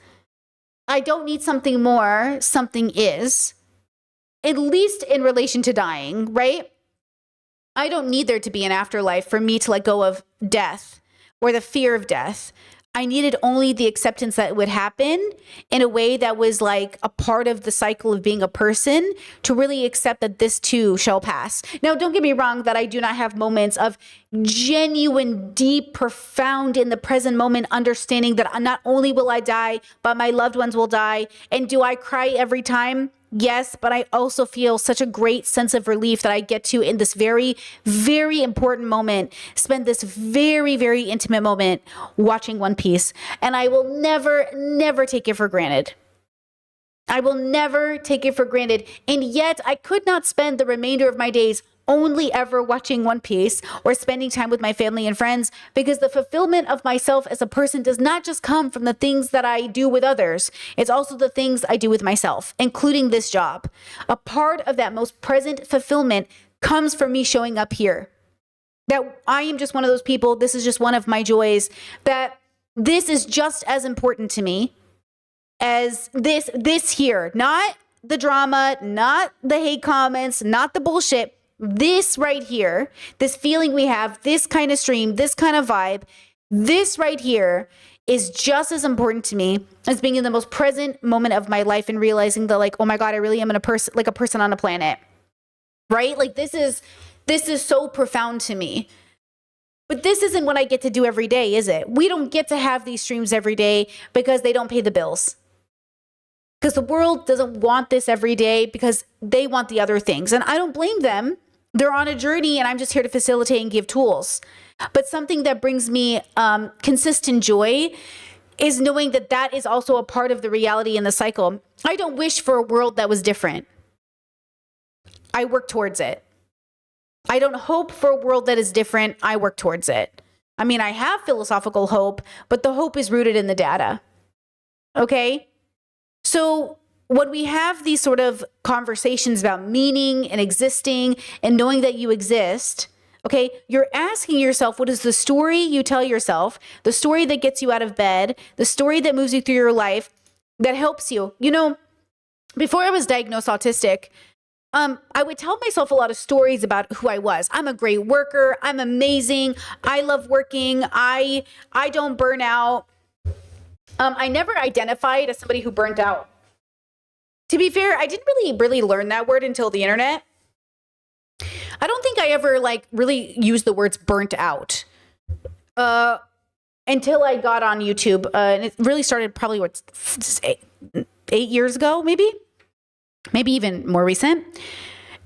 I don't need something more, something is, at least in relation to dying, right? I don't need there to be an afterlife for me to let go of death or the fear of death. I needed only the acceptance that it would happen in a way that was like a part of the cycle of being a person, to really accept that this too shall pass. Now, don't get me wrong that I do not have moments of genuine, deep, profound in the present moment understanding that not only will I die, but my loved ones will die. And do I cry every time? Yes, but I also feel such a great sense of relief that I get to, in this very, very important moment, spend this very, very intimate moment watching One Piece. And I will never, never take it for granted. I will never take it for granted. And yet I could not spend the remainder of my days only ever watching One Piece or spending time with my family and friends, because the fulfillment of myself as a person does not just come from the things that I do with others. It's also the things I do with myself, including this job. A part of that most present fulfillment comes from me showing up here. That I am just one of those people. This is just one of my joys. That this is just as important to me as this here. Not the drama, not the hate comments, not the bullshit. This right here, this feeling we have, this kind of stream, this kind of vibe, this right here is just as important to me as being in the most present moment of my life and realizing that, like, oh my God, I really am a person on a planet, right? Like this is so profound to me. But this isn't what I get to do every day, is it? We don't get to have these streams every day because they don't pay the bills. Because the world doesn't want this every day because they want the other things. And I don't blame them. They're on a journey and I'm just here to facilitate and give tools. But something that brings me consistent joy is knowing that that is also a part of the reality and the cycle. I don't wish for a world that was different. I work towards it. I don't hope for a world that is different. I work towards it. I mean, I have philosophical hope, but the hope is rooted in the data. Okay? So when we have these sort of conversations about meaning and existing and knowing that you exist, okay, you're asking yourself, what is the story you tell yourself, the story that gets you out of bed, the story that moves you through your life, that helps you? You know, before I was diagnosed autistic, I would tell myself a lot of stories about who I was. I'm a great worker. I'm amazing. I love working. I don't burn out. I never identified as somebody who burnt out. To be fair, I didn't really learn that word until the internet. I don't think I ever really used the words burnt out until I got on YouTube. And it really started probably 8 years ago, maybe even more recent.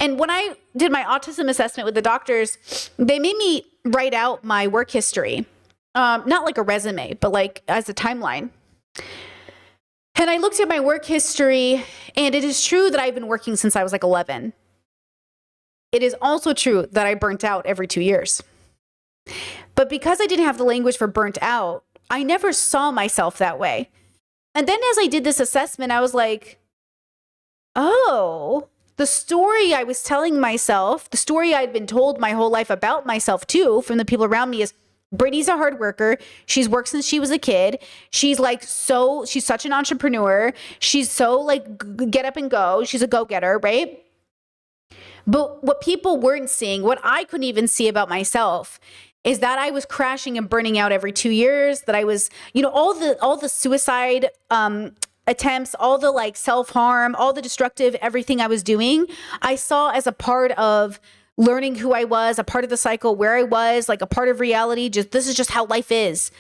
And when I did my autism assessment with the doctors, they made me write out my work history. Not like a resume, but like as a timeline. And I looked at my work history, and it is true that I've been working since I was like 11. It is also true that I burnt out every 2 years. But because I didn't have the language for burnt out, I never saw myself that way. And then as I did this assessment, I was like, oh, the story I was telling myself, the story I'd been told my whole life about myself too, from the people around me, is Brittany's a hard worker. She's worked since she was a kid. She's such an entrepreneur. She's so like get up and go. She's a go-getter, right? But what people weren't seeing, what I couldn't even see about myself, is that I was crashing and burning out every 2 years, that I was, all the suicide attempts, all the like self-harm, all the destructive, everything I was doing, I saw as a part of learning who I was, a part of the cycle, where I was, like a part of reality. This is just how life is.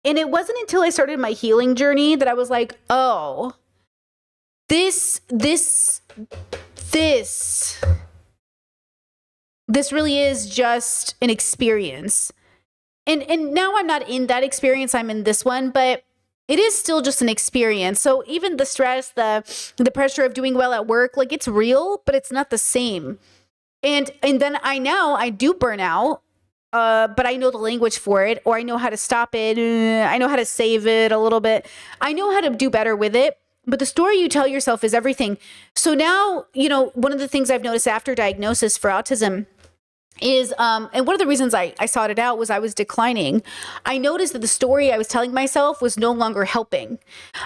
And it wasn't until I started my healing journey that I was like, oh, this really is just an experience. And now I'm not in that experience, I'm in this one, but it is still just an experience. So even the stress, the pressure of doing well at work, like it's real, but it's not the same. And then I do burn out, but I know the language for it, or I know how to stop it. I know how to save it a little bit. I know how to do better with it. But the story you tell yourself is everything. So now, one of the things I've noticed after diagnosis for autism is, and one of the reasons I sought it out was I was declining. I noticed that the story I was telling myself was no longer helping.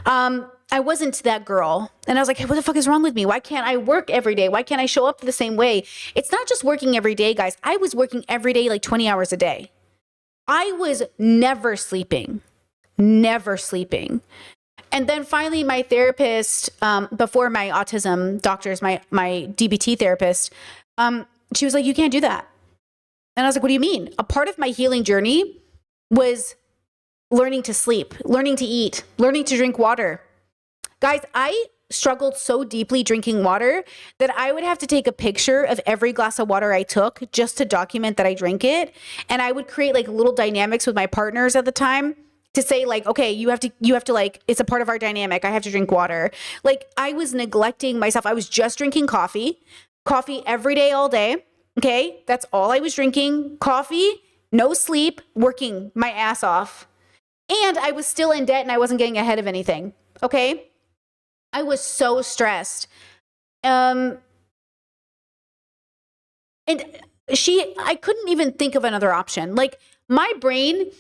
I wasn't that girl. And I was like, hey, what the fuck is wrong with me? Why can't I work every day? Why can't I show up the same way? It's not just working every day, guys. I was working every day, like 20 hours a day. I was never sleeping. And then finally my therapist, before my autism doctors, my DBT therapist, she was like, you can't do that. And I was like, what do you mean? A part of my healing journey was learning to sleep, learning to eat, learning to drink water. Guys, I struggled so deeply drinking water that I would have to take a picture of every glass of water I took just to document that I drank it. And I would create like little dynamics with my partners at the time to say like, okay, you have to like, it's a part of our dynamic. I have to drink water. Like I was neglecting myself. I was just drinking coffee every day, all day. Okay. That's all I was drinking. Coffee, no sleep, working my ass off. And I was still in debt and I wasn't getting ahead of anything. Okay. I was so stressed. And I couldn't even think of another option. Like my brain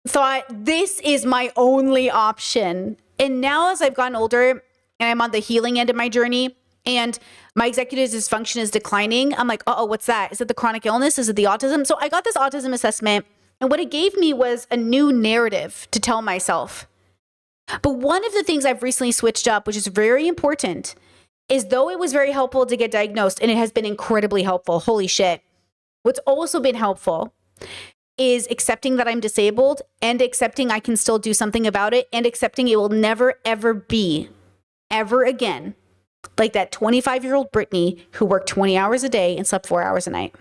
thought this is my only option. And now as I've gotten older and I'm on the healing end of my journey and my executive dysfunction is declining, I'm like, uh-oh, what's that? Is it the chronic illness? Is it the autism? So I got this autism assessment, and what it gave me was a new narrative to tell myself. But one of the things I've recently switched up, which is very important, is though it was very helpful to get diagnosed, and it has been incredibly helpful, holy shit, what's also been helpful is accepting that I'm disabled and accepting I can still do something about it and accepting it will never, ever be, ever again, like that 25-year-old Brittany who worked 20 hours a day and slept 4 hours a night.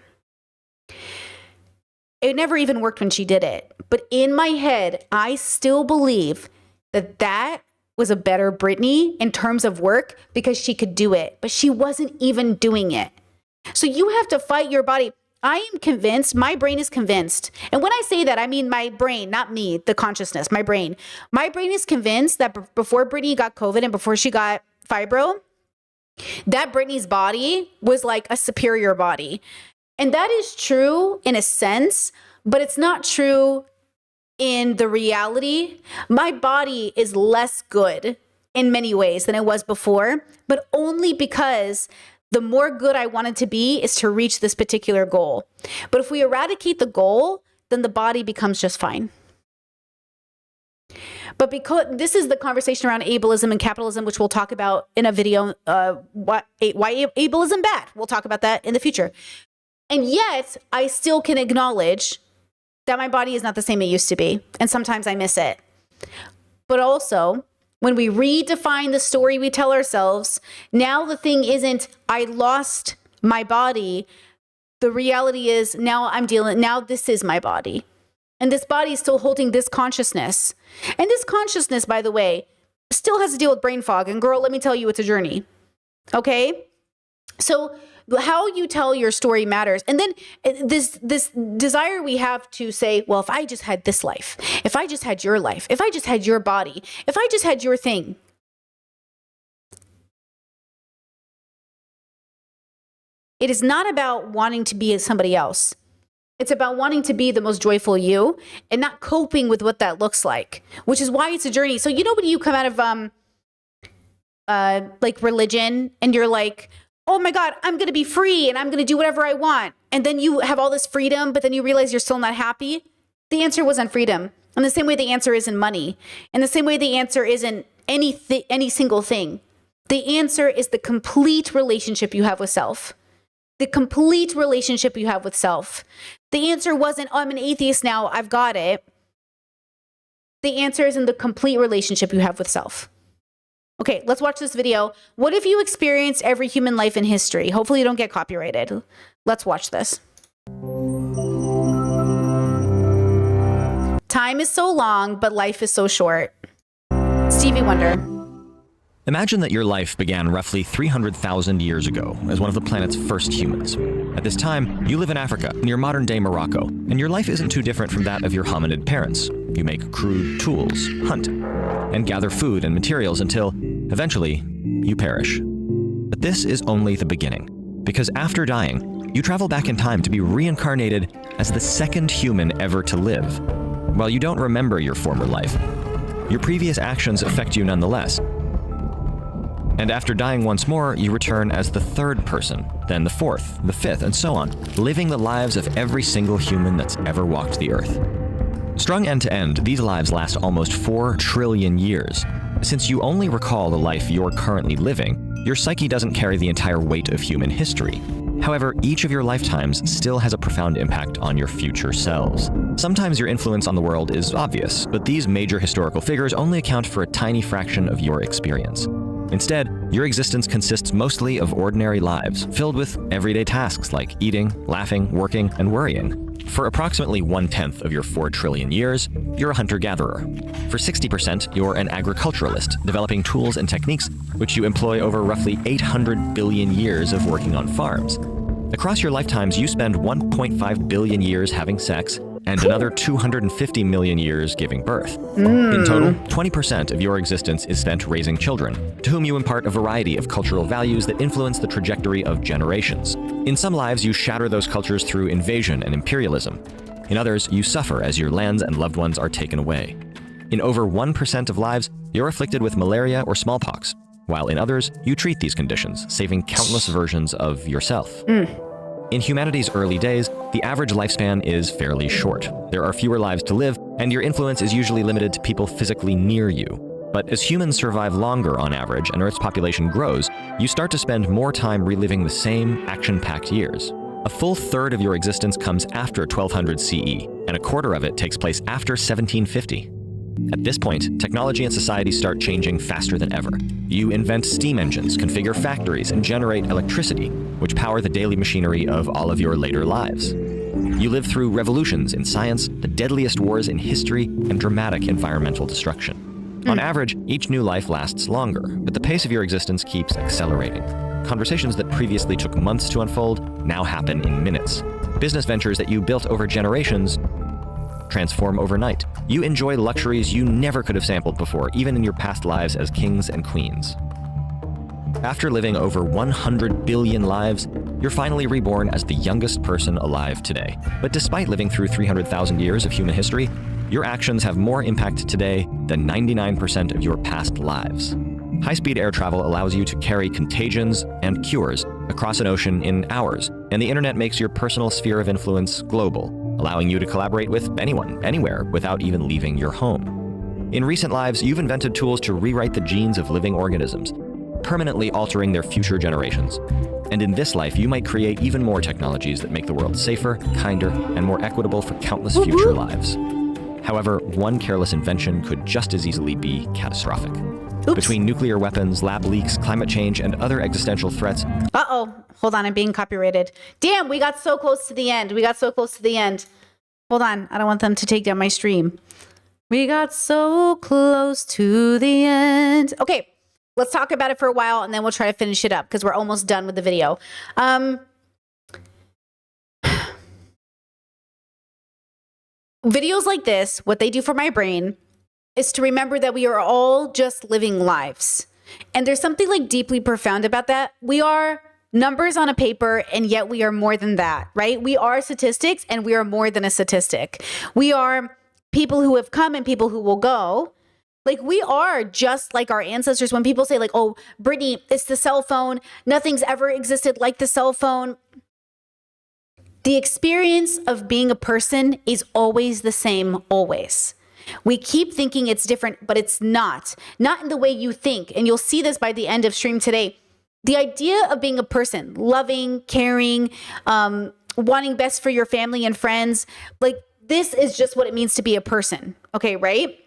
It never even worked when she did it. But in my head, I still believe that that was a better Brittany in terms of work because she could do it, but she wasn't even doing it. So you have to fight your body. I am convinced, my brain is convinced. And when I say that, I mean my brain, not me, the consciousness, my brain. My brain is convinced that before Brittany got COVID and before she got fibro, that Brittany's body was like a superior body. And that is true in a sense, but it's not true in the reality. My body is less good in many ways than it was before, but only because the more good I wanted to be is to reach this particular goal. But if we eradicate the goal, then the body becomes just fine. But because this is the conversation around ableism and capitalism, which we'll talk about in a video, why ableism bad. We'll talk about that in the future. And yet I still can acknowledge that my body is not the same it used to be. And sometimes I miss it. But also, when we redefine the story we tell ourselves, now the thing isn't, I lost my body. The reality is now this is my body. And this body is still holding this consciousness. And this consciousness, by the way, still has to deal with brain fog. And girl, let me tell you, it's a journey. Okay? So how you tell your story matters. And then this desire we have to say, well, if I just had this life, if I just had your life, if I just had your body, if I just had your thing. It is not about wanting to be somebody else. It's about wanting to be the most joyful you and not coping with what that looks like, which is why it's a journey. So, you know, when you come out of like religion and you're like, oh my God, I'm going to be free and I'm going to do whatever I want. And then you have all this freedom, but then you realize you're still not happy. The answer wasn't freedom. In the same way the answer isn't money. In the same way the answer isn't any single thing. The answer is the complete relationship you have with self. The complete relationship you have with self. The answer wasn't, oh, I'm an atheist now, I've got it. The answer is in the complete relationship you have with self. Okay, let's watch this video. What if you experienced every human life in history? Hopefully you don't get copyrighted. Let's watch this. Time is so long, but life is so short. Stevie Wonder. Imagine that your life began roughly 300,000 years ago as one of the planet's first humans. At this time, you live in Africa, near modern-day Morocco, and your life isn't too different from that of your hominid parents. You make crude tools, hunt, and gather food and materials until, eventually, you perish. But this is only the beginning, because after dying, you travel back in time to be reincarnated as the second human ever to live. While you don't remember your former life, your previous actions affect you nonetheless. And after dying once more, you return as the third person, then the fourth, the fifth, and so on, living the lives of every single human that's ever walked the earth. Strung end to end, these lives last almost 4 trillion years. Since you only recall the life you're currently living, your psyche doesn't carry the entire weight of human history. However, each of your lifetimes still has a profound impact on your future selves. Sometimes your influence on the world is obvious, but these major historical figures only account for a tiny fraction of your experience. Instead, your existence consists mostly of ordinary lives, filled with everyday tasks like eating, laughing, working, and worrying. For approximately 1/10 of your 4 trillion years, you're a hunter-gatherer. For 60%, you're an agriculturalist, developing tools and techniques which you employ over roughly 800 billion years of working on farms. Across your lifetimes, you spend 1.5 billion years having sex, and another 250 million years giving birth. In total, 20% of your existence is spent raising children, to whom you impart a variety of cultural values that influence the trajectory of generations. In some lives, you shatter those cultures through invasion and imperialism. In others, you suffer as your lands and loved ones are taken away. In over 1% of lives, you're afflicted with malaria or smallpox, while in others, you treat these conditions, saving countless versions of yourself. In humanity's early days, the average lifespan is fairly short. There are fewer lives to live, and your influence is usually limited to people physically near you. But as humans survive longer on average and Earth's population grows, you start to spend more time reliving the same action-packed years. A full third of your existence comes after 1200 CE, and a quarter of it takes place after 1750. At this point, technology and society start changing faster than ever. You invent steam engines, configure factories, and generate electricity, which power the daily machinery of all of your later lives. You live through revolutions in science, the deadliest wars in history, and dramatic environmental destruction. On average, each new life lasts longer, but the pace of your existence keeps accelerating. Conversations that previously took months to unfold now happen in minutes. Business ventures that you built over generations transform overnight. You enjoy luxuries you never could have sampled before, even in your past lives as kings and queens. After living over 100 billion lives, you're finally reborn as the youngest person alive today. But despite living through 300,000 years of human history, your actions have more impact today than 99% of your past lives. High-speed air travel allows you to carry contagions and cures across an ocean in hours, and the internet makes your personal sphere of influence global, allowing you to collaborate with anyone, anywhere, without even leaving your home. In recent lives, you've invented tools to rewrite the genes of living organisms, permanently altering their future generations. And in this life, you might create even more technologies that make the world safer, kinder, and more equitable for countless future lives. However, one careless invention could just as easily be catastrophic. Between nuclear weapons, lab leaks, climate change, and other existential threats. Uh-oh. Hold on, I'm being copyrighted. Damn, we got so close to the end. We got so close to the end. Hold on, I don't want them to take down my stream. We got so close to the end. Okay, let's talk about it for a while, and then we'll try to finish it up, because we're almost done with the video. Videos like this, what they do for my brain is to remember that we are all just living lives. And there's something like deeply profound about that. We are numbers on a paper, and yet we are more than that, right? We are statistics, and we are more than a statistic. We are people who have come and people who will go. Like, we are just like our ancestors. When people say like, oh, Brittany, it's the cell phone. Nothing's ever existed like the cell phone. The experience of being a person is always the same, always. We keep thinking it's different, but it's not. Not in the way you think. And you'll see this by the end of stream today. The idea of being a person, loving, caring, wanting best for your family and friends, like, this is just what it means to be a person. Okay, right?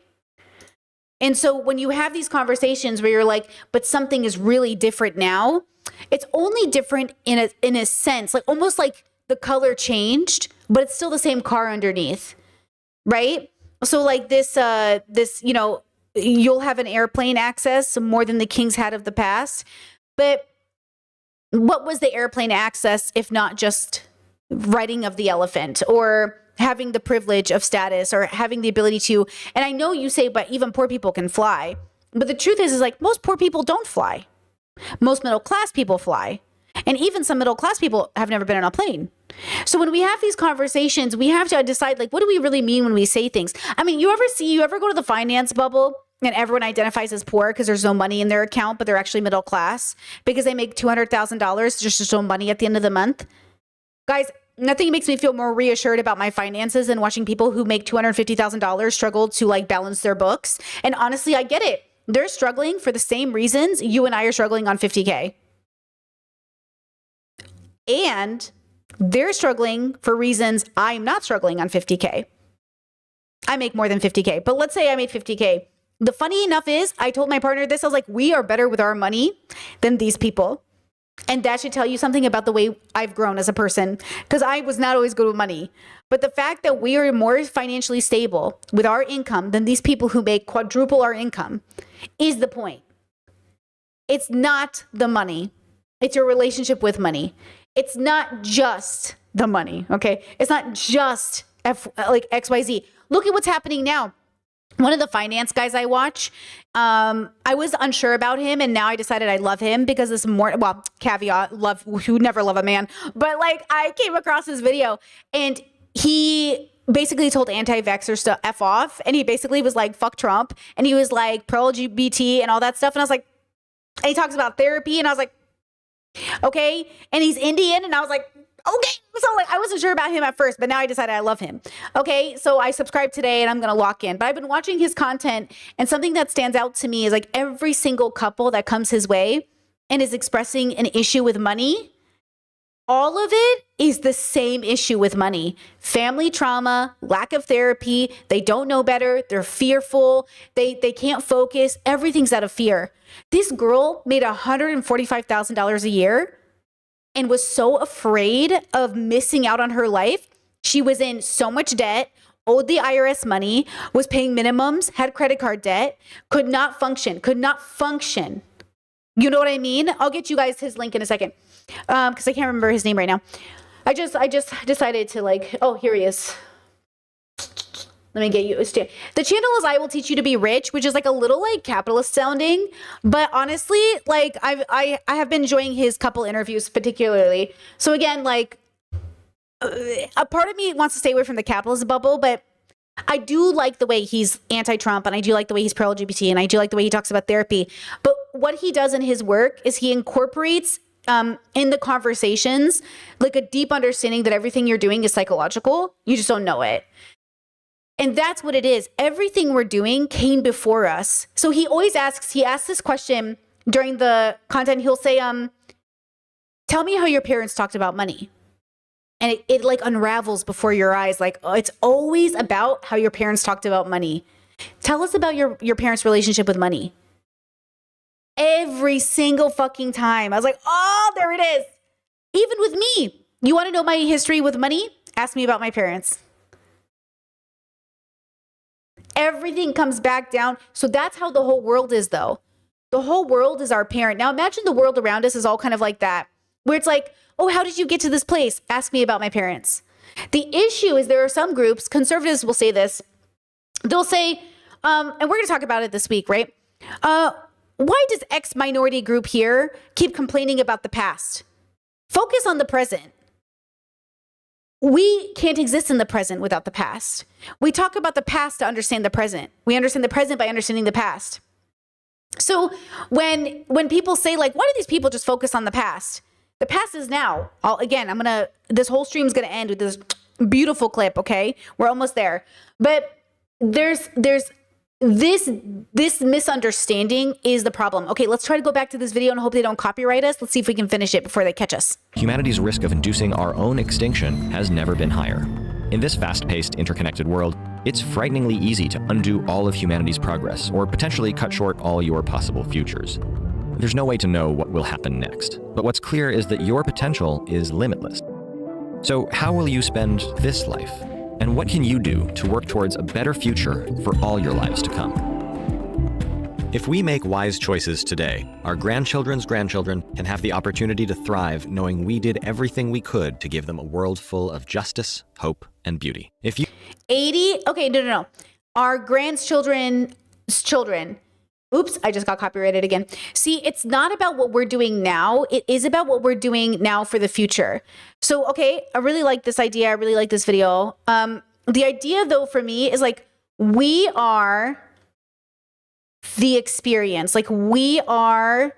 And so when you have these conversations where you're like, but something is really different now, it's only different in a sense, like almost like the color changed, but it's still the same car underneath, right? So like this, you know, you'll have an airplane access more than the kings had of the past. But what was the airplane access if not just riding of the elephant or having the privilege of status or having the ability to, and I know you say, but even poor people can fly. But the truth is like most poor people don't fly. Most middle class people fly. And even some middle class people have never been on a plane. So when we have these conversations, we have to decide, like, what do we really mean when we say things? I mean, you ever go to the finance bubble and everyone identifies as poor because there's no money in their account, but they're actually middle class because they make $200,000, just no money at the end of the month? Guys, nothing makes me feel more reassured about my finances than watching people who make $250,000 struggle to like balance their books. And honestly, I get it. They're struggling for the same reasons you and I are struggling on 50K. And they're struggling for reasons I'm not struggling on 50K. I make more than 50K, but let's say I made 50K. The funny enough is I told my partner this, I was like, we are better with our money than these people. And that should tell you something about the way I've grown as a person, because I was not always good with money. But the fact that we are more financially stable with our income than these people who make quadruple our income is the point. It's not the money. It's your relationship with money. It's not just the money, okay? It's not just XYZ. Look at what's happening now. One of the finance guys I watch, I was unsure about him, and now I decided I love him because this more, well, caveat, love, who never love a man, but like I came across this video and he basically told anti-vaxxers to F off, and he basically was like, fuck Trump, and he was like pro-LGBT and all that stuff, and I was like, and he talks about therapy, and I was like, okay, and he's Indian, and I was like, okay. So like I wasn't sure about him at first, but now I decided I love him. Okay, so I subscribed today and I'm gonna lock in. But I've been watching his content, and something that stands out to me is like every single couple that comes his way and is expressing an issue with money, all of it is the same issue with money. Family trauma, lack of therapy, they don't know better, they're fearful, they can't focus, everything's out of fear. This girl made $145,000 a year and was so afraid of missing out on her life. She was in so much debt, owed the IRS money, was paying minimums, had credit card debt, could not function. You know what I mean? I'll get you guys his link in a second because I can't remember his name right now. I just decided to like, oh, here he is. Let me get you. The channel is I Will Teach You to Be Rich, which is like a little like capitalist sounding, but honestly, like I have been enjoying his couple interviews particularly. So again, like a part of me wants to stay away from the capitalist bubble, but I do like the way he's anti-Trump, and I do like the way he's pro-LGBT, and I do like the way he talks about therapy. But what he does in his work is he incorporates in the conversations like a deep understanding that everything you're doing is psychological. You just don't know it. And that's what it is. Everything we're doing came before us. So he asks this question during the content. He'll say, tell me how your parents talked about money. And it like unravels before your eyes. Like, oh, it's always about how your parents talked about money. Tell us about your parents' relationship with money. Every single fucking time. I was like, oh, there it is. Even with me. You want to know my history with money? Ask me about my parents. Everything comes back down. So that's how the whole world is, though. The whole world is our parent. Now imagine the world around us is all kind of like that, where it's like, oh, how did you get to this place? Ask me about my parents. The issue is there are some groups, conservatives will say this. They'll say, and we're going to talk about it this week, right? Why does X minority group here keep complaining about the past? Focus on the present. We can't exist in the present without the past. We talk about the past to understand the present. We understand the present by understanding the past. So when people say like, why do these people just focus on the past? The past is now. This whole stream is going to end with this beautiful clip. Okay. We're almost there. But there's this misunderstanding is the problem. Okay, let's try to go back to this video and hope they don't copyright us. Let's see if we can finish it before they catch us. Humanity's risk of inducing our own extinction has never been higher. In this fast-paced, interconnected world, it's frighteningly easy to undo all of humanity's progress or potentially cut short all your possible futures. There's no way to know what will happen next, but what's clear is that your potential is limitless. So how will you spend this life? And what can you do to work towards a better future for all your lives to come? If we make wise choices today, our grandchildren's grandchildren can have the opportunity to thrive knowing we did everything we could to give them a world full of justice, hope, and beauty. If you 80, okay, no. Our grandchildren's children. Oops, I just got copyrighted again. See, it's not about what we're doing now. It is about what we're doing now for the future. So, okay, I really like this idea. I really like this video. The idea though for me is like, we are the experience. Like we are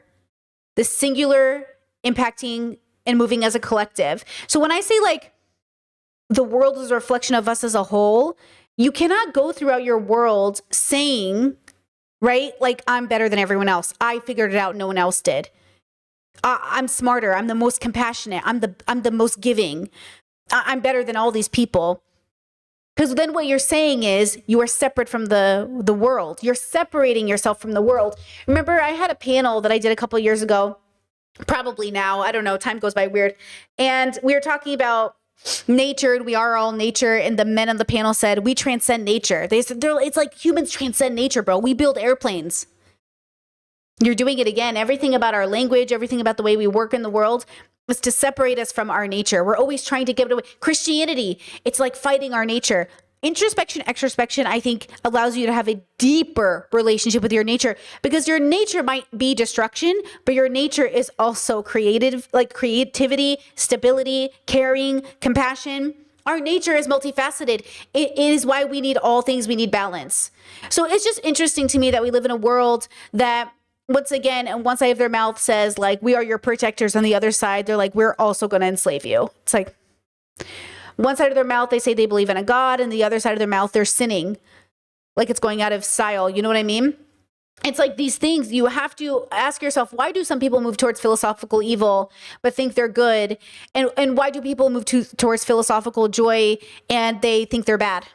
the singular impacting and moving as a collective. So when I say like the world is a reflection of us as a whole, you cannot go throughout your world saying, right? Like, I'm better than everyone else. I figured it out. No one else did. I'm smarter. I'm the most compassionate. I'm the most giving. I'm better than all these people. Because then what you're saying is you are separate from the world. You're separating yourself from the world. Remember, I had a panel that I did a couple of years ago, probably now. I don't know. Time goes by weird. And we were talking about nature, and we are all nature, and the men on the panel said we transcend nature. They said it's like humans transcend nature, bro. We build airplanes. You're doing it again. Everything about our language, everything about the way we work in the world is to separate us from our nature. We're always trying to give it away. Christianity, it's like fighting our nature. Introspection, extrospection, I think allows you to have a deeper relationship with your nature, because your nature might be destruction, but your nature is also creative, like creativity, stability, caring, compassion. Our nature is multifaceted. It is why we need all things. We need balance. So it's just interesting to me that we live in a world that, once again, and one side of their mouth says like, we are your protectors. On the other side, they're like, we're also going to enslave you. It's like, one side of their mouth, they say they believe in a God, and the other side of their mouth, they're sinning. Like it's going out of style. You know what I mean? It's like these things, you have to ask yourself, why do some people move towards philosophical evil but think they're good? And why do people move towards philosophical joy and they think they're bad?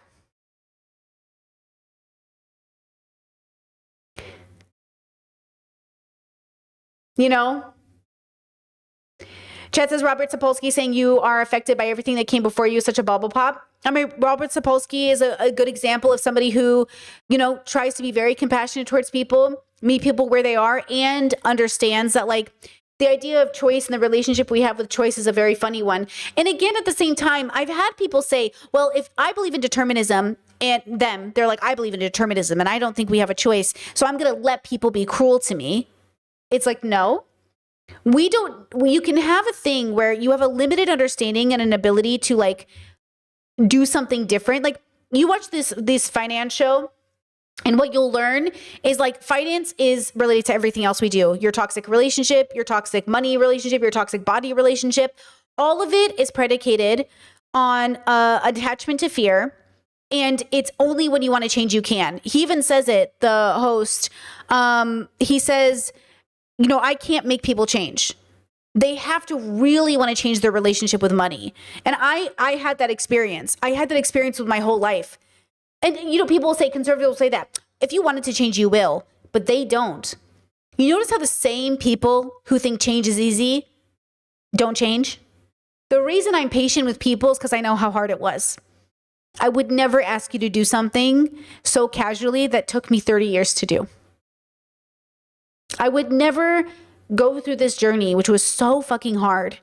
You know? Chat says, Robert Sapolsky saying you are affected by everything that came before you, such a bubble pop. I mean, Robert Sapolsky is a good example of somebody who, you know, tries to be very compassionate towards people, meet people where they are, and understands that like the idea of choice and the relationship we have with choice is a very funny one. And again, at the same time, I've had people say, well, if I believe in determinism, and they're like, I believe in determinism and I don't think we have a choice, so I'm going to let people be cruel to me. It's like, no. You can have a thing where you have a limited understanding and an ability to like do something different. Like you watch this finance show, and what you'll learn is like finance is related to everything else we do. Your toxic relationship, your toxic money relationship, your toxic body relationship, all of it is predicated on attachment to fear. And it's only when you want to change you can. He even says it, the host, he says, you know, I can't make people change. They have to really want to change their relationship with money. And I had that experience. I had that experience with my whole life. And, you know, people will say, conservatives will say that if you wanted to change, you will, but they don't. You notice how the same people who think change is easy don't change? The reason I'm patient with people is because I know how hard it was. I would never ask you to do something so casually that took me 30 years to do. I would never go through this journey, which was so fucking hard,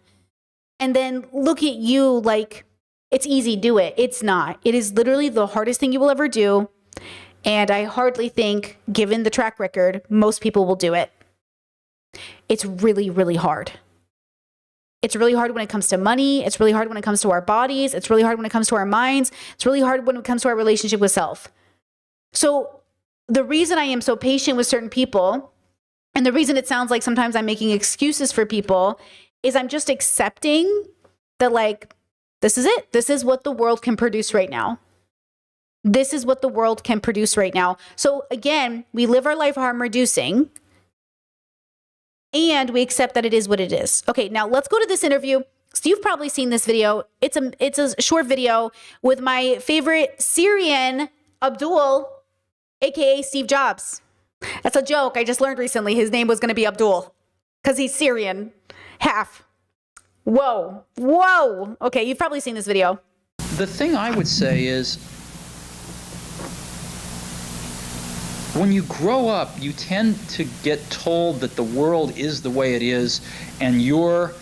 and then look at you like it's easy, do it. It's not. It is literally the hardest thing you will ever do. And I hardly think, given the track record, most people will do it. It's really, really hard. It's really hard when it comes to money. It's really hard when it comes to our bodies. It's really hard when it comes to our minds. It's really hard when it comes to our relationship with self. So the reason I am so patient with certain people, and the reason it sounds like sometimes I'm making excuses for people, is I'm just accepting that, like, this is it. This is what the world can produce right now. This is what the world can produce right now. So again, we live our life harm reducing, and we accept that it is what it is. Okay, now let's go to this interview. So you've probably seen this video. It's a short video with my favorite Syrian, Abdul, aka Steve Jobs. That's a joke. I just learned recently his name was going to be Abdul because he's Syrian, half. Whoa, whoa. Okay, you've probably seen this video. The thing I would say is, when you grow up, you tend to get told that the world is the way it is, and your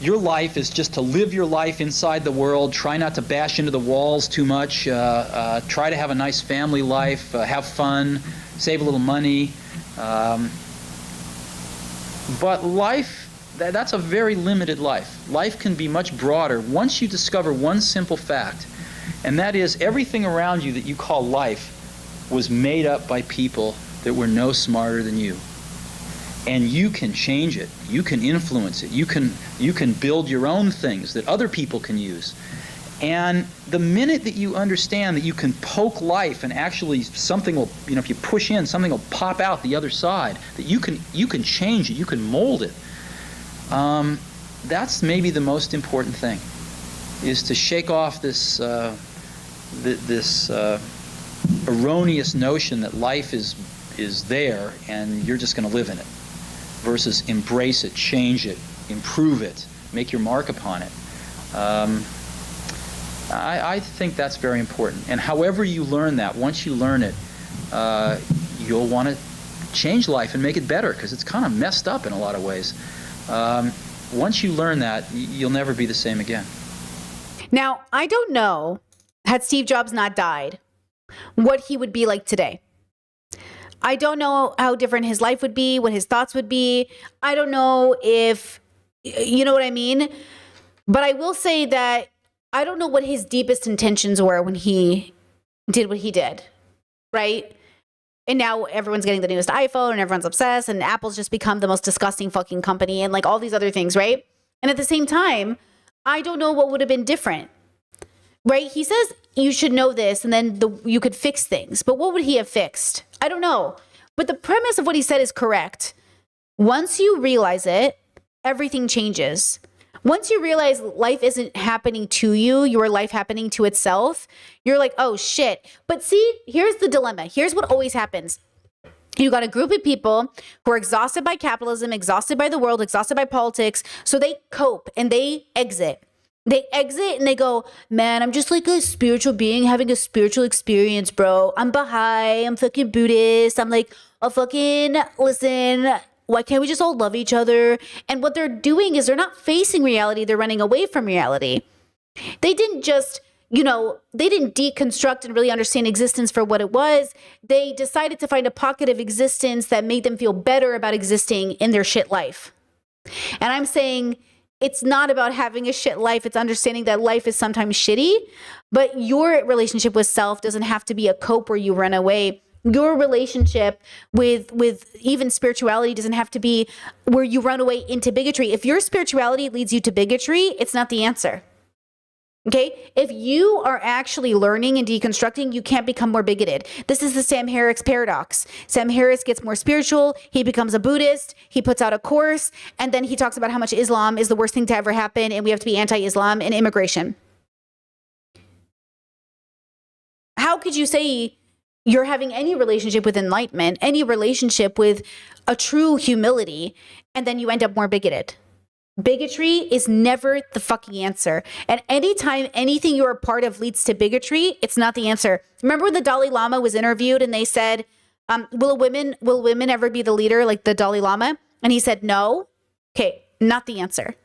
life is just to live your life inside the world, try not to bash into the walls too much, try to have a nice family life, have fun, save a little money. But life, that's a very limited life. Life can be much broader once you discover one simple fact, and that is everything around you that you call life was made up by people that were no smarter than you. And you can change it. You can influence it. You can build your own things that other people can use. And the minute that you understand that you can poke life and actually something will, if you push in, something will pop out the other side, that you can change it, you can mold it. That's maybe the most important thing, is to shake off this erroneous notion that life is there and you're just going to live in it, versus embrace it, change it, improve it, make your mark upon it. I think that's very important. And however you learn that, once you learn it, you'll want to change life and make it better, because it's kind of messed up in a lot of ways. Once you learn that, you'll never be the same again. Now, I don't know, had Steve Jobs not died, what he would be like today. I don't know how different his life would be, what his thoughts would be. I don't know if, you know what I mean? But I will say that I don't know what his deepest intentions were when he did what he did, right? And now everyone's getting the newest iPhone and everyone's obsessed, and Apple's just become the most disgusting fucking company and like all these other things, right? And at the same time, I don't know what would have been different, right? He says you should know this and then you could fix things. But what would he have fixed? I don't know. But the premise of what he said is correct. Once you realize it, everything changes. Once you realize life isn't happening to you, your life happening to itself, you're like, oh shit. But see, here's the dilemma. Here's what always happens. You got a group of people who are exhausted by capitalism, exhausted by the world, exhausted by politics. So they cope and they exit. They exit and they go, man, I'm just like a spiritual being having a spiritual experience, bro. I'm Baha'i, I'm fucking Buddhist. I'm like, oh, fucking, listen, why can't we just all love each other? And what they're doing is they're not facing reality. They're running away from reality. They didn't just, they didn't deconstruct and really understand existence for what it was. They decided to find a pocket of existence that made them feel better about existing in their shit life. And I'm saying, it's not about having a shit life. It's understanding that life is sometimes shitty, but your relationship with self doesn't have to be a cope where you run away. Your relationship with even spirituality doesn't have to be where you run away into bigotry. If your spirituality leads you to bigotry, it's not the answer. Okay? If you are actually learning and deconstructing, you can't become more bigoted. This is the Sam Harris paradox. Sam Harris gets more spiritual. He becomes a Buddhist. He puts out a course. And then he talks about how much Islam is the worst thing to ever happen. And we have to be anti-Islam and immigration. How could you say you're having any relationship with enlightenment, any relationship with a true humility, and then you end up more bigoted? Bigotry is never the fucking answer. And anytime anything you're a part of leads to bigotry, it's not the answer. Remember when the Dalai Lama was interviewed and they said, will women ever be the leader like the Dalai Lama? And he said, no. Okay, not the answer.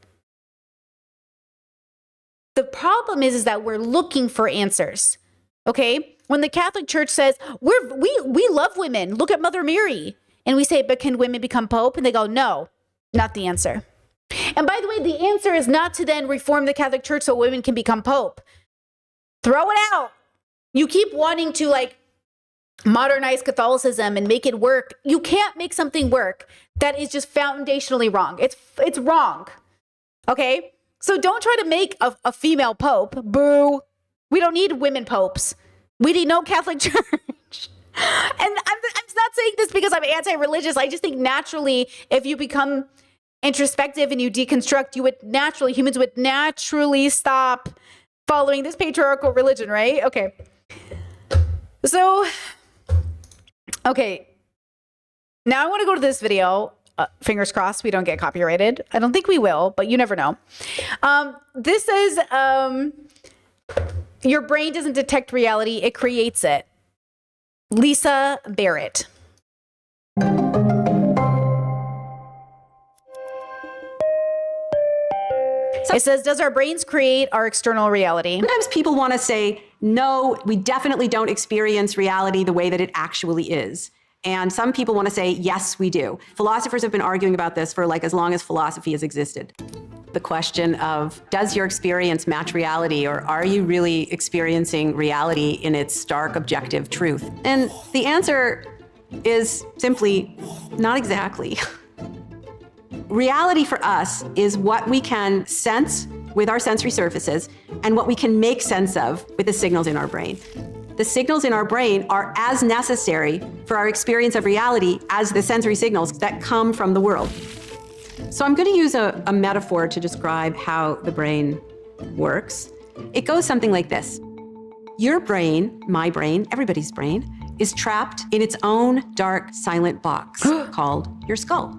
The problem is that we're looking for answers. Okay? When the Catholic Church says, we love women, look at Mother Mary. And we say, but can women become Pope? And they go, no, not the answer. And by the way, the answer is not to then reform the Catholic Church so women can become Pope. Throw it out. You keep wanting to like modernize Catholicism and make it work. You can't make something work that is just foundationally wrong. It's wrong. Okay? So don't try to make a female pope. Boo. We don't need women popes. We need no Catholic Church. And I'm not saying this because I'm anti-religious. I just think naturally, if you become introspective and you deconstruct, humans would naturally stop following this patriarchal religion, right? Okay. So, okay. Now I want to go to this video. Fingers crossed we don't get copyrighted. I don't think we will, but you never know. This says, your brain doesn't detect reality, it creates it. Lisa Barrett. It says, does our brains create our external reality? Sometimes people want to say, no, we definitely don't experience reality the way that it actually is. And some people want to say, yes, we do. Philosophers have been arguing about this for like as long as philosophy has existed. The question of, does your experience match reality, or are you really experiencing reality in its stark objective truth? And the answer is simply, not exactly. Reality for us is what we can sense with our sensory surfaces and what we can make sense of with the signals in our brain. The signals in our brain are as necessary for our experience of reality as the sensory signals that come from the world. So I'm going to use a metaphor to describe how the brain works. It goes something like this. Your brain, my brain, everybody's brain, is trapped in its own dark, silent box called your skull.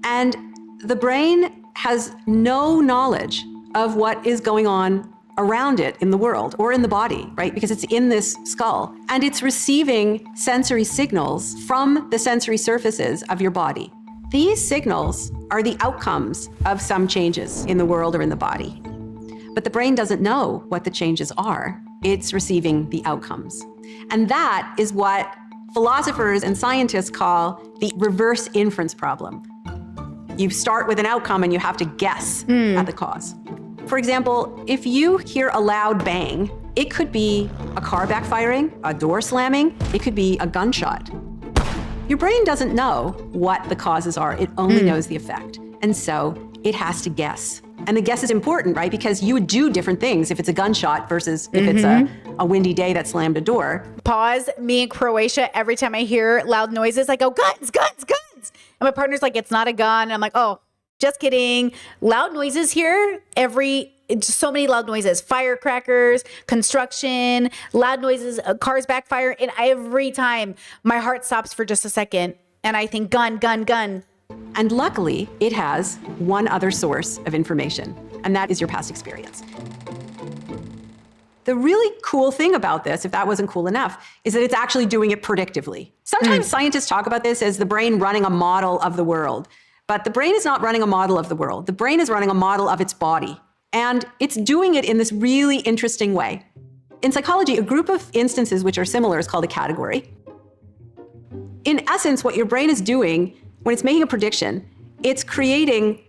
And the brain has no knowledge of what is going on around it in the world or in the body, right? Because it's in this skull. And it's receiving sensory signals from the sensory surfaces of your body. These signals are the outcomes of some changes in the world or in the body. But the brain doesn't know what the changes are. It's receiving the outcomes. And that is what philosophers and scientists call the reverse inference problem. You start with an outcome and you have to guess at the cause. For example, if you hear a loud bang, it could be a car backfiring, a door slamming, it could be a gunshot. Your brain doesn't know what the causes are, it only knows the effect. And so it has to guess. And the guess is important, right? Because you would do different things if it's a gunshot versus if it's a windy day that slammed a door. Pause. Me in Croatia, every time I hear loud noises, I go, guns, guns, guns. And my partner's like, it's not a gun. And I'm like, oh, just kidding. Loud noises here, so many loud noises. Firecrackers, construction, loud noises, cars backfire. And every time my heart stops for just a second and I think gun, gun, gun. And luckily, it has one other source of information, and that is your past experience. The really cool thing about this, if that wasn't cool enough, is that it's actually doing it predictively. Sometimes scientists talk about this as the brain running a model of the world, but the brain is not running a model of the world. The brain is running a model of its body, and it's doing it in this really interesting way. In psychology, a group of instances which are similar is called a category. In essence, what your brain is doing when it's making a prediction, it's creating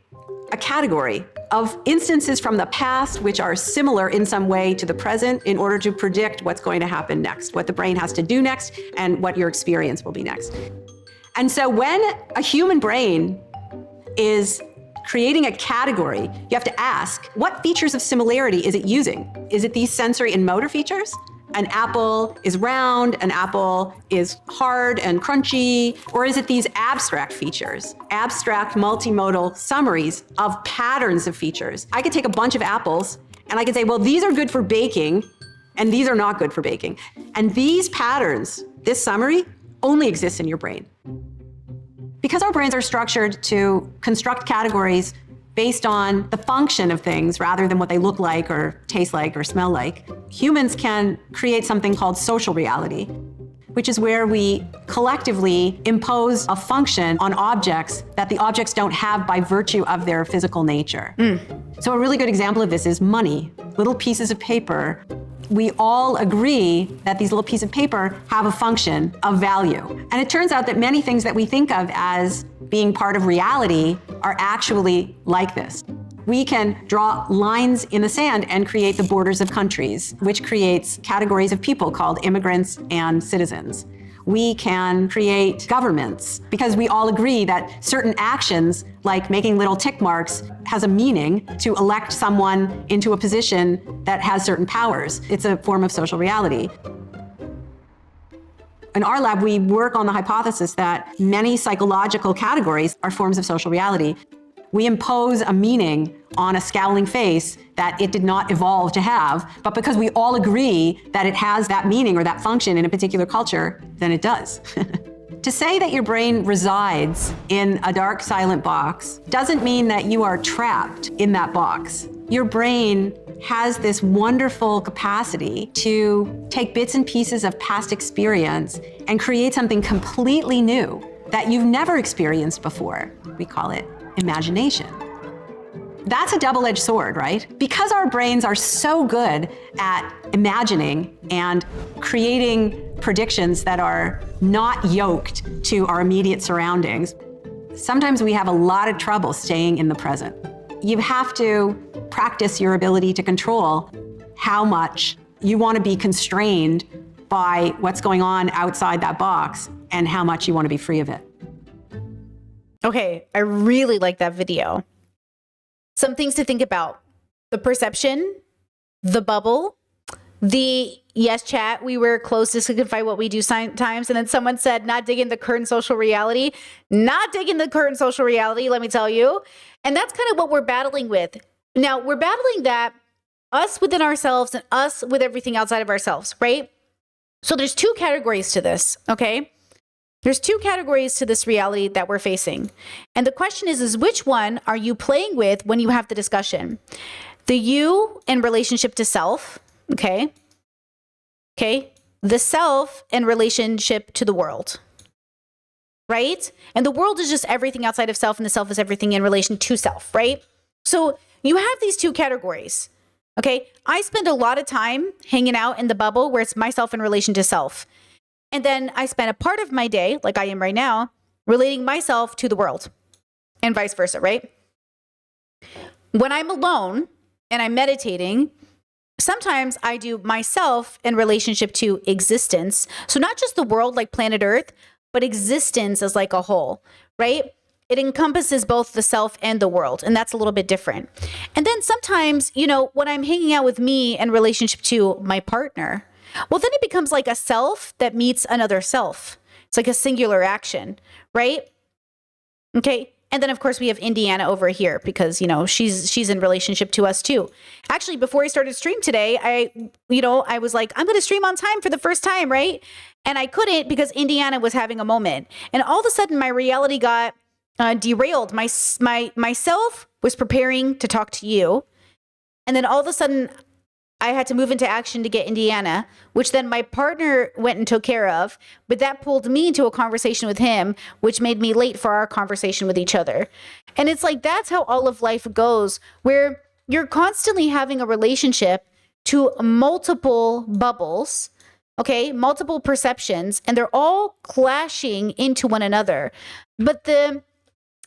a category of instances from the past which are similar in some way to the present in order to predict what's going to happen next, what the brain has to do next, and what your experience will be next. And so when a human brain is creating a category, you have to ask, what features of similarity is it using? Is it these sensory and motor features? An apple is round, an apple is hard and crunchy, or is it these abstract features? Abstract multimodal summaries of patterns of features. I could take a bunch of apples and I could say, well, these are good for baking and these are not good for baking. And these patterns, this summary, only exists in your brain. Because our brains are structured to construct categories based on the function of things rather than what they look like or taste like or smell like, humans can create something called social reality, which is where we collectively impose a function on objects that the objects don't have by virtue of their physical nature. So a really good example of this is money, little pieces of paper. We all agree that these little pieces of paper have a function of value. And it turns out that many things that we think of as being part of reality are actually like this. We can draw lines in the sand and create the borders of countries, which creates categories of people called immigrants and citizens. We can create governments because we all agree that certain actions, like making little tick marks, has a meaning to elect someone into a position that has certain powers. It's a form of social reality. In our lab, we work on the hypothesis that many psychological categories are forms of social reality. We impose a meaning on a scowling face that it did not evolve to have, but because we all agree that it has that meaning or that function in a particular culture, then it does. To say that your brain resides in a dark, silent box doesn't mean that you are trapped in that box. Your brain has this wonderful capacity to take bits and pieces of past experience and create something completely new that you've never experienced before. We call it imagination. That's a double-edged sword, right? Because our brains are so good at imagining and creating predictions that are not yoked to our immediate surroundings, sometimes we have a lot of trouble staying in the present. You have to practice your ability to control how much you want to be constrained by what's going on outside that box and how much you want to be free of it. Okay, I really like that video. Some things to think about. The perception, the bubble, the yes chat, we were close to signify what we do sometimes. And then someone said, not digging the current social reality. Not digging the current social reality, let me tell you. And that's kind of what we're battling with. Now, we're battling that us within ourselves and us with everything outside of ourselves, right? So there's two categories to this, okay? There's two categories to this reality that we're facing. And the question is which one are you playing with when you have the discussion? The you in relationship to self, okay? Okay? The self in relationship to the world, right? And the world is just everything outside of self, and the self is everything in relation to self, right? So you have these two categories, okay? I spend a lot of time hanging out in the bubble where it's myself in relation to self. And then I spend a part of my day, like I am right now, relating myself to the world and vice versa, right? When I'm alone and I'm meditating, sometimes I do myself in relationship to existence. So not just the world like planet Earth, but existence as like a whole, right? It encompasses both the self and the world, and that's a little bit different. And then sometimes, you know, when I'm hanging out with me in relationship to my partner, well, then it becomes like a self that meets another self. It's like a singular action, right? Okay. And then, of course, we have Indiana over here because, you know, she's in relationship to us, too. Actually, before I started stream today, I was like, I'm going to stream on time for the first time, right? And I couldn't because Indiana was having a moment. And all of a sudden, my reality got derailed. Myself was preparing to talk to you. And then all of a sudden, I had to move into action to get Indiana, which then my partner went and took care of. But that pulled me into a conversation with him, which made me late for our conversation with each other. And it's like, that's how all of life goes, where you're constantly having a relationship to multiple bubbles, okay, multiple perceptions, and they're all clashing into one another. But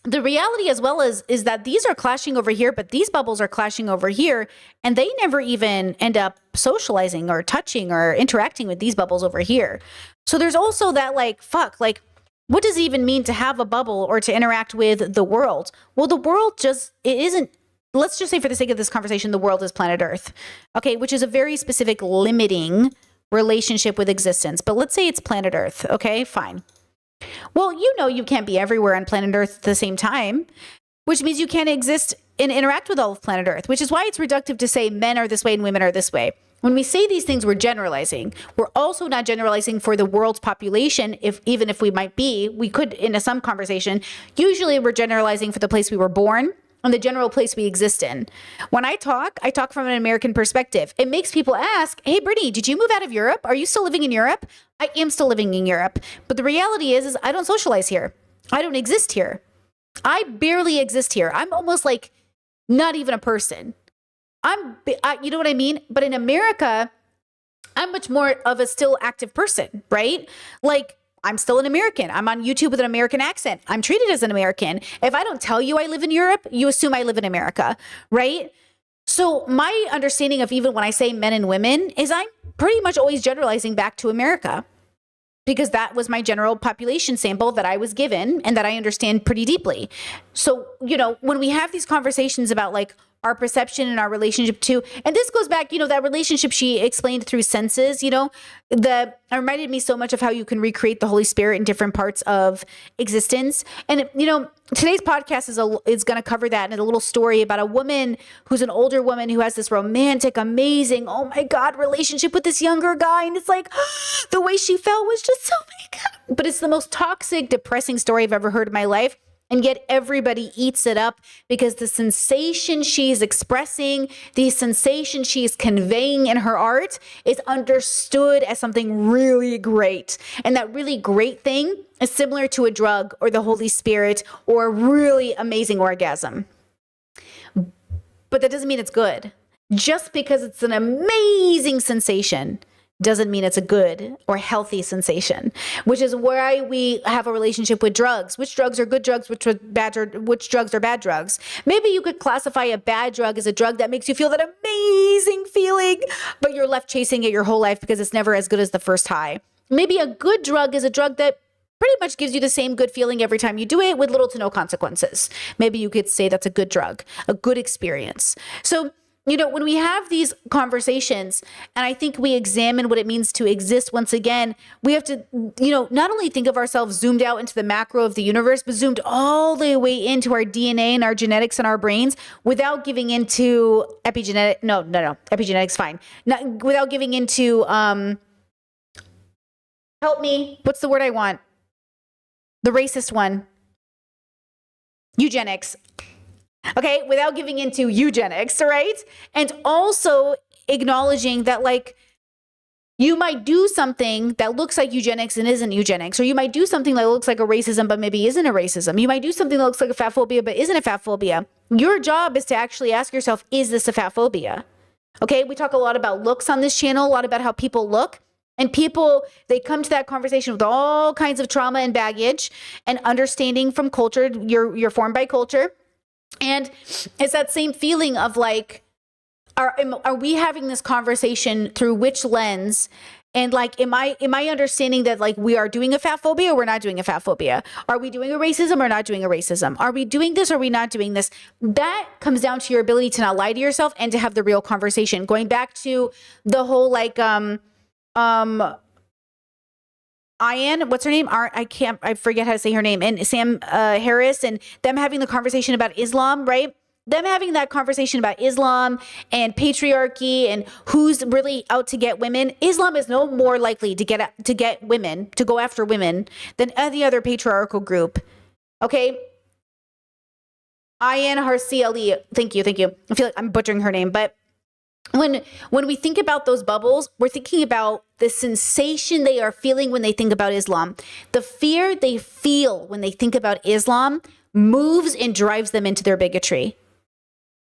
the reality as well is that these are clashing over here, but these bubbles are clashing over here, and they never even end up socializing or touching or interacting with these bubbles over here. So there's also that like, fuck, like, what does it even mean to have a bubble or to interact with the world? Well, the world it isn't, let's just say for the sake of this conversation, the world is planet Earth, okay, which is a very specific limiting relationship with existence. But let's say it's planet Earth, okay, fine. Well, you know you can't be everywhere on planet Earth at the same time, which means you can't exist and interact with all of planet Earth, which is why it's reductive to say men are this way and women are this way. When we say these things, we're generalizing. We're also not generalizing for the world's population, even if we might be. We could in some conversation. Usually we're generalizing for the place we were born and the general place we exist in. When I talk from an American perspective. It makes people ask, hey, Brittany, did you move out of Europe? Are you still living in Europe? I am still living in Europe. But the reality is I don't socialize here. I don't exist here. I barely exist here. I'm almost like not even a person. You know what I mean? But in America, I'm much more of a still active person, right? Like I'm still an American. I'm on YouTube with an American accent. I'm treated as an American. If I don't tell you I live in Europe, you assume I live in America, right? So my understanding of even when I say men and women is I'm pretty much always generalizing back to America, because that was my general population sample that I was given and that I understand pretty deeply. So, you know, when we have these conversations about like our perception and our relationship to, and this goes back, you know, that relationship she explained through senses, you know, it reminded me so much of how you can recreate the Holy Spirit in different parts of existence. And, you know, today's podcast is going to cover that, and a little story about a woman who's an older woman who has this romantic, amazing, oh my God, relationship with this younger guy. And it's like, the way she felt was just so, oh my God. But it's the most toxic, depressing story I've ever heard in my life. And yet everybody eats it up because the sensation she's expressing, the sensation she's conveying in her art is understood as something really great. And that really great thing is similar to a drug or the Holy Spirit or a really amazing orgasm. But that doesn't mean it's good. Just because it's an amazing sensation doesn't mean it's a good or healthy sensation, which is why we have a relationship with drugs. Which drugs are good drugs, which drugs are bad drugs. Maybe you could classify a bad drug as a drug that makes you feel that amazing feeling, but you're left chasing it your whole life because it's never as good as the first high. Maybe a good drug is a drug that pretty much gives you the same good feeling every time you do it with little to no consequences. Maybe you could say that's a good drug, a good experience. So, you know, when we have these conversations, and I think we examine what it means to exist once again, we have to, you know, not only think of ourselves zoomed out into the macro of the universe, but zoomed all the way into our DNA and our genetics and our brains without giving into epigenetics, fine. Without giving into, help me, what's the word I want? The racist one. Eugenics. Okay, without giving into eugenics, right? And also acknowledging that, like, you might do something that looks like eugenics and isn't eugenics, or you might do something that looks like a racism but maybe isn't a racism. You might do something that looks like a fat phobia but isn't a fat phobia. Your job is to actually ask yourself, is this a fat phobia? Okay, we talk a lot about looks on this channel, a lot about how people look. And people, they come to that conversation with all kinds of trauma and baggage and understanding from culture. You're formed by culture. And it's that same feeling of like, are we having this conversation through which lens? And like, am I understanding that like we are doing a fat phobia or we're not doing a fat phobia? Are we doing a racism or not doing a racism? Are we doing this or are we not doing this? That comes down to your ability to not lie to yourself and to have the real conversation. Going back to the whole like, Ian, what's her name? I forget how to say her name. And Sam Harris and them having the conversation about Islam, right? Them having that conversation about Islam and patriarchy and who's really out to get women. Islam is no more likely to get women, to go after women than any other patriarchal group. Okay? Ayan Harsi Ali. Thank you. I feel like I'm butchering her name, but when we think about those bubbles, we're thinking about the sensation they are feeling when they think about Islam. The fear they feel when they think about Islam moves and drives them into their bigotry.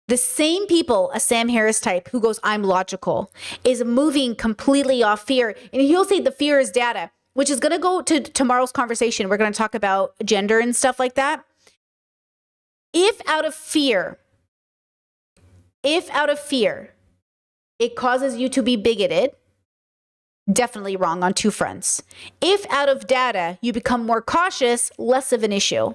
The same people, a Sam Harris type who goes, I'm logical, is moving completely off fear. And he'll say the fear is data, which is going to go to tomorrow's conversation. We're going to talk about gender and stuff like that. If out of fear, it causes you to be bigoted, definitely wrong on two fronts. If out of data, you become more cautious, less of an issue.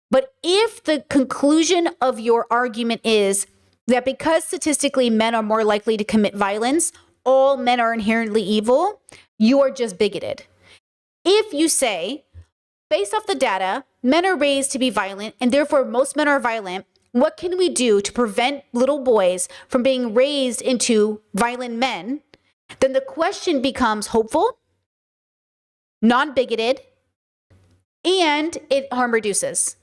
But if the conclusion of your argument is that because statistically men are more likely to commit violence, all men are inherently evil, you are just bigoted. If you say, based off the data, men are raised to be violent and therefore most men are violent, what can we do to prevent little boys from being raised into violent men? Then the question becomes hopeful, non-bigoted, and it harm reduces.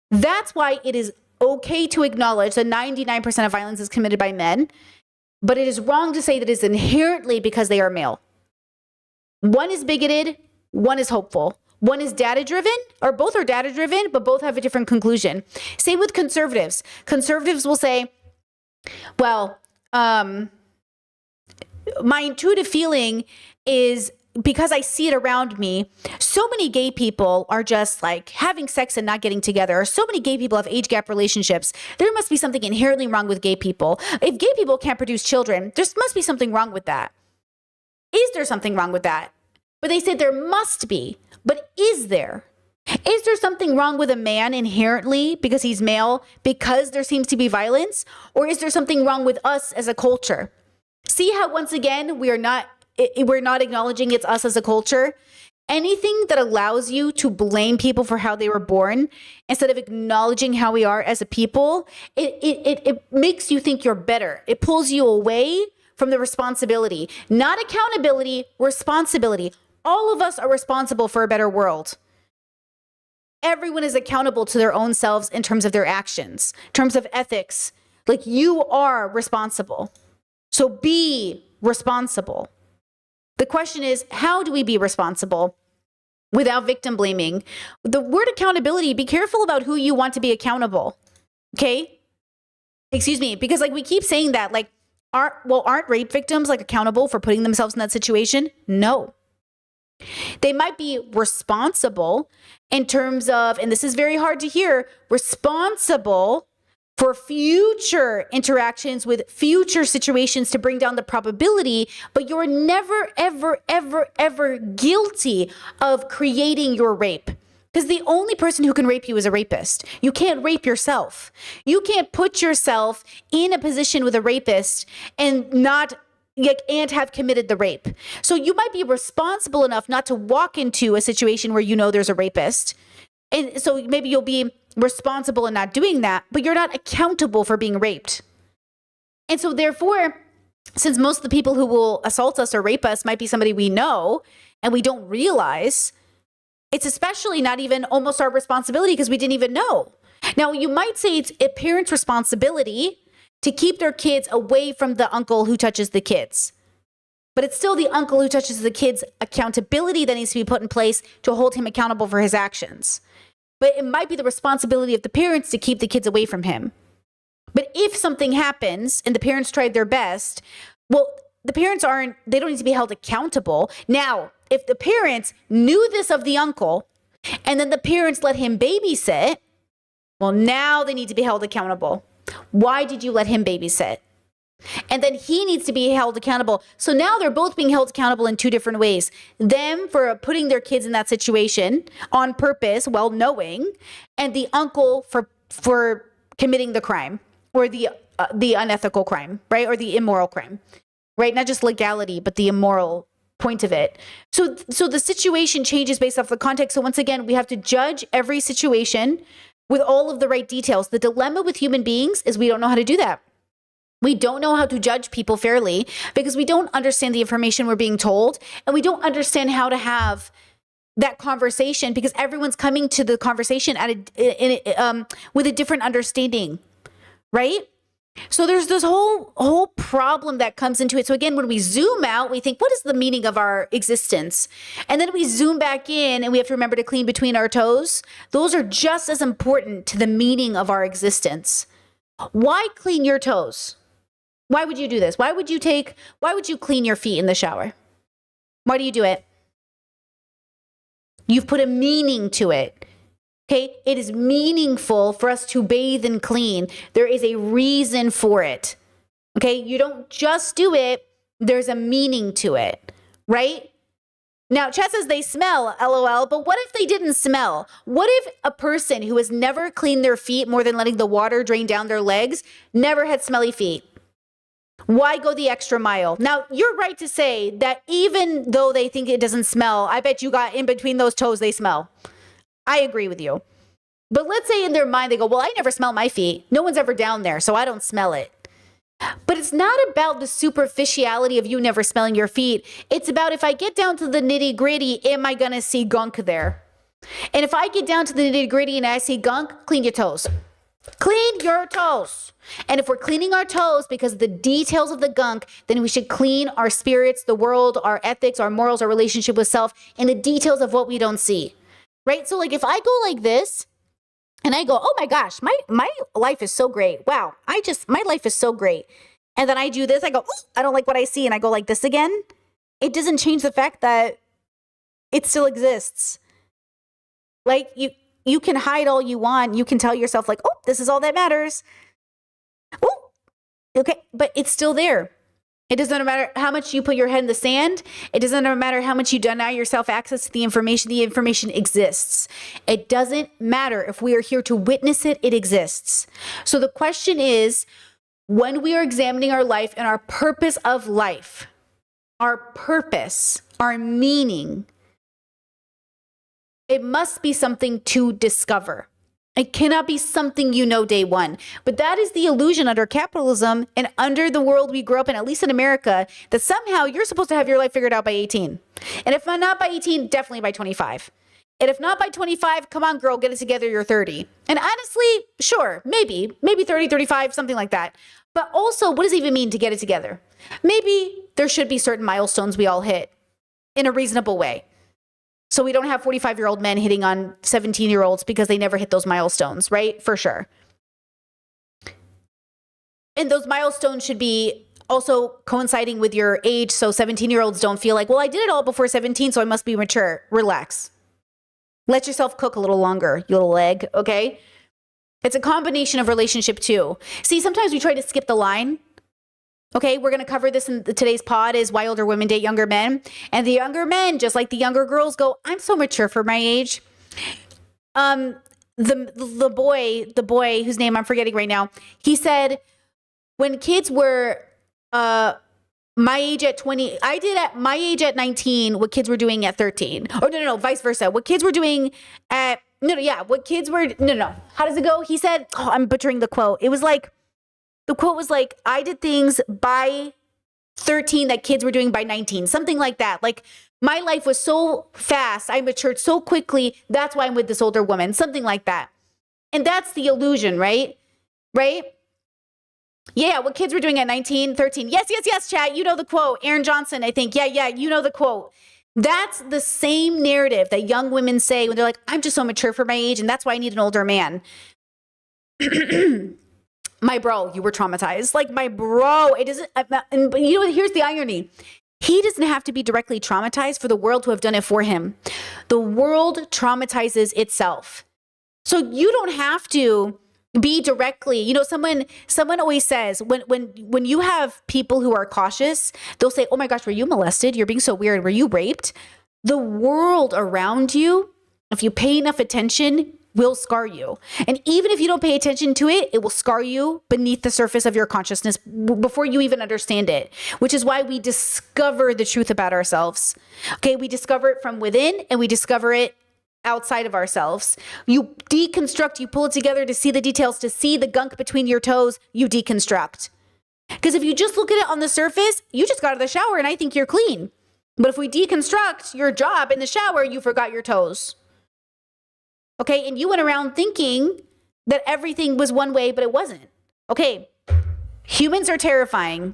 That's why it is okay to acknowledge that 99% of violence is committed by men, but it is wrong to say that it's inherently because they are male. One is bigoted, one is hopeful. One is data-driven, or both are data-driven, but both have a different conclusion. Same with conservatives. Conservatives will say, well, my intuitive feeling is because I see it around me, so many gay people are just like having sex and not getting together, or so many gay people have age gap relationships. There must be something inherently wrong with gay people. If gay people can't produce children, there must be something wrong with that. Is there something wrong with that? But they said there must be. But is there? Is there something wrong with a man inherently because he's male, because there seems to be violence? Or is there something wrong with us as a culture? See how once again we're not acknowledging it's us as a culture? Anything that allows you to blame people for how they were born instead of acknowledging how we are as a people, it makes you think you're better. It pulls you away from the responsibility. Not accountability, responsibility. All of us are responsible for a better world. Everyone is accountable to their own selves in terms of their actions, in terms of ethics. Like, you are responsible. So be responsible. The question is, how do we be responsible without victim blaming? The word accountability, be careful about who you want to be accountable. Okay? Excuse me, because like we keep saying that, like, aren't rape victims like accountable for putting themselves in that situation? No. They might be responsible in terms of, and this is very hard to hear, responsible for future interactions with future situations to bring down the probability, but you're never, ever, ever, ever guilty of creating your rape. Because the only person who can rape you is a rapist. You can't rape yourself. You can't put yourself in a position with a rapist and have committed the rape. So you might be responsible enough not to walk into a situation where you know there's a rapist. And so maybe you'll be responsible in not doing that, but you're not accountable for being raped. And so therefore, since most of the people who will assault us or rape us might be somebody we know and we don't realize, it's especially not even almost our responsibility because we didn't even know. Now, you might say it's a parent's responsibility to keep their kids away from the uncle who touches the kids. But it's still the uncle who touches the kids' accountability that needs to be put in place to hold him accountable for his actions. But it might be the responsibility of the parents to keep the kids away from him. But if something happens and the parents tried their best, well, the parents they don't need to be held accountable. Now, if the parents knew this of the uncle and then the parents let him babysit, well, now they need to be held accountable. Why did you let him babysit? And then he needs to be held accountable. So now they're both being held accountable in two different ways. Them for putting their kids in that situation on purpose, well knowing, and the uncle for committing the crime or the unethical crime, right? Or the immoral crime, right? Not just legality, but the immoral point of it. So the situation changes based off the context. So once again, we have to judge every situation with all of the right details. The dilemma with human beings is we don't know how to do that. We don't know how to judge people fairly because we don't understand the information we're being told, and we don't understand how to have that conversation because everyone's coming to the conversation with a different understanding, right? So there's this whole problem that comes into it. So again, when we zoom out, we think, what is the meaning of our existence? And then we zoom back in and we have to remember to clean between our toes. Those are just as important to the meaning of our existence. Why clean your toes? Why would you do this? Why would you clean your feet in the shower? Why do you do it? You've put a meaning to it. Okay, it is meaningful for us to bathe and clean. There is a reason for it. Okay, you don't just do it, there's a meaning to it, right? Now, Chat says they smell, LOL, but what if they didn't smell? What if a person who has never cleaned their feet more than letting the water drain down their legs never had smelly feet? Why go the extra mile? Now, you're right to say that even though they think it doesn't smell, I bet you got in between those toes, they smell. I agree with you. But let's say in their mind, they go, well, I never smell my feet. No one's ever down there, so I don't smell it. But it's not about the superficiality of you never smelling your feet. It's about if I get down to the nitty gritty, am I going to see gunk there? And if I get down to the nitty gritty and I see gunk, clean your toes. Clean your toes. And if we're cleaning our toes because of the details of the gunk, then we should clean our spirits, the world, our ethics, our morals, our relationship with self, and the details of what we don't see. Right? So like if I go like this and I go, oh my gosh, my life is so great. Wow. My life is so great. And then I do this, I go, I don't like what I see. And I go like this again. It doesn't change the fact that It still exists. Like you can hide all you want. You can tell yourself like, oh, this is all that matters. Oh, okay. But it's still there. It doesn't matter how much you put your head in the sand. It doesn't matter how much you deny yourself access to the information. The information exists. It doesn't matter if we are here to witness it. It exists. So the question is, when we are examining our life and our purpose of life, our purpose, our meaning, it must be something to discover. It cannot be something you know day one. But that is the illusion under capitalism and under the world we grew up in, at least in America, that somehow you're supposed to have your life figured out by 18. And if not by 18, definitely by 25. And if not by 25, come on, girl, get it together, you're 30. And honestly, sure, maybe 30, 35, something like that. But also, what does it even mean to get it together? Maybe there should be certain milestones we all hit in a reasonable way. So we don't have 45-year-old men hitting on 17-year-olds because they never hit those milestones, right? For sure. And those milestones should be also coinciding with your age. So 17-year-olds don't feel like, well, I did it all before 17, so I must be mature. Relax. Let yourself cook a little longer, you little egg, okay? It's a combination of relationship too. See, sometimes we try to skip the line. Okay, we're going to cover this in today's pod is why older women date younger men. And the younger men, just like the younger girls, go, I'm so mature for my age. The boy whose name I'm forgetting right now, he said, when kids were my age at 20, I did at my age at 19 what kids were doing at 13. Or no, vice versa. What kids were doing at, what kids were, How does it go? He said, I'm butchering the quote. It was like, the quote was like, I did things by 13 that kids were doing by 19, something like that. Like, my life was so fast. I matured so quickly. That's why I'm with this older woman, something like that. And that's the illusion, right? Right? Yeah, what kids were doing at 19, 13. Yes, chat. You know the quote. Aaron Johnson, I think. Yeah, you know the quote. That's the same narrative that young women say when they're like, I'm just so mature for my age, and that's why I need an older man. My bro, you were traumatized. Like, my bro, it doesn't, and here's the irony. He doesn't have to be directly traumatized for the world to have done it for him. The world traumatizes itself. So you don't have to be directly, someone always says when you have people who are cautious, they'll say, oh my gosh, were you molested? You're being so weird. Were you raped? The world around you, if you pay enough attention, will scar you. And even if you don't pay attention to it, it will scar you beneath the surface of your consciousness before you even understand it, which is why we discover the truth about ourselves. Okay, we discover it from within and we discover it outside of ourselves. You deconstruct, you pull it together to see the details, to see the gunk between your toes, you deconstruct. Because if you just look at it on the surface, you just got out of the shower and I think you're clean. But if we deconstruct your job in the shower, you forgot your toes. Okay, and you went around thinking that everything was one way, but it wasn't. Okay, humans are terrifying.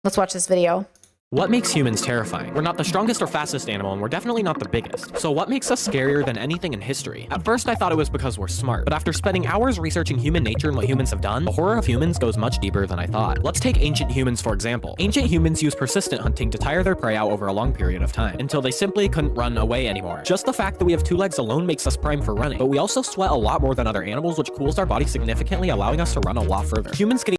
Let's watch this video. What makes humans terrifying? We're not the strongest or fastest animal, and we're definitely not the biggest. So what makes us scarier than anything in history? At first, I thought it was because we're smart, but after spending hours researching human nature and what humans have done, the horror of humans goes much deeper than I thought. Let's take ancient humans, for example. Ancient humans used persistent hunting to tire their prey out over a long period of time, until they simply couldn't run away anymore. Just the fact that we have 2 legs alone makes us prime for running, but we also sweat a lot more than other animals, which cools our body significantly, allowing us to run a lot further. Humans can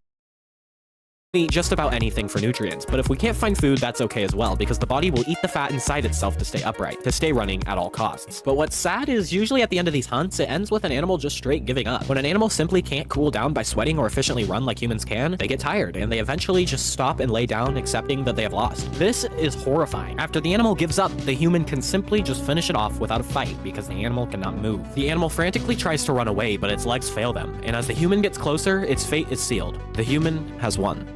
eat just about anything for nutrients, but if we can't find food, that's okay as well, because the body will eat the fat inside itself to stay upright, to stay running at all costs. But what's sad is usually at the end of these hunts, it ends with an animal just straight giving up. When an animal simply can't cool down by sweating or efficiently run like humans can, they get tired, and they eventually just stop and lay down, accepting that they have lost. This is horrifying. After the animal gives up, the human can simply just finish it off without a fight, because the animal cannot move. The animal frantically tries to run away, but its legs fail them, and as the human gets closer, its fate is sealed. The human has won.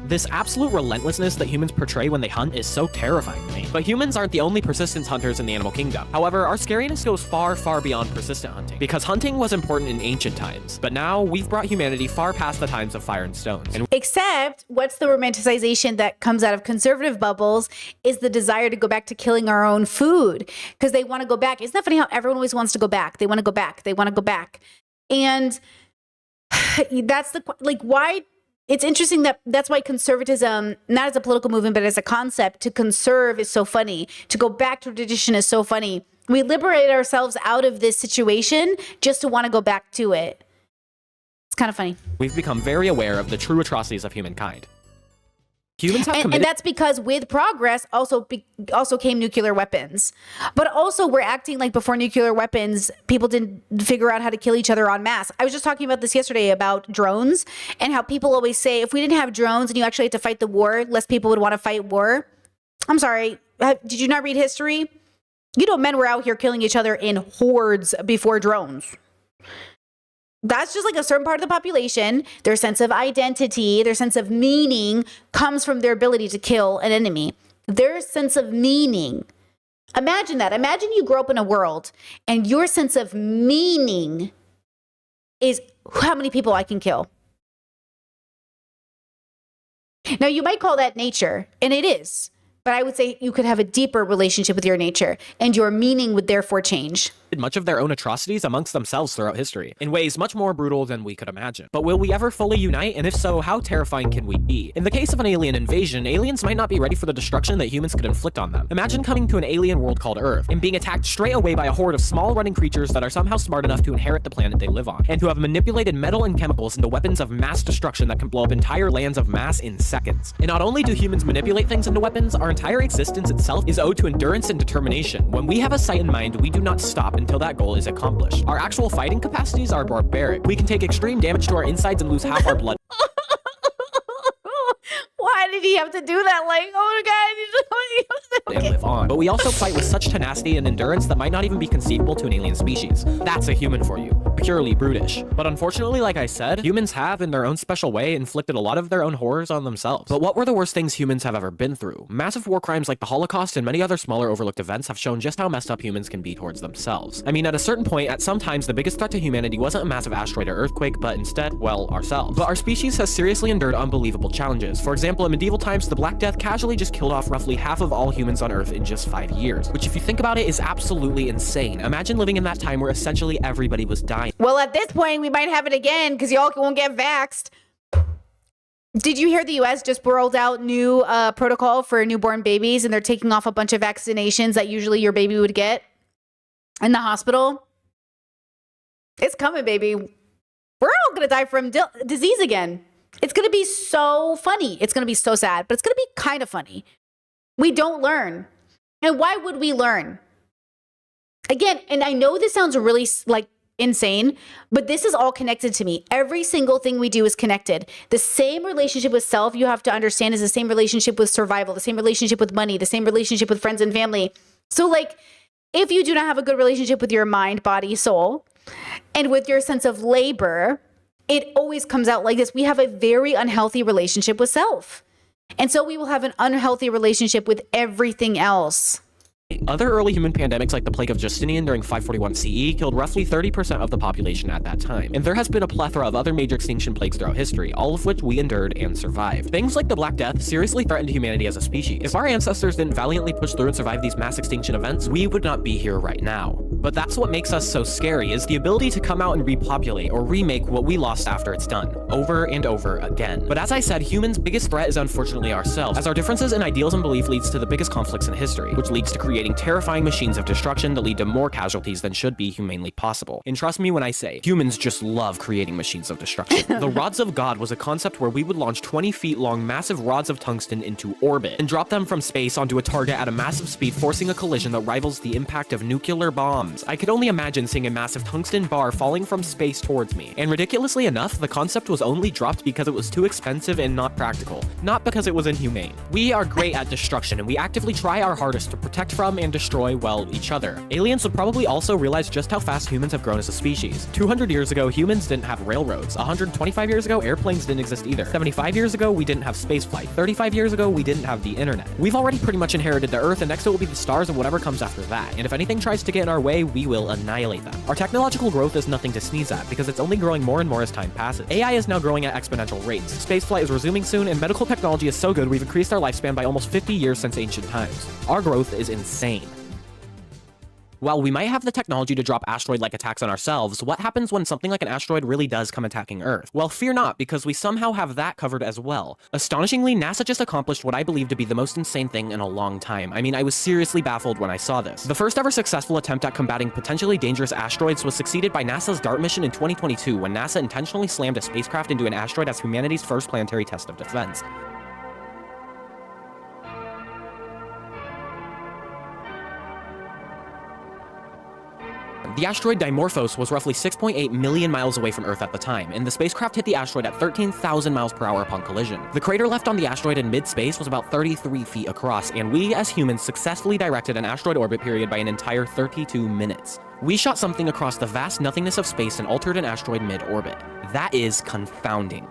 This absolute relentlessness that humans portray when they hunt is so terrifying to me. But humans aren't the only persistence hunters in the animal kingdom. However, our scariness goes far, far beyond persistent hunting, because hunting was important in ancient times. But now, we've brought humanity far past the times of fire and stones. Except, what's the romanticization that comes out of conservative bubbles is the desire to go back to killing our own food, because they want to go back. Isn't that funny how everyone always wants to go back? They want to go back. They want to go back. And that's why it's interesting that that's why conservatism, not as a political movement, but as a concept, to conserve is so funny. To go back to tradition is so funny. We liberate ourselves out of this situation just to want to go back to it. It's kind of funny. We've become very aware of the true atrocities of humankind. Humans have And committed... that's because with progress also came nuclear weapons. But also we're acting like before nuclear weapons, people didn't figure out how to kill each other en masse. I was just talking about this yesterday about drones and how people always say, if we didn't have drones and you actually had to fight the war, less people would want to fight war. I'm sorry. Did you not read history? You know, men were out here killing each other in hordes before drones. That's just like a certain part of the population. Their sense of identity, their sense of meaning comes from their ability to kill an enemy. Their sense of meaning. Imagine that. Imagine you grow up in a world and your sense of meaning is how many people I can kill. Now, you might call that nature, and it is. But I would say you could have a deeper relationship with your nature, and your meaning would therefore change. much of their own atrocities amongst themselves throughout history, in ways much more brutal than we could imagine. But will we ever fully unite? And if so, how terrifying can we be? In the case of an alien invasion, aliens might not be ready for the destruction that humans could inflict on them. Imagine coming to an alien world called Earth, and being attacked straight away by a horde of small running creatures that are somehow smart enough to inherit the planet they live on, and who have manipulated metal and chemicals into weapons of mass destruction that can blow up entire lands of mass in seconds. And not only do humans manipulate things into weapons, our entire existence itself is owed to endurance and determination. When we have a sight in mind, we do not stop until that goal is accomplished. Our actual fighting capacities are barbaric. We can take extreme damage to our insides and lose half our blood. Why did he have to do that? Like, oh my God. And live on. But we also fight with such tenacity and endurance that might not even be conceivable to an alien species. That's a human for you. Purely brutish. But unfortunately, like I said, humans have, in their own special way, inflicted a lot of their own horrors on themselves. But what were the worst things humans have ever been through? Massive war crimes like the Holocaust and many other smaller overlooked events have shown just how messed up humans can be towards themselves. I mean, at a certain point, at some times, the biggest threat to humanity wasn't a massive asteroid or earthquake, but instead, well, ourselves. But our species has seriously endured unbelievable challenges. For example, in medieval times, the Black Death casually just killed off roughly half of all humans on Earth in just 5 years, which if you think about it is absolutely insane. Imagine living in that time where essentially everybody was dying. Well, at this point, we might have it again because y'all won't get vaxxed. Did you hear the US just rolled out new protocol for newborn babies, and they're taking off a bunch of vaccinations that usually your baby would get in the hospital? It's coming, baby. We're all going to die from disease again. It's going to be so funny. It's going to be so sad, but it's going to be kind of funny. We don't learn. And why would we learn? Again, and I know this sounds really like insane, but this is all connected to me. Every single thing we do is connected. The same relationship with self, you have to understand, is the same relationship with survival, the same relationship with money, the same relationship with friends and family. So like, if you do not have a good relationship with your mind, body, soul, and with your sense of labor, it always comes out like this. We have a very unhealthy relationship with self. And so we will have an unhealthy relationship with everything else. Other early human pandemics like the Plague of Justinian during 541 CE killed roughly 30% of the population at that time. And there has been a plethora of other major extinction plagues throughout history, all of which we endured and survived. Things like the Black Death seriously threatened humanity as a species. If our ancestors didn't valiantly push through and survive these mass extinction events, we would not be here right now. But that's what makes us so scary, is the ability to come out and repopulate or remake what we lost after it's done, over and over again. But as I said, humans' biggest threat is unfortunately ourselves, as our differences in ideals and belief leads to the biggest conflicts in history, which leads to creating terrifying machines of destruction that lead to more casualties than should be humanely possible. And trust me when I say, humans just love creating machines of destruction. The Rods of God was a concept where we would launch 20 feet long massive rods of tungsten into orbit and drop them from space onto a target at a massive speed, forcing a collision that rivals the impact of nuclear bombs. I could only imagine seeing a massive tungsten bar falling from space towards me. And ridiculously enough, the concept was only dropped because it was too expensive and not practical, not because it was inhumane. We are great at destruction, and we actively try our hardest to protect from and destroy, well, each other. Aliens would probably also realize just how fast humans have grown as a species. 200 years ago, humans didn't have railroads. 125 years ago, airplanes didn't exist either. 75 years ago, we didn't have spaceflight. 35 years ago, we didn't have the internet. We've already pretty much inherited the Earth, and next it will be the stars and whatever comes after that. And if anything tries to get in our way, we will annihilate them. Our technological growth is nothing to sneeze at, because it's only growing more and more as time passes. AI is now growing at exponential rates. Spaceflight is resuming soon, and medical technology is so good we've increased our lifespan by almost 50 years since ancient times. Our growth is insane. While we might have the technology to drop asteroid-like attacks on ourselves, what happens when something like an asteroid really does come attacking Earth? Well, fear not, because we somehow have that covered as well. Astonishingly, NASA just accomplished what I believe to be the most insane thing in a long time. I mean, I was seriously baffled when I saw this. The first ever successful attempt at combating potentially dangerous asteroids was succeeded by NASA's DART mission in 2022 when NASA intentionally slammed a spacecraft into an asteroid as humanity's first planetary test of defense. The asteroid Dimorphos was roughly 6.8 million miles away from Earth at the time, and the spacecraft hit the asteroid at 13,000 miles per hour upon collision. The crater left on the asteroid in mid-space was about 33 feet across, and we as humans successfully directed an asteroid orbit period by an entire 32 minutes. We shot something across the vast nothingness of space and altered an asteroid mid-orbit. That is confounding.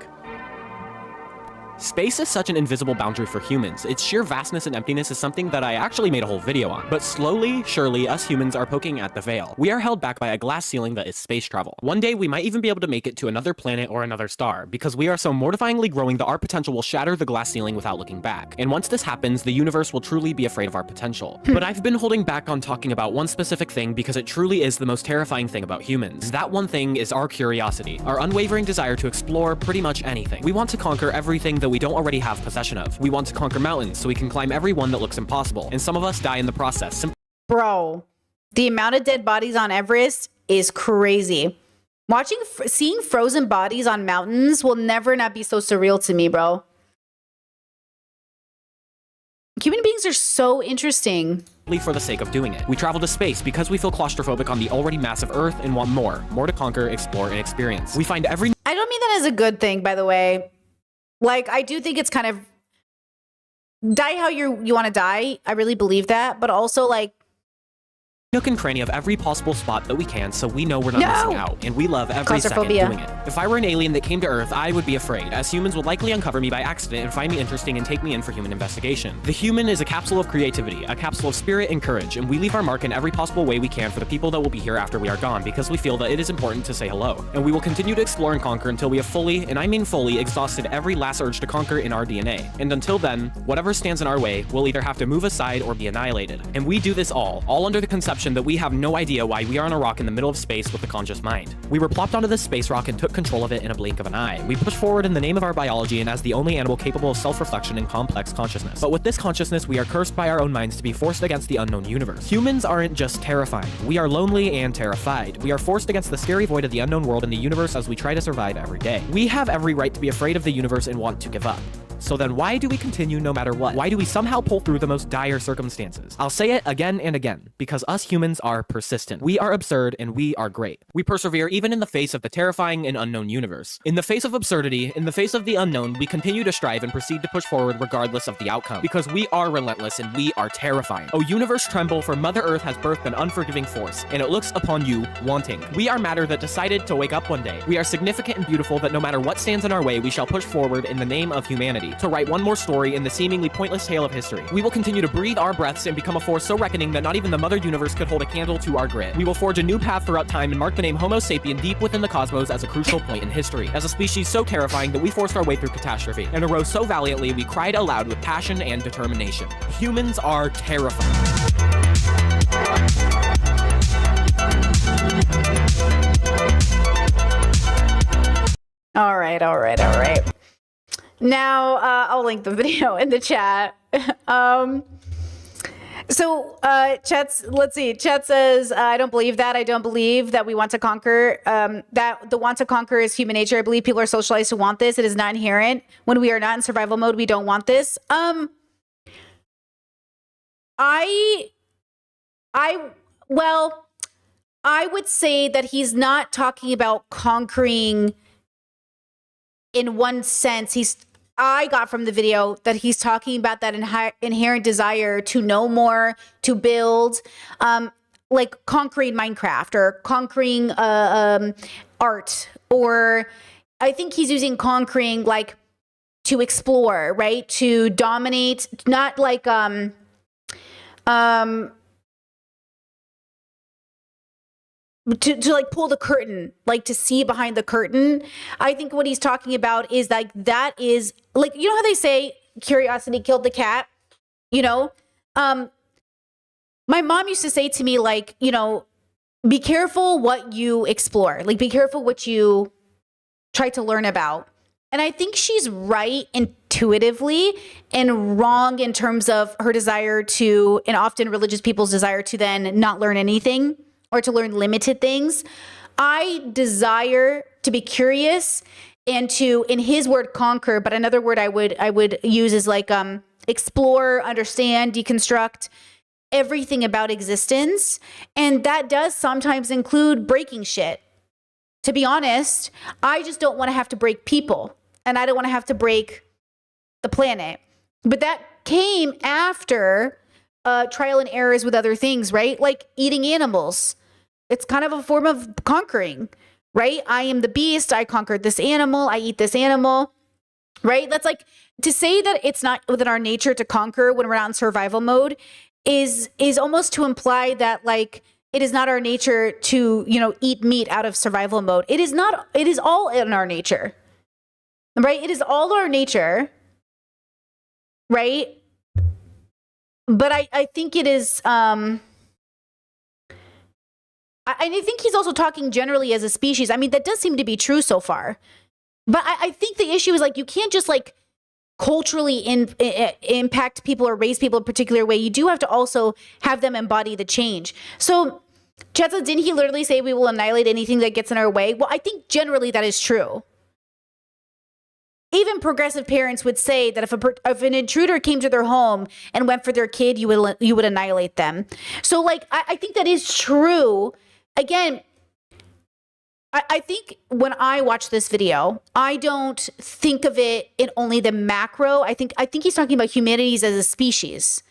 Space is such an invisible boundary for humans. Its sheer vastness and emptiness is something that I actually made a whole video on. But slowly, surely, us humans are poking at the veil. We are held back by a glass ceiling that is space travel. One day, we might even be able to make it to another planet or another star, because we are so mortifyingly growing that our potential will shatter the glass ceiling without looking back. And once this happens, the universe will truly be afraid of our potential. But I've been holding back on talking about one specific thing because it truly is the most terrifying thing about humans. That one thing is our curiosity, our unwavering desire to explore pretty much anything. We want to conquer everything that we don't already have possession of. We want to conquer mountains so we can climb every one that looks impossible, and some of us die in the process. Bro, the amount of dead bodies on Everest is crazy. Seeing frozen bodies on mountains will never not be so surreal to me, bro. Human beings are so interesting. For the sake of doing it. We travel to space because we feel claustrophobic on the already massive Earth and want more to conquer, explore, and experience. We find every— I don't mean that as a good thing, by the way. Like, I do think it's kind of die how you want to die. I really believe that. But also, like, nook and cranny of every possible spot that we can so we know we're not missing out, and we love every second doing it. If I were an alien that came to Earth, I would be afraid, as humans would likely uncover me by accident and find me interesting and take me in for human investigation. The human is a capsule of creativity, a capsule of spirit and courage, and we leave our mark in every possible way we can for the people that will be here after we are gone, because we feel that it is important to say hello. And we will continue to explore and conquer until we have fully, and I mean fully, exhausted every last urge to conquer in our DNA. And until then, whatever stands in our way will either have to move aside or be annihilated. And we do this all under the conception that we have no idea why we are on a rock in the middle of space with a conscious mind. We were plopped onto this space rock and took control of it in a blink of an eye. We push forward in the name of our biology and as the only animal capable of self-reflection and complex consciousness. But with this consciousness, we are cursed by our own minds to be forced against the unknown universe. Humans aren't just terrifying. We are lonely and terrified. We are forced against the scary void of the unknown world in the universe as we try to survive every day. We have every right to be afraid of the universe and want to give up. So then why do we continue no matter what? Why do we somehow pull through the most dire circumstances? I'll say it again and again, because us humans are persistent. We are absurd and we are great. We persevere even in the face of the terrifying and unknown universe. In the face of absurdity, in the face of the unknown, we continue to strive and proceed to push forward regardless of the outcome, because we are relentless and we are terrifying. Oh, universe tremble, for Mother Earth has birthed an unforgiving force, and it looks upon you wanting. We are matter that decided to wake up one day. We are significant and beautiful that no matter what stands in our way, we shall push forward in the name of humanity, to write one more story in the seemingly pointless tale of history. We will continue to breathe our breaths and become a force so reckoning that not even the Mother Universe could hold a candle to our grit. We will forge a new path throughout time and mark the name Homo sapien deep within the cosmos as a crucial point in history. As a species so terrifying that we forced our way through catastrophe, and arose so valiantly we cried aloud with passion and determination. Humans are terrifying. All right. Now, I'll link the video in the chat. Let's see. Chat says, I don't believe that. I don't believe that we want to conquer, that the want to conquer is human nature. I believe people are socialized to want this. It is not inherent. When we are not in survival mode, we don't want this. I would say that he's not talking about conquering in one sense. I got from the video that he's talking about that inherent desire to know more, to build, like conquering Minecraft or conquering art, or I think he's using conquering like to explore, right? To dominate, not like to like pull the curtain, like to see behind the curtain. I think what he's talking about is like, that is like, you know how they say curiosity killed the cat, you know? My mom used to say to me, like, you know, be careful what you explore. Like, be careful what you try to learn about. And I think she's right intuitively and wrong in terms of her desire to, and often religious people's desire to then not learn anything or to learn limited things. I desire to be curious and to, in his word, conquer, but another word I would use is like explore, understand, deconstruct everything about existence. And that does sometimes include breaking shit. To be honest, I just don't want to have to break people, and I don't want to have to break the planet. But that came after trial and errors with other things, right? Like eating animals. It's kind of a form of conquering, right? I am the beast. I conquered this animal. I eat this animal, right? That's like, to say that it's not within our nature to conquer when we're not in survival mode is almost to imply that, like, it is not our nature to, you know, eat meat out of survival mode. It is not. It is all in our nature, right? It is all our nature, right? But I think it is, I think he's also talking generally as a species. I mean, that does seem to be true so far. But I think the issue is, like, you can't just, like, culturally impact people or raise people a particular way. You do have to also have them embody the change. So, Chetza, didn't he literally say we will annihilate anything that gets in our way? Well, I think generally that is true. Even progressive parents would say that if an intruder came to their home and went for their kid, you would annihilate them. So, like, I think that is true. Again, I think when I watch this video, I don't think of it in only the macro. I think he's talking about humanities as a species.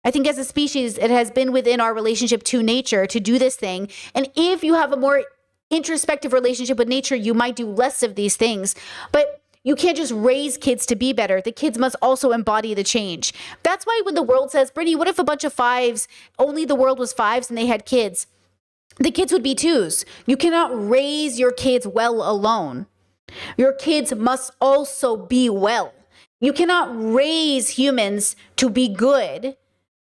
I think as a species, it has been within our relationship to nature to do this thing. And if you have a more introspective relationship with nature, you might do less of these things. But you can't just raise kids to be better. The kids must also embody the change. That's why when the world says, Brittany, what if a bunch of fives, only the world was fives and they had kids? The kids would be twos. You cannot raise your kids well alone. Your kids must also be well. You cannot raise humans to be good.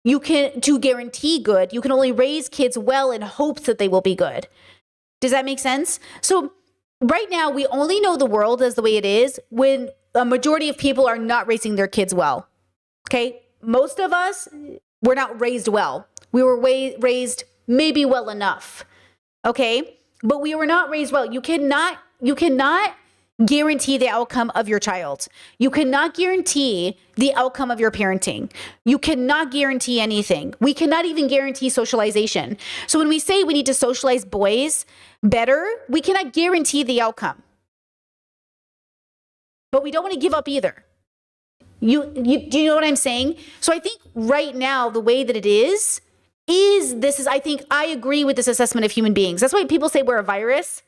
To guarantee good. You can only raise kids well in hopes that they will be good. Does that make sense? So right now, we only know the world as the way it is when a majority of people are not raising their kids well. Okay? Most of us were not raised well. We were raised maybe well enough. Okay? But we were not raised well. You cannot guarantee the outcome of your child. You cannot guarantee the outcome of your parenting. You cannot guarantee anything. We cannot even guarantee socialization. So when we say we need to socialize boys better, we cannot guarantee the outcome. But we don't want to give up either. Do you know what I'm saying? So I think right now, the way that it is I think I agree with this assessment of human beings. That's why people say we're a virus.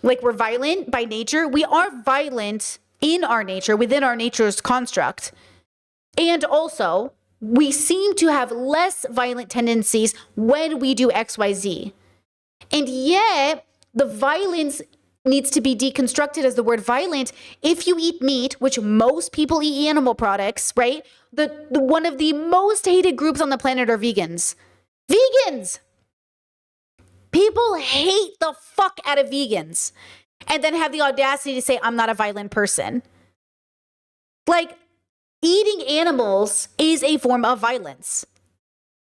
Like, we're violent by nature. We are violent in our nature, within our nature's construct. And also, we seem to have less violent tendencies when we do XYZ. And yet, the violence needs to be deconstructed as the word violent. If you eat meat, which most people eat animal products, right? The one of the most hated groups on the planet are vegans. Vegans! People hate the fuck out of vegans and then have the audacity to say, I'm not a violent person. Like, eating animals is a form of violence.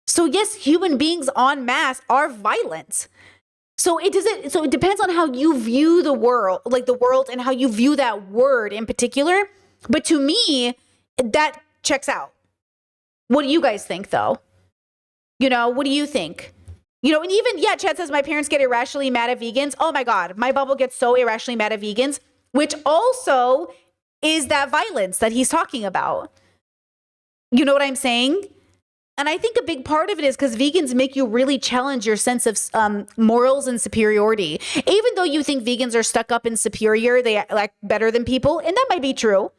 So yes, human beings en masse are violent. So it depends on how you view the world, like the world, and how you view that word in particular. But to me, that checks out. What do you guys think, though? You know, what do you think? You know, and even, Chad says my parents get irrationally mad at vegans. Oh my God, my bubble gets so irrationally mad at vegans, which also is that violence that he's talking about. You know what I'm saying? And I think a big part of it is because vegans make you really challenge your sense of morals and superiority. Even though you think vegans are stuck up and superior, they act better than people, and that might be true.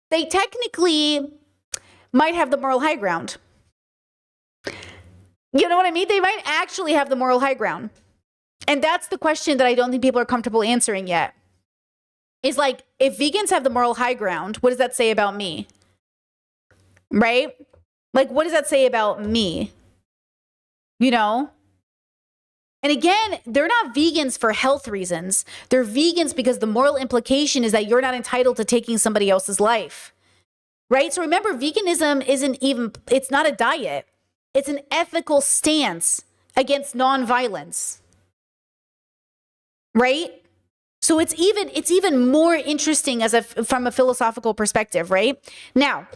They technically might have the moral high ground. You know what I mean? They might actually have the moral high ground. And that's the question that I don't think people are comfortable answering yet. Is like, if vegans have the moral high ground, what does that say about me? Right? Like, what does that say about me? you know? And again, they're not vegans for health reasons. They're vegans because the moral implication is that you're not entitled to taking somebody else's life, right? So remember, veganism it's not a diet. It's an ethical stance against nonviolence, right? So it's even more interesting from a philosophical perspective, right? Now,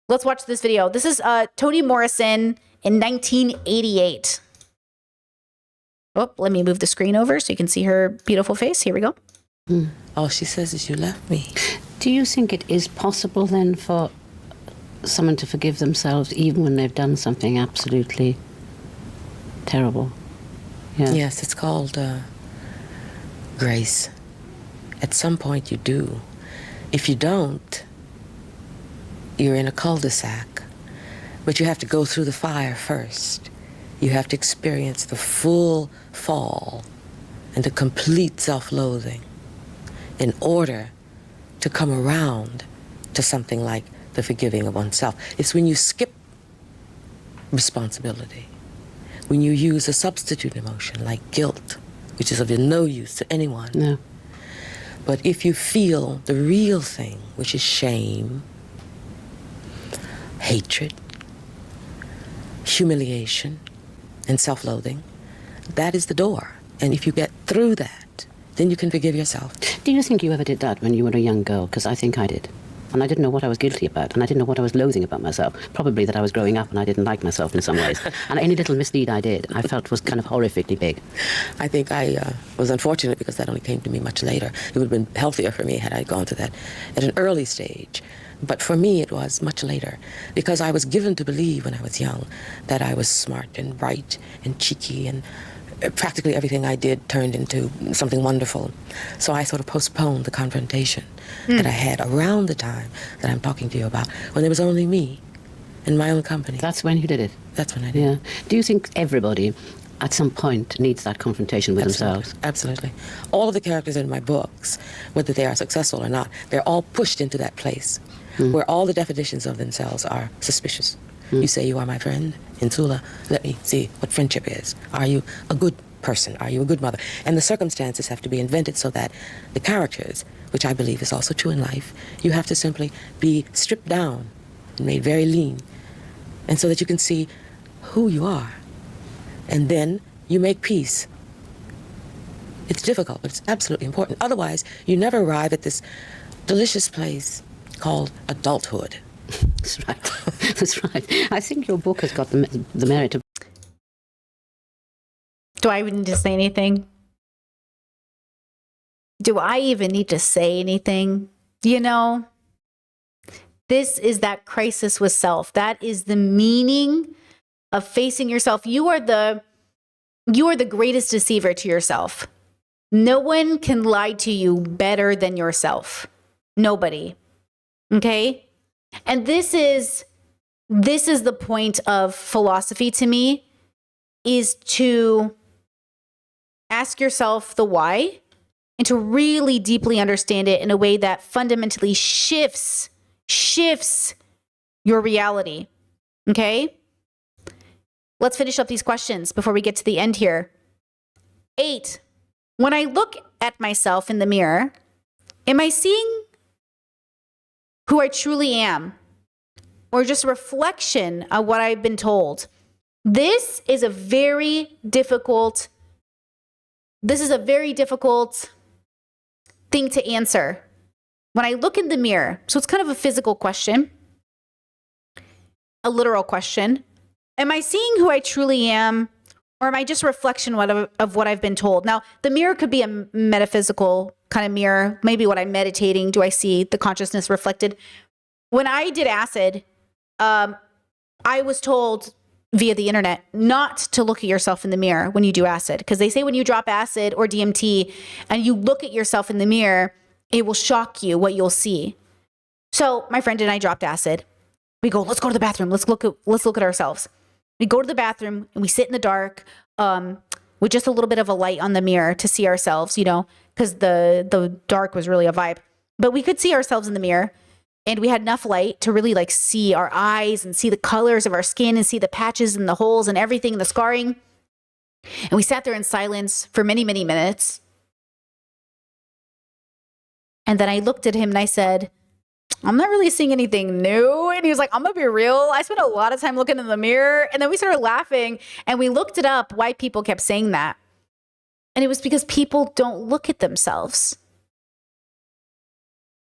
let's watch this video. This is Toni Morrison in 1988. Oh, let me move the screen over so you can see her beautiful face. Here we go. All she says is, you left me. Do you think it is possible then for someone to forgive themselves even when they've done something absolutely terrible? Yeah. Yes, it's called grace. At some point you do. If you don't, you're in a cul-de-sac. But you have to go through the fire first. You have to experience the full fall and the complete self-loathing in order to come around to something like the forgiving of oneself. It's when you skip responsibility, when you use a substitute emotion like guilt, which is of no use to anyone. No. But if you feel the real thing, which is shame, hatred, humiliation, and self-loathing, that is the door. And if you get through that, then you can forgive yourself. Do you think you ever did that when you were a young girl? Because I think I did. And I didn't know what I was guilty about, and I didn't know what I was loathing about myself. Probably that I was growing up and I didn't like myself in some ways. And any little misdeed I did, I felt was kind of horrifically big. I think I was unfortunate because that only came to me much later. It would have been healthier for me had I gone to that at an early stage. But for me, it was much later, because I was given to believe when I was young that I was smart and bright and cheeky, and practically everything I did turned into something wonderful. So I sort of postponed the confrontation that I had around the time that I'm talking to you about, when there was only me in my own company. That's when you did it? That's when I did. Yeah. Do you think everybody at some point needs that confrontation with themselves? Absolutely. All of the characters in my books, whether they are successful or not, they're all pushed into that place where all the definitions of themselves are suspicious. You say you are my friend, Insula, let me see what friendship is. Are you a good person? Are you a good mother? And the circumstances have to be invented so that the characters, which I believe is also true in life, you have to simply be stripped down and made very lean, and so that you can see who you are. And then you make peace. It's difficult, but it's absolutely important. Otherwise, you never arrive at this delicious place called adulthood. That's right. That's right. I think your book has got the merit of... Do I even need to say anything? Do I even need to say anything? You know, this is that crisis with self. That is the meaning of facing yourself. You are the greatest deceiver to yourself. No one can lie to you better than yourself. Nobody. Okay? And this is the point of philosophy to me, is to ask yourself the why and to really deeply understand it in a way that fundamentally shifts your reality. Okay? Let's finish up these questions before we get to the end here. 8. When I look at myself in the mirror, am I seeing who I truly am, or just a reflection of what I've been told? This is a very difficult thing to answer. When I look in the mirror, so it's kind of a physical question, a literal question. Am I seeing who I truly am, or am I just a reflection of what I've been told? Now, the mirror could be a metaphysical kind of mirror. Maybe what I'm meditating, do I see the consciousness reflected? When I did acid, I was told via the internet not to look at yourself in the mirror when you do acid, because they say when you drop acid or DMT and you look at yourself in the mirror, it will shock you what you'll see. So my friend and I dropped acid. We go, let's go to the bathroom. Let's look at ourselves. We go to the bathroom and we sit in the dark with just a little bit of a light on the mirror to see ourselves, you know, because the dark was really a vibe. But we could see ourselves in the mirror, and we had enough light to really like see our eyes and see the colors of our skin and see the patches and the holes and everything, the scarring. And we sat there in silence for many, many minutes. And then I looked at him and I said, I'm not really seeing anything new. And he was like, I'm gonna be real. I spent a lot of time looking in the mirror. And then we started laughing and we looked it up why people kept saying that. And it was because people don't look at themselves.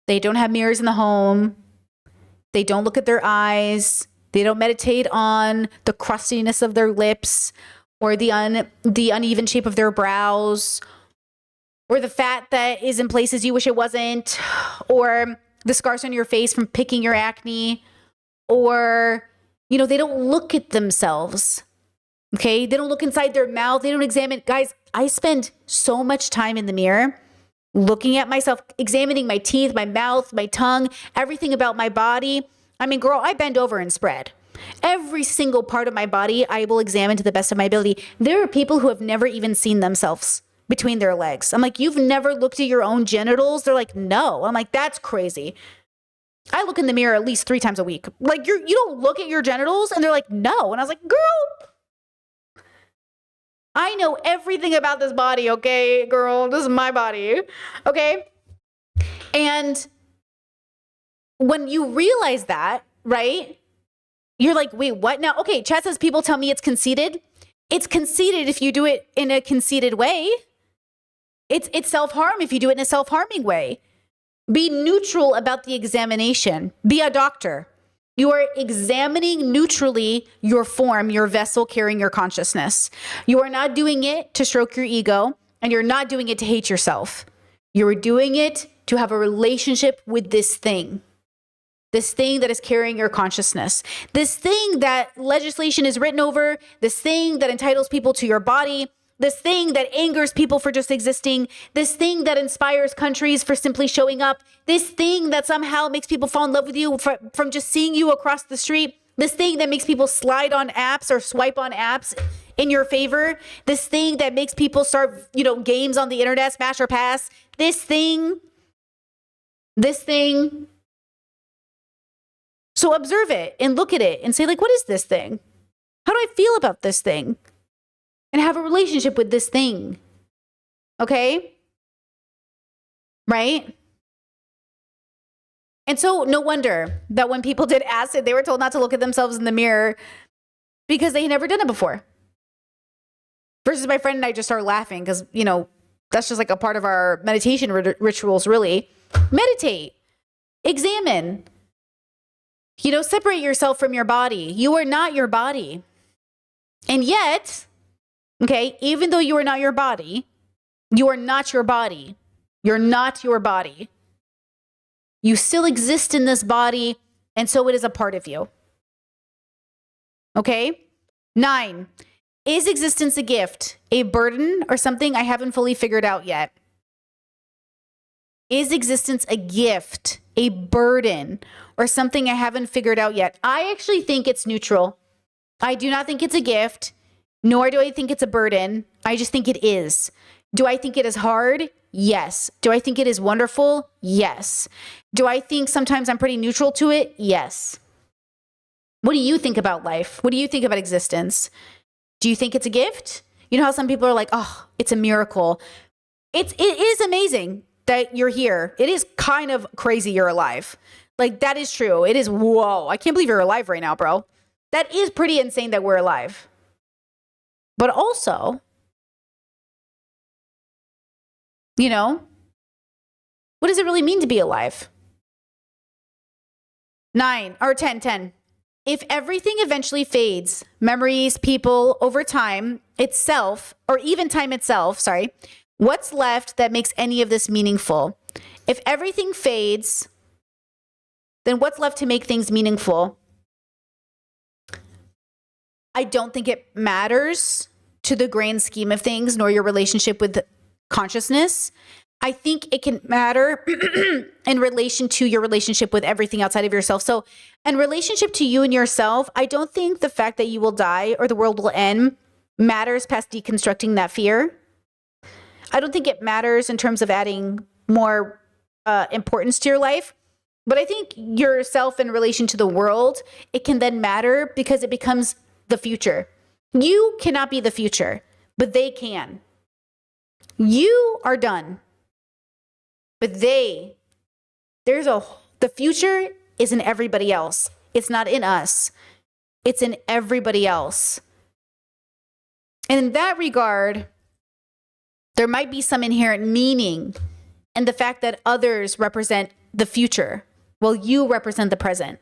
They don't have mirrors in the home. They don't look at their eyes. They don't meditate on the crustiness of their lips or the uneven shape of their brows or the fat that is in places you wish it wasn't, or the scars on your face from picking your acne, or, you know, they don't look at themselves. Okay. They don't look inside their mouth. They don't examine. Guys, I spend so much time in the mirror looking at myself, examining my teeth, my mouth, my tongue, everything about my body. I mean, girl, I bend over and spread. Every single part of my body, I will examine to the best of my ability. There are people who have never even seen themselves between their legs. I'm like, you've never looked at your own genitals? They're like, no. I'm like, that's crazy. I look in the mirror at least 3 times a week. Like, you don't look at your genitals? And they're like, no. And I was like, girl, I know everything about this body, okay, girl? This is my body, okay? And when you realize that, right, you're like, wait, what? Now, okay, Chad says people tell me it's conceited. It's conceited if you do it in a conceited way. It's self-harm if you do it in a self-harming way. Be neutral about the examination. Be a doctor. You are examining neutrally your form, your vessel carrying your consciousness. You are not doing it to stroke your ego, and you're not doing it to hate yourself. You are doing it to have a relationship with this thing that is carrying your consciousness, this thing that legislation is written over, this thing that entitles people to your body, this thing that angers people for just existing, this thing that inspires countries for simply showing up, this thing that somehow makes people fall in love with you from just seeing you across the street, this thing that makes people slide on apps or swipe on apps in your favor, this thing that makes people start, games on the internet, smash or pass, this thing. So observe it and look at it and say, like, what is this thing? How do I feel about this thing? And have a relationship with this thing. Okay? Right? And so no wonder that when people did acid, they were told not to look at themselves in the mirror because they had never done it before. Versus my friend and I just started laughing because, that's just like a part of our meditation rituals, really. Meditate. Examine. Separate yourself from your body. You are not your body. And yet, okay, even though you are not your body, you are not your body. You're not your body. You still exist in this body, and so it is a part of you. Okay? 9, is existence a gift, a burden, or something I haven't fully figured out yet? Is existence a gift, a burden, or something I haven't figured out yet? I actually think it's neutral. I do not think it's a gift, nor do I think it's a burden. I just think it is. Do I think it is hard? Yes. Do I think it is wonderful? Yes. Do I think sometimes I'm pretty neutral to it? Yes. What do you think about life? What do you think about existence? Do you think it's a gift? You know how some people are like, oh, it's a miracle. It is amazing that you're here. It is kind of crazy you're alive. Like, that is true. It is, whoa, I can't believe you're alive right now, bro. That is pretty insane that we're alive. But also, what does it really mean to be alive? 10. If everything eventually fades, memories, people, over time itself, or even time itself, what's left that makes any of this meaningful? If everything fades, then what's left to make things meaningful? I don't think it matters to the grand scheme of things, nor your relationship with consciousness. I think it can matter in relation to your relationship with everything outside of yourself. So in relationship to you and yourself, I don't think the fact that you will die or the world will end matters past deconstructing that fear. I don't think it matters in terms of adding more importance to your life. But I think yourself in relation to the world, it can then matter because it becomes the future. You cannot be the future. but they can. You are done. But the future is in everybody else. It's not in us. It's in everybody else. And in that regard, there might be some inherent meaning in the fact that others represent the future, while you represent the present.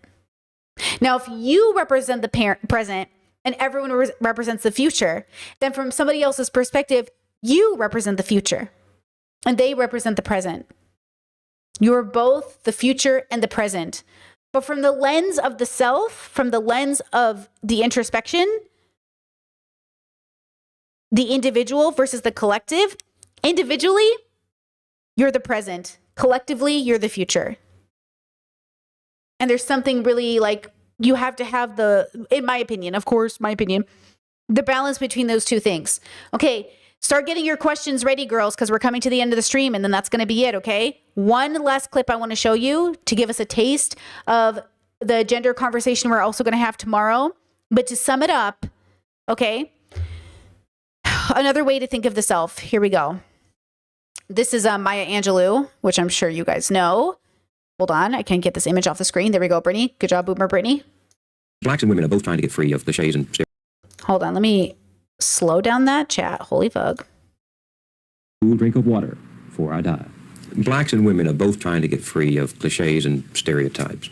Now, if you represent the present and everyone represents the future, then from somebody else's perspective, you represent the future and they represent the present. You're both the future and the present. But from the lens of the self, from the lens of the introspection, the individual versus the collective, individually, you're the present. Collectively, you're the future. And there's something really like, you have to have in my opinion, of course, my opinion, the balance between those two things. Okay, start getting your questions ready, girls, because we're coming to the end of the stream and then that's going to be it, okay? One last clip I want to show you to give us a taste of the gender conversation we're also going to have tomorrow. But to sum it up, okay, another way to think of the self. Here we go. This is Maya Angelou, which I'm sure you guys know. Hold on, I can't get this image off the screen. There we go, Brittany. Good job, Boomer Brittany. Blacks and women are both trying to get free of cliches and Hold on, let me slow down that chat. Holy fuck. cool drink of water before I die. Blacks and women are both trying to get free of cliches and stereotypes.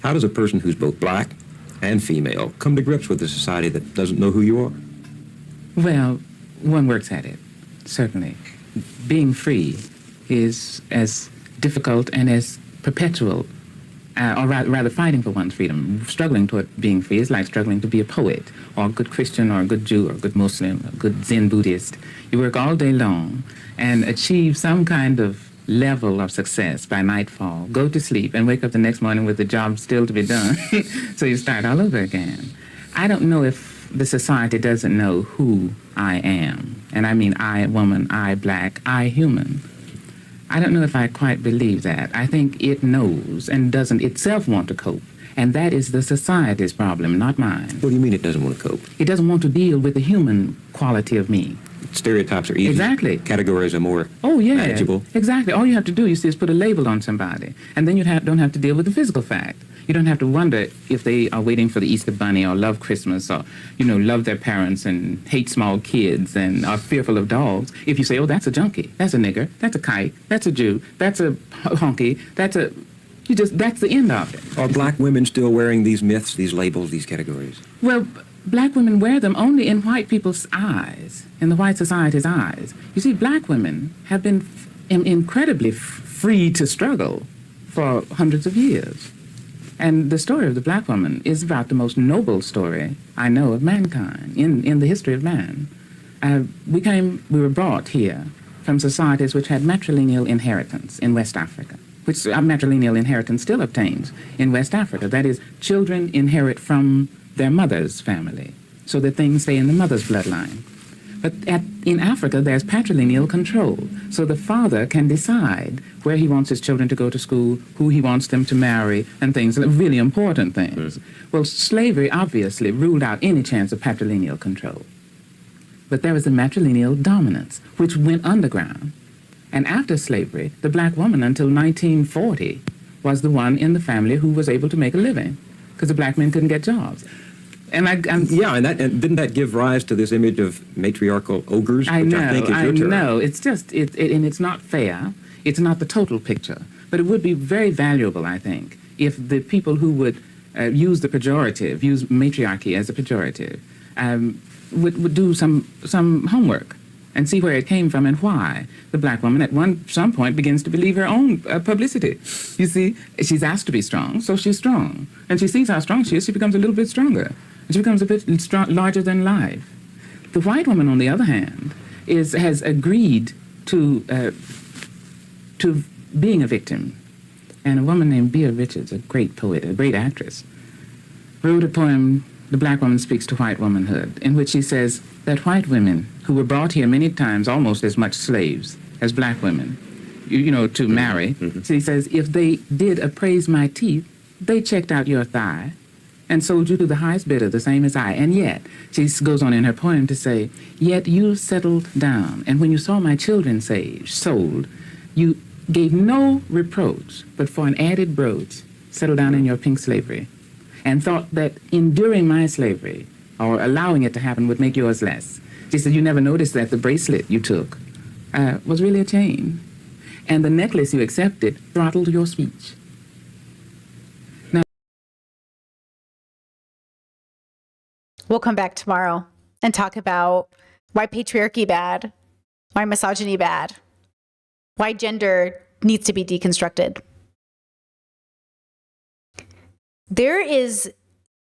How does a person who's both black and female come to grips with a society that doesn't know who you are? Well, one works at it, certainly. Being free is as difficult and as perpetual, or rather fighting for one's freedom. Struggling toward being free is like struggling to be a poet, or a good Christian, or a good Jew, or a good Muslim, or a good Zen Buddhist. You work all day long and achieve some kind of level of success by nightfall, go to sleep, and wake up the next morning with the job still to be done. So you start all over again. I don't know if the society doesn't know who I am. And I mean I, woman, I, black, I, human. I don't know if I quite believe that. I think it knows and doesn't itself want to cope. And that is the society's problem, not mine. What do you mean it doesn't want to cope? It doesn't want to deal with the human quality of me. Stereotypes are easy. Exactly. Categories are more manageable. Exactly. All you have to do, you see, is put a label on somebody. And then you don't have to deal with the physical fact. You don't have to wonder if they are waiting for the Easter Bunny or love Christmas or, love their parents and hate small kids and are fearful of dogs. If you say, oh, that's a junkie, that's a nigger, that's a kike, that's a Jew, that's a honky, that's the end of it. Are black women still wearing these myths, these labels, these categories? Well, black women wear them only in white people's eyes, in the white society's eyes. You see, black women have been incredibly free to struggle for hundreds of years. And the story of the black woman is about the most noble story I know of mankind, in the history of man. We were brought here from societies which had matrilineal inheritance in West Africa, which matrilineal inheritance still obtains in West Africa. That is, children inherit from their mother's family, so that things stay in the mother's bloodline. But in Africa, there's patrilineal control, so the father can decide where he wants his children to go to school, who he wants them to marry, and things, really important things. Well, slavery obviously ruled out any chance of patrilineal control. But there was a matrilineal dominance, which went underground. And after slavery, the black woman until 1940 was the one in the family who was able to make a living, because the black men couldn't get jobs. And didn't that give rise to this image of matriarchal ogres, which I think is your term? I know. It's just, and it's not fair. It's not the total picture. But it would be very valuable, I think, if the people who would use the pejorative, use matriarchy as a pejorative, would do some homework and see where it came from and why the black woman at some point begins to believe her own publicity. You see, she's asked to be strong, so she's strong. And she sees how strong she is, she becomes a little bit stronger. She becomes a bit larger than life. The white woman, on the other hand, has agreed to being a victim. And a woman named Bea Richards, a great poet, a great actress, wrote a poem, The Black Woman Speaks to White Womanhood, in which she says that white women, who were brought here many times almost as much slaves as black women, to marry, she says, if they did appraise my teeth, they checked out your thigh. and sold you to the highest bidder, the same as I. And yet, she goes on in her poem to say, yet you settled down, and when you saw my children sold, you gave no reproach, but for an added brooch, settled down in your pink slavery, and thought that enduring my slavery, or allowing it to happen, would make yours less. She said, you never noticed that the bracelet you took was really a chain, and the necklace you accepted throttled your speech. We'll come back tomorrow and talk about why patriarchy bad, why misogyny bad, why gender needs to be deconstructed. There is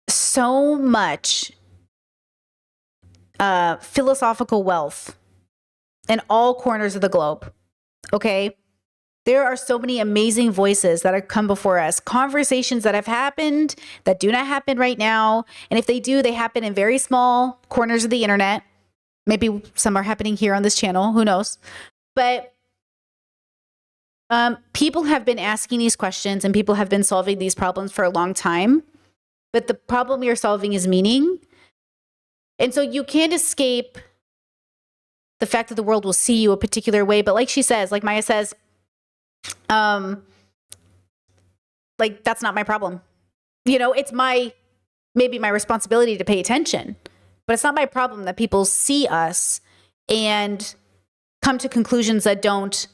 so much philosophical wealth in all corners of the globe, okay? There are so many amazing voices that have come before us, conversations that have happened that do not happen right now. And if they do, they happen in very small corners of the internet. Maybe some are happening here on this channel, who knows? But people have been asking these questions and people have been solving these problems for a long time. But the problem you're solving is meaning. And so you can't escape the fact that the world will see you a particular way. But like she says, like Maya says, like, that's not my problem. You know, it's maybe my responsibility to pay attention, but it's not my problem that people see us and come to conclusions that don't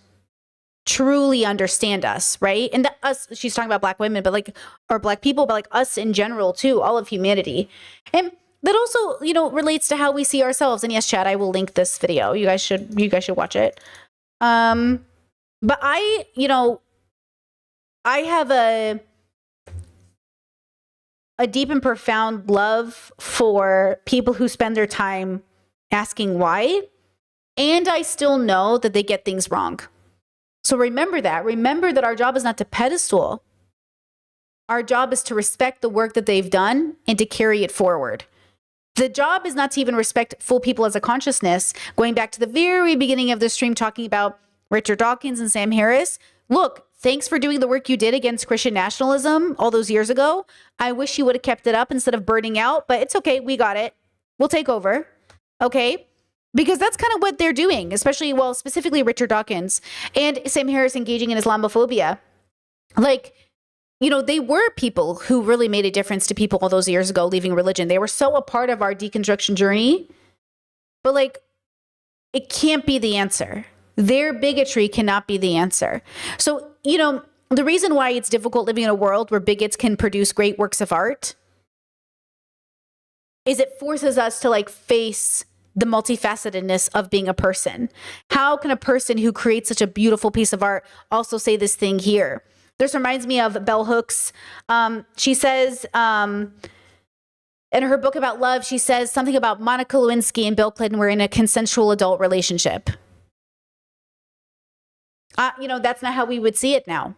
truly understand us, right? And us, she's talking about Black women, but like, or Black people, but like us in general too, all of humanity. And that also, you know, relates to how we see ourselves. And yes, Chad, I will link this video. You guys should watch it. But I have a deep and profound love for people who spend their time asking why. And I still know that they get things wrong. So remember that. Remember that our job is not to pedestal. Our job is to respect the work that they've done and to carry it forward. The job is not to even respect full people as a consciousness. Going back to the very beginning of the stream, talking about Richard Dawkins and Sam Harris. Look, thanks for doing the work you did against Christian nationalism all those years ago. I wish you would have kept it up instead of burning out, but it's okay. We got it. We'll take over. Okay? Because that's kind of what they're doing, especially, well, specifically Richard Dawkins and Sam Harris engaging in Islamophobia. Like, you know, they were people who really made a difference to people all those years ago leaving religion. They were so a part of our deconstruction journey. But like, it can't be the answer. Their bigotry cannot be the answer. So, you know, the reason why it's difficult living in a world where bigots can produce great works of art is it forces us to like face the multifacetedness of being a person. How can a person who creates such a beautiful piece of art also say this thing here? This reminds me of Bell Hooks. She says, in her book about love, she says something about Monica Lewinsky and Bill Clinton were in a consensual adult relationship. You know, that's not how we would see it now.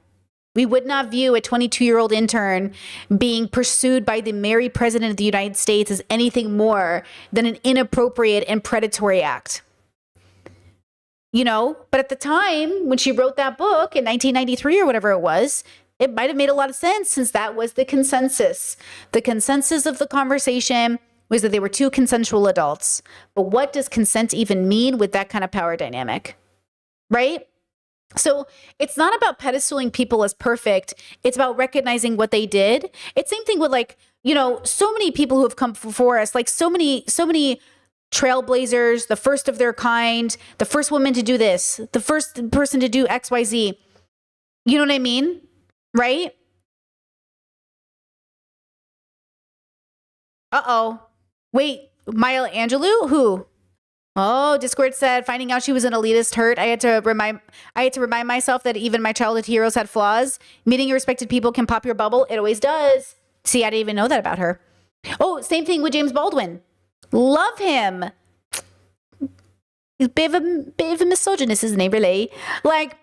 We would not view a 22-year-old intern being pursued by the married president of the United States as anything more than an inappropriate and predatory act. You know, but at the time when she wrote that book in 1993 or whatever it was, it might have made a lot of sense since that was the consensus. The consensus of the conversation was that they were two consensual adults. But what does consent even mean with that kind of power dynamic? Right? So it's not about pedestaling people as perfect. It's about recognizing what they did. It's same thing with like, you know, so many people who have come before us, like so many trailblazers, the first of their kind, the first woman to do this, the first person to do X, Y, Z. You know what I mean? Right? Uh-oh. Wait, Maya Angelou? Who? Oh, Discord said, finding out she was an elitist hurt. I had to remind myself that even my childhood heroes had flaws. Meeting respected people can pop your bubble. It always does. See, I didn't even know that about her. Oh, same thing with James Baldwin. Love him. He's a bit of a misogynist, isn't he, really? Like,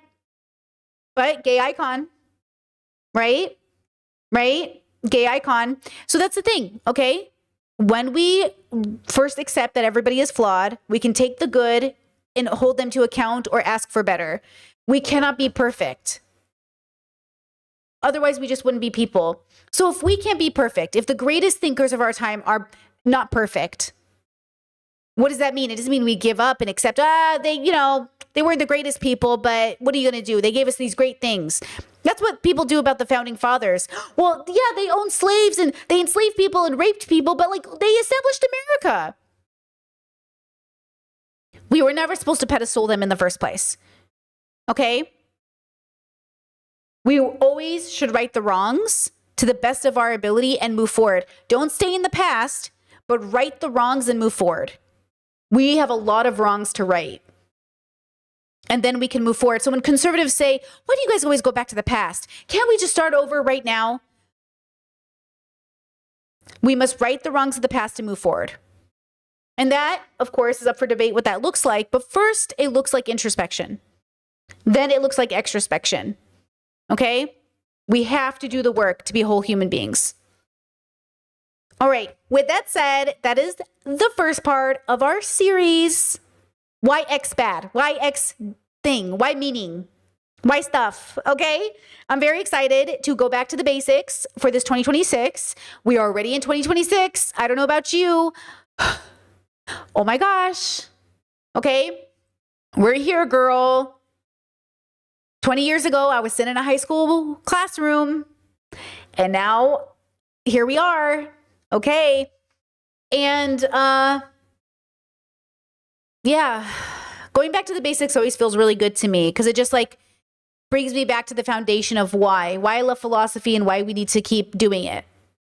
but gay icon. Right? Right? Gay icon. So that's the thing, okay? When we first accept that everybody is flawed, we can take the good and hold them to account or ask for better. We cannot be perfect. Otherwise, we just wouldn't be people. So if we can't be perfect, if the greatest thinkers of our time are not perfect, what does that mean? It doesn't mean we give up and accept, they weren't the greatest people, but what are you going to do? They gave us these great things. That's what people do about the founding fathers. Well, yeah, they owned slaves and they enslaved people and raped people, but like they established America. We were never supposed to pedestal them in the first place. Okay? We always should right the wrongs to the best of our ability and move forward. Don't stay in the past, but right the wrongs and move forward. We have a lot of wrongs to right. And then we can move forward. So when conservatives say, why do you guys always go back to the past? Can't we just start over right now? We must right the wrongs of the past and move forward. And that, of course, is up for debate what that looks like. But first, it looks like introspection. Then it looks like extrospection. Okay? We have to do the work to be whole human beings. All right. With that said, that is the first part of our series. Why X bad? Why X thing? Why meaning? Why stuff? Okay? I'm very excited to go back to the basics for this 2026. We are already in 2026. I don't know about you. Oh my gosh. Okay? We're here, girl. 20 years ago, I was sitting in a high school classroom. And now, here we are. Okay? And, yeah, going back to the basics always feels really good to me because it just like brings me back to the foundation of why I love philosophy and why we need to keep doing it,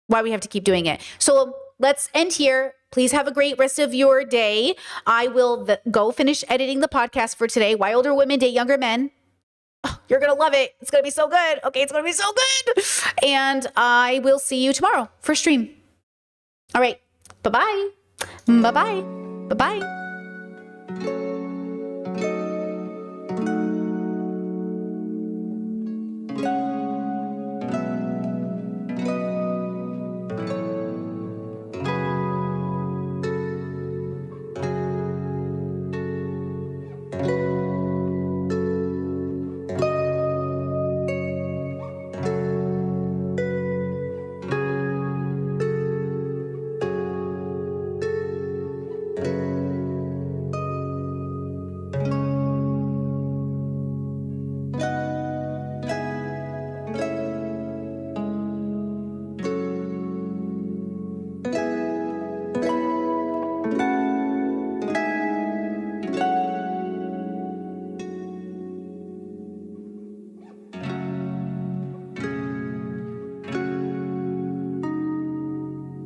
why we have to keep doing it. So let's end here. Please have a great rest of your day. I will go finish editing the podcast for today. Why older women date younger men. Oh, you're going to love it. It's going to be so good. Okay, it's going to be so good. And I will see you tomorrow for stream. All right. Bye-bye. Bye-bye. Bye-bye.